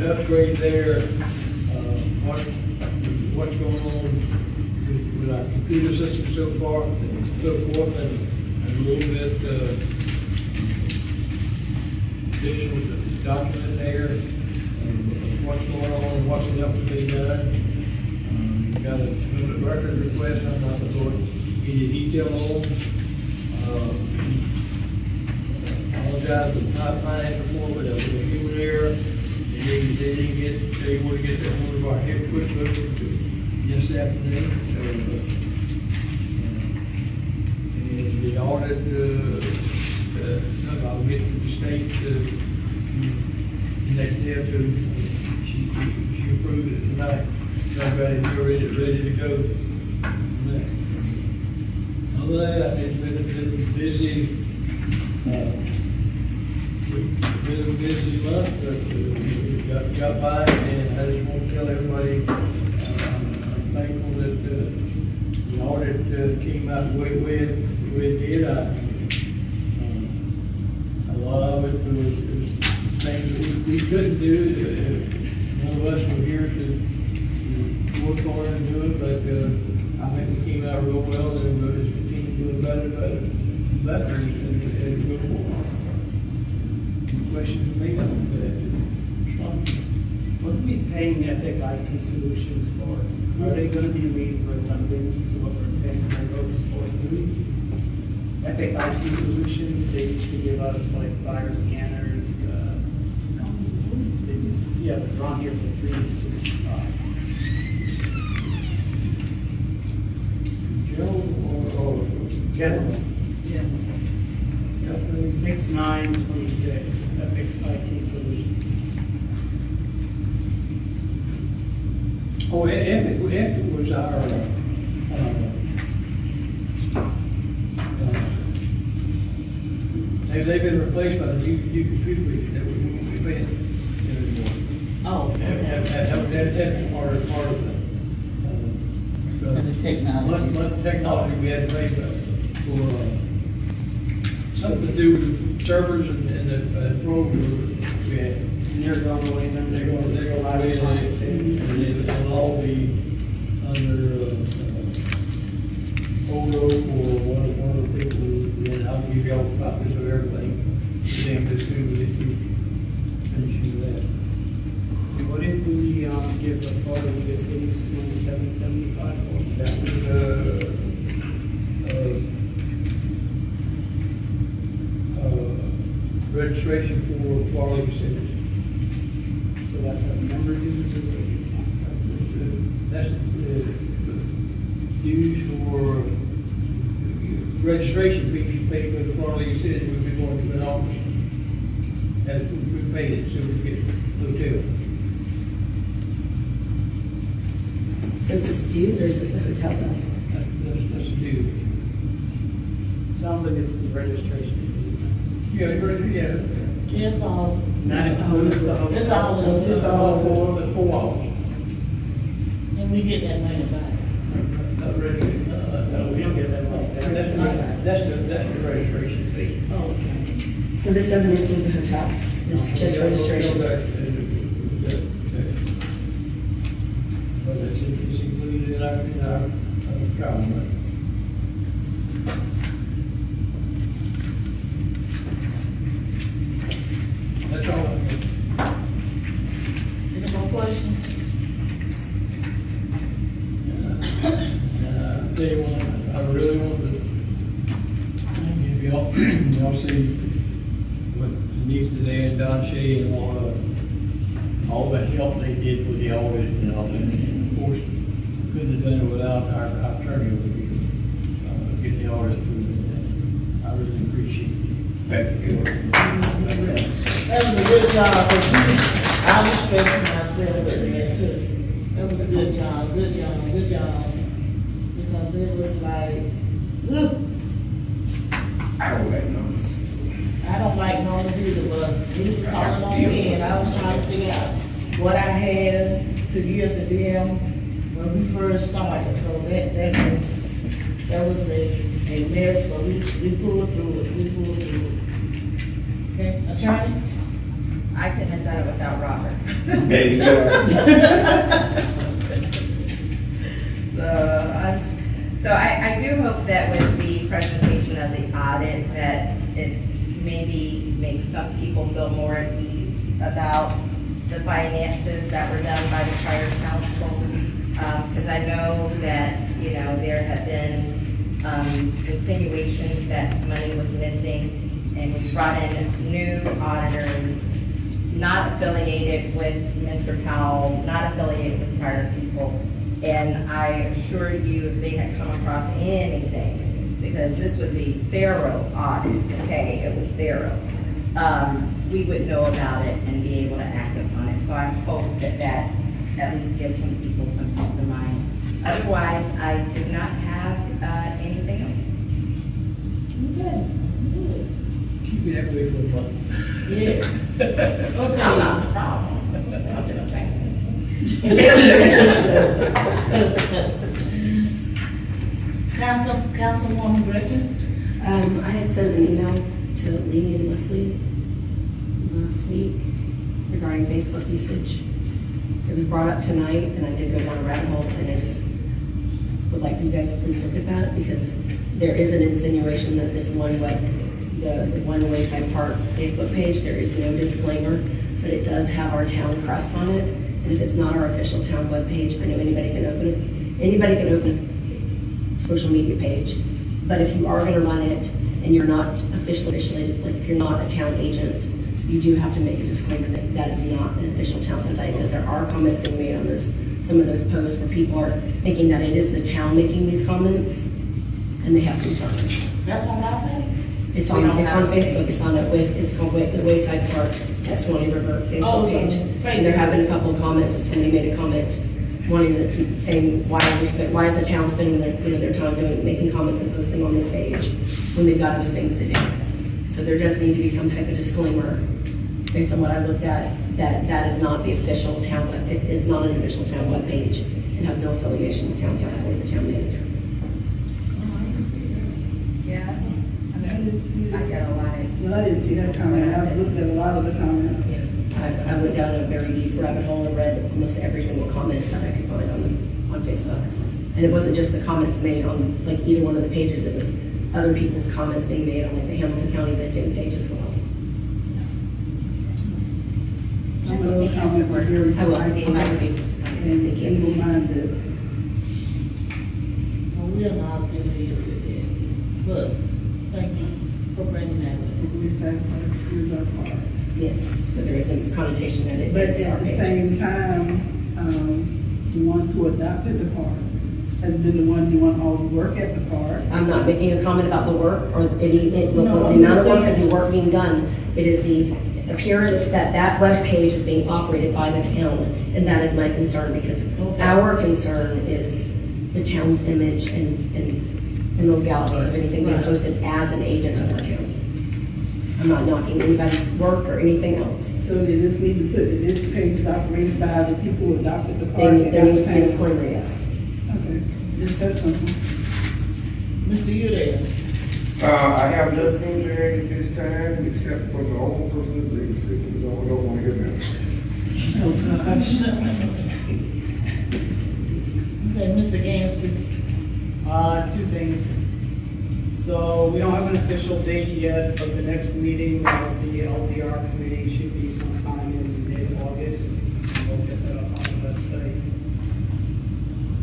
upgrade there. What's going on with our computer system so far, and so forth, and a little bit additional document there of what's going on and what's left to be done. We've got a record request I'm not going to give you detail on. Apologize for not finding it before, but there was a human error. They want to get that one of our head QuickBooks this afternoon. And the audit, I'll get to the state next day or two. She approved it tonight. So I've got it ready to go. Other than that, it's been busy. Been a busy month, but got by, and I just want to tell everybody I'm thankful that the audit came out the way it did. A lot of it was things that we couldn't do. None of us were here to work hard and do it, but I think we came out real well, and we'll just continue doing better and go forward. Questions made up What are we paying Epic IT Solutions for? Are they going to be redundant to what we're paying for those for? Epic IT Solutions, they used to give us like virus scanners. They're on here for $365. General or General? Yeah. 6926, Epic IT Solutions. Oh, Epic was our, they've been replaced by the new computer that we had. Oh, That's part of the technology we had to pay for something to do with the servers and the program we had. And they're going away, then They're going away, and it'll all be under Odo or one of the people, and I'll give you all copies of everything. Then as soon as you finish that. What if we registration for Florida League Cities. So that's what member dues or what? That's the dues for registration fees you pay for the Florida League Cities would be going to an office. As we paid it, so we get hotel. So is this dues or is this the hotel bill? That's a due. Sounds like it's the registration. Yeah. It's all, Not includes the hotel. it's all, It's all for the 4 hours. and we get that money back. Not registration. No, we don't get that money back. That's the registration fee. Oh, okay. So this doesn't include the hotel, it's just registration. But it's included in our travel money. That's all. Any more questions? Tell you what, I really want to give y'all see what Denise today and Don Shea and all the help they did with the audit and all that. And of course, couldn't have done it without our attorney over here, getting the audit through. I really appreciate it. Thank you. That was a good job, but I was stressing myself at the end too. That was a good job. Because it was like, whew. I don't like numbers. I don't like numbers either, but he was calling on me and I was trying to figure out what I had to give to them when we first started. So that was a mess, but we pulled through it, Okay, attorney? I couldn't have done it without Robert. There you So I do hope that with the presentation of the audit, that it maybe makes some people feel more at ease about the finances that were done by the prior council. Because I know that, there have been insinuations that money was missing, and we brought in new auditors, not affiliated with Mr. Powell, not affiliated with prior people. And I assure you, if they had come across anything, because this was a thorough audit, okay, it was thorough, we would know about it and be able to act upon it. So I hope that at least gives some people some peace of mind. Otherwise, I do not have anything else. Okay, good. Keep it that way for a month. Yes. Okay. I'm not the problem. I'm just saying. Councilwoman Gretchen? I had sent an email to Lee and Leslie last week regarding Facebook usage. It was brought up tonight, and I did go down a rabbit hole, and I just would like for you guys to please look at that, because there is an insinuation that this the One Wayside Park Facebook page, there is no disclaimer, but it does have our town crest on it, and if it's not our official town webpage, I know anybody can open it. Anybody can open a social media page, but if you are gonna run it, and you're not officially, like if you're not a town agent, you do have to make a disclaimer that that is not an official town website, because there are comments being made on some of those posts where people are thinking that it is the town making these comments, and they have concerns. That's on our page? It's on Facebook, it's called the Wayside Park at Swanee River Facebook page. And there have been a couple of comments, and somebody made a comment saying, why is the town spending their time making comments and posting on this page when they've got other things to do? So there does need to be some type of disclaimer, based on what I looked at, that is not the official town, it is not an official town webpage. It has no affiliation with town council or the town manager. Yeah. I didn't see I that. got a lot of. Well, I didn't see that comment. I've looked at a lot of the comments. I went down a very deep rabbit hole and read almost every single comment that I could find on Facebook. And it wasn't just the comments made on like either one of the pages, it was other people's comments being made on like the Hamilton County LinkedIn page as well. Some of those comments were very I will check with you. and single-minded. Well, we are not affiliated with it, but thank you for bringing that up. We say, here's our part. Yes, so there is a connotation that it But is our at the page. same time, the ones who adopted the park, and then the one doing all the work at the park. I'm not making a comment about the work or any, the No, I'm amount of work just and the work being done. It is the appearance that that web page is being operated by the town, and that is my concern, because our concern is the town's image and the legalities of anything being posted as an agent of our town. I'm not knocking anybody's work or anything else. So they just need to put that this page is operated by the people who adopted the park. There needs to be a disclaimer, yes. Okay, just that simple. Mr. Udell. I have nothing to add at this time, except for the old person, the decision, we don't want to hear that. Okay, Mr. Gamsby. Two things. So we don't have an official date yet, but the next meeting of the LDR committee should be sometime in mid-August. We'll get that up on the website.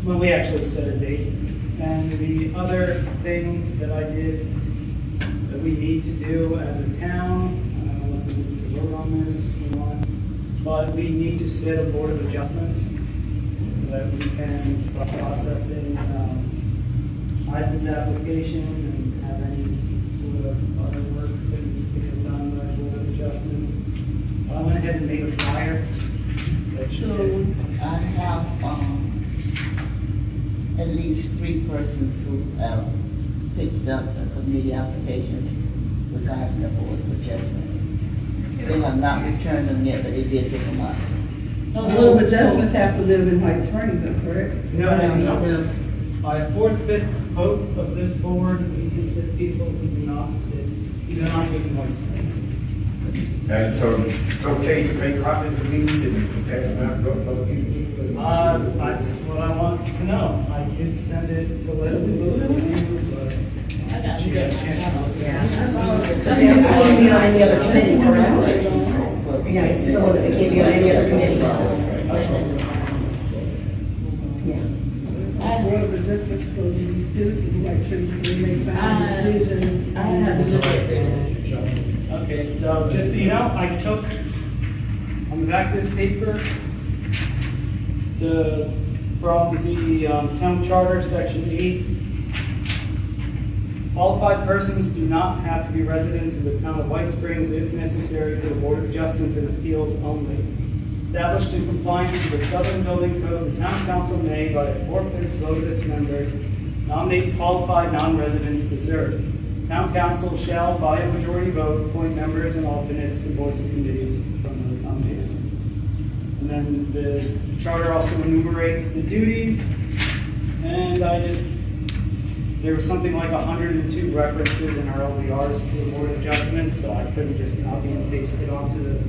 Well, we actually set a date. And the other thing that I did that we need to do as a town, I don't know if we need to vote on this or not, but we need to set a board of adjustments so that we can start processing Ivan's application and have any sort of other work that needs to get done by board of adjustments. So I went ahead and made a flyer. So I have, at least 3 persons who have picked up the committee application regarding the board of adjustment. They have not returned them yet, but they did pick them up. Board of adjustments have to live in White Springs, though, correct? No. By 4/5 vote of this board, we can sit people who do not sit, who do not live in White Springs. And so it's okay to make copies of these and pass them out to other people? That's what I want to know. I did send it to Leslie, but she got a chance to look at it. This can't be on any other committee, correct? Yeah, this is the one that can't be on any other committee. Board of adjustments for the citizens, like, should they make final decision? I have to look at this. Okay, so just so you know, I took, on the back of this paper, from the town charter, section 8, qualified persons do not have to be residents of the town of White Springs if necessary for the Board of Adjustments and Appeals only. Established in compliance with the Southern Building Code, the town council may, by a 4/5 vote of its members, nominate qualified non-residents to serve. Town council shall, by a majority vote, appoint members and alternates to boards and committees from those nominated. And then the charter also enumerates the duties, and there was something like 102 references in our LDRs to the board adjustments, so I couldn't just copy and paste it onto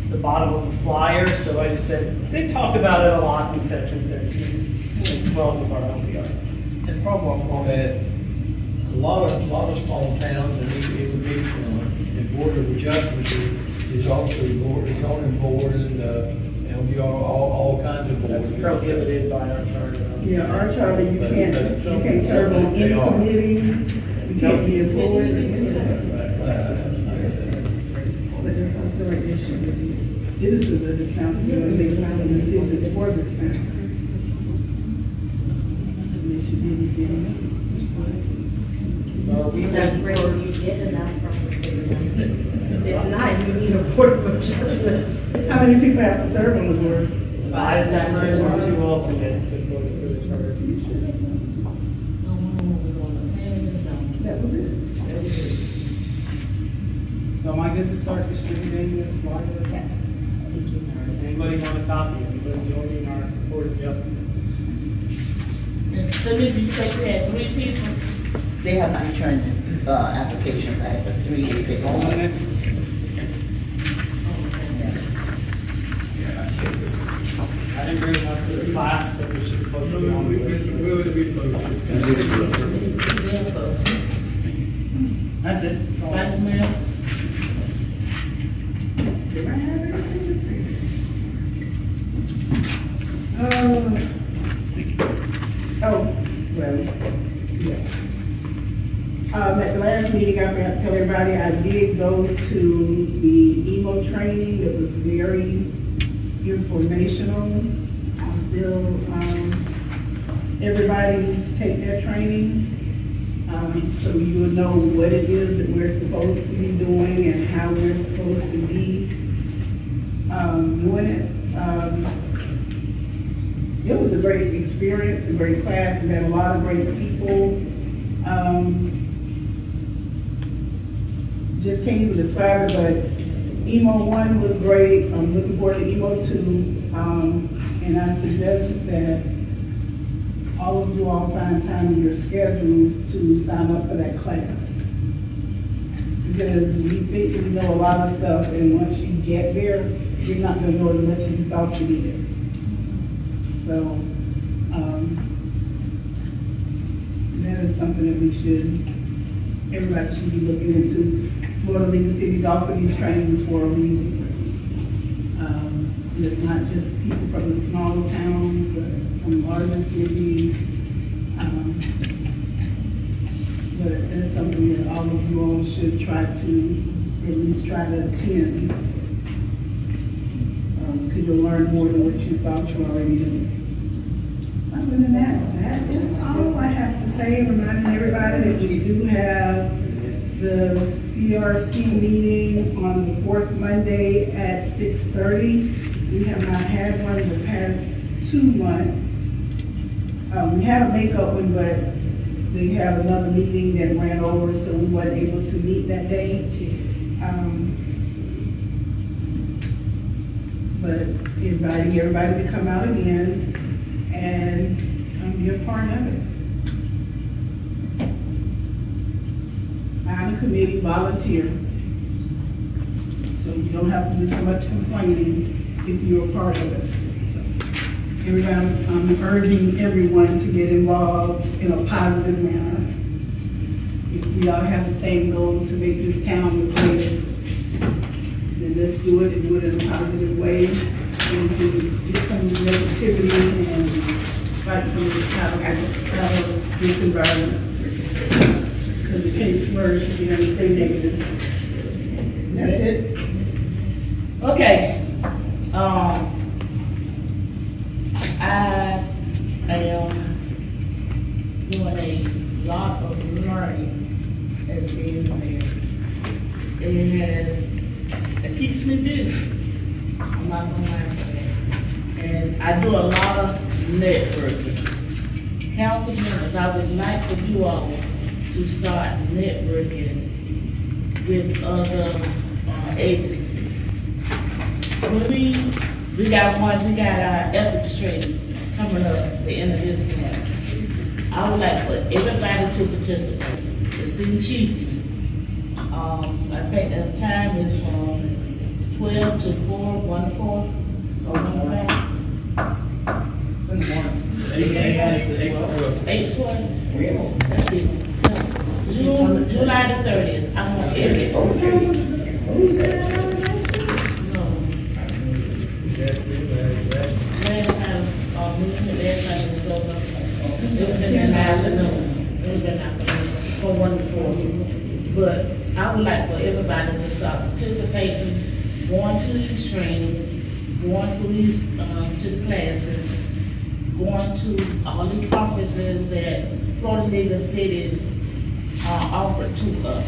the bottom of the flyer, so I just said, they talk about it a lot in section 13, and 12 of our LDRs. And problem on that, a lot of small towns, and it would be, the board of adjustments is also the board, the zoning board, and LDR, all kinds of boards. That's prohibited by our charter. Yeah, our charter, you can't serve on any committee, you can't be employed. But that's what I feel like they should be citizens of the town, you know, make final decisions for this town. They should be in the city. So Is that where you get enough from the city? If not, you need a board of adjustments. How many people have to serve on the board? 5 members and 2 alternates according to the charter. That was it. So am I good to start distributing this flyer? Yes. Anybody want a copy? Anybody joining our board of adjustments? So did you say you had 3 people? They have not returned the application back, but 3 they picked up. I didn't bring it up to the class, but we should post it on the website. That's it. That's all. Vice Mayor? Do I have well, yeah. At the last meeting, I forgot to tell everybody, I did go to the emo training. It was very informational. I feel everybody needs to take that training, so you will know what it is that we're supposed to be doing and how we're supposed to be doing it. It was a great experience, a great class. We had a lot of great people. Just can't even describe it, but Emo 1 was great. I'm looking forward to Emo 2. And I suggest that all of you all find time in your schedules to sign up for that class. Because we think we know a lot of stuff, and once you get there, you're not gonna know as much as you thought you did. So, that is something that everybody should be looking into. Florida League of Cities offer these trainings for a reason. It's not just people from the smaller towns, but from larger cities. But that's something that all of you all should try to, at least try to attend. Because you'll learn more than what you thought you already knew. Other than that is all I have to say. Reminding everybody that we do have the CRC meeting on the fourth Monday at 6:30. We have not had one in the past 2 months. We had a makeup one, but they had another meeting that ran over, so we weren't able to meet that day. But inviting everybody to come out again and be a part of it. Find a committee, volunteer. So you don't have to do so much complaining if you're a part of it. So everybody, I'm urging everyone to get involved in a positive manner. If we all have the same goal to make this town the greatest, then let's do it and do it in a positive way. And to get some of the negativity and fight for this environment. Because it takes words if you're going to stay negative. That's it. Okay. I am doing a lot of learning as being there. It keeps me busy. I'm not gonna lie to that. And I do a lot of networking. Council members, I would like for you all to start networking with other agencies. We got our ethics training coming up at the end of this month. I would like for everybody to participate. The city chief, I think the time is from 12 to 4, 1 to 4, or 1 to 5. In the morning. 8 to 12. That's it. July the 30th. I want everybody. It was in the afternoon. It was in the afternoon from 1 to 4. But I would like for everybody to start participating, going to these trainings, going to these to the classes, going to all the conferences that Florida League of Cities offered to us.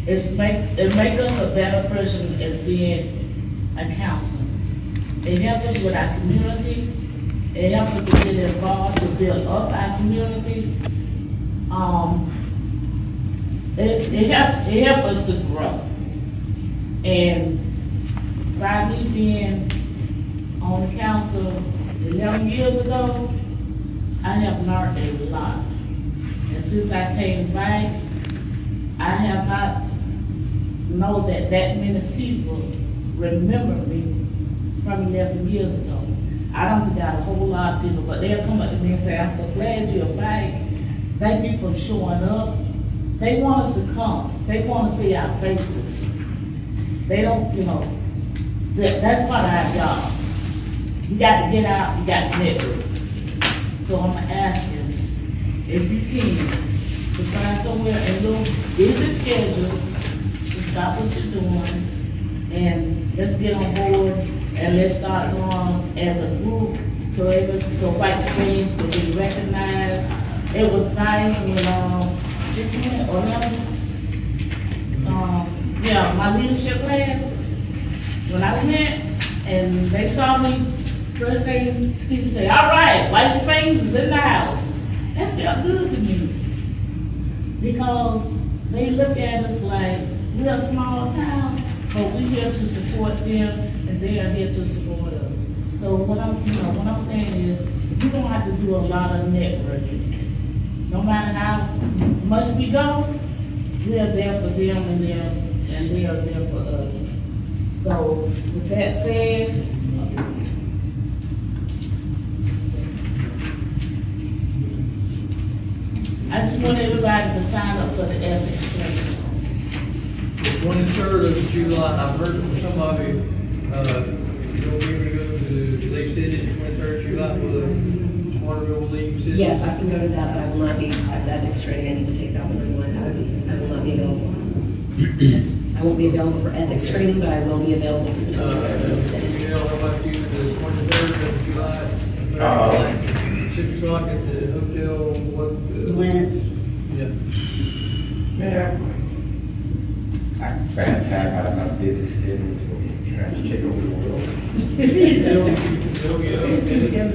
It make us a better person as being a council. It helps us with our community. It helps us to get involved, to build up our community. It helps us to grow. And by me being on the council 11 years ago, I have learned a lot. And since I came back, I have not known that many people remember me from 11 years ago. I don't forget a whole lot of people, but they'll come up to me and say, I'm so glad you're back. Thank you for showing up. They want us to come. They want to see our faces. They don't, that's part of our job. You got to get out, you got to network. So I'm asking, if you can, to find somewhere in your busy schedule, to stop what you're doing and let's get on board and let's start going as a group so White Springs could be recognized. It was nice when, my leadership class, when I went and they saw me, first thing people say, all right, White Springs is in the house. That felt good to me because they look at us like we're a small town, but we're here to support them and they are here to support us. So what I'm saying is we don't have to do a lot of networking. No matter how much we go, we are there for them and they are there for us. So with that said, I just want everybody to sign up for the ethics training. The 23rd of July, I've heard from somebody, you'll be able to go to, they said it, 23rd of July for the Waterville League. Yes, I can go to that, but I will not be at the ethics training. I need to take that one online. I will not be available. I won't be available for ethics training, but I will be available for the 23rd of the city. How about you, the 23rd of July? 6 o'clock at the hotel, what? Yeah. Man, I find time out of my busy schedule, trying to take over the world. And you'll be in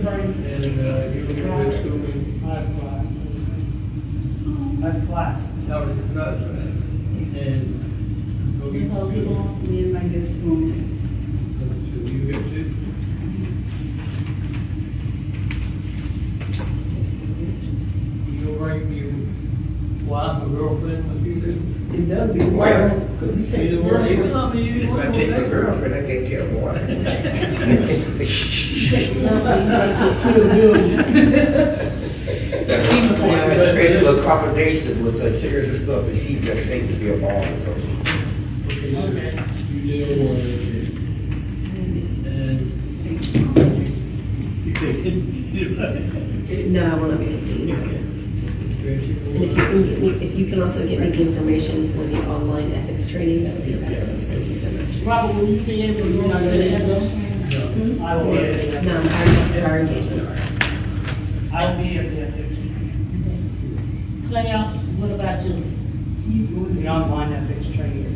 school. I have class. Now, and go get Me and my good woman. So you get to? You'll bring your wife or girlfriend with you too? It does be well, because we take the If I take My girlfriend, I can't tell what. Special accommodation with the chairs and stuff, and she just seemed to be a mom or something. Okay. You deal with it. And you take it. No, I will not be taking it. And if you can also get me the information for the online ethics training, that would be fabulous. Thank you so much. Robert, will you be able to go to the ethics training? I will be at the No, our engagement. I will be at the ethics. Playoffs, what about you? The online ethics training is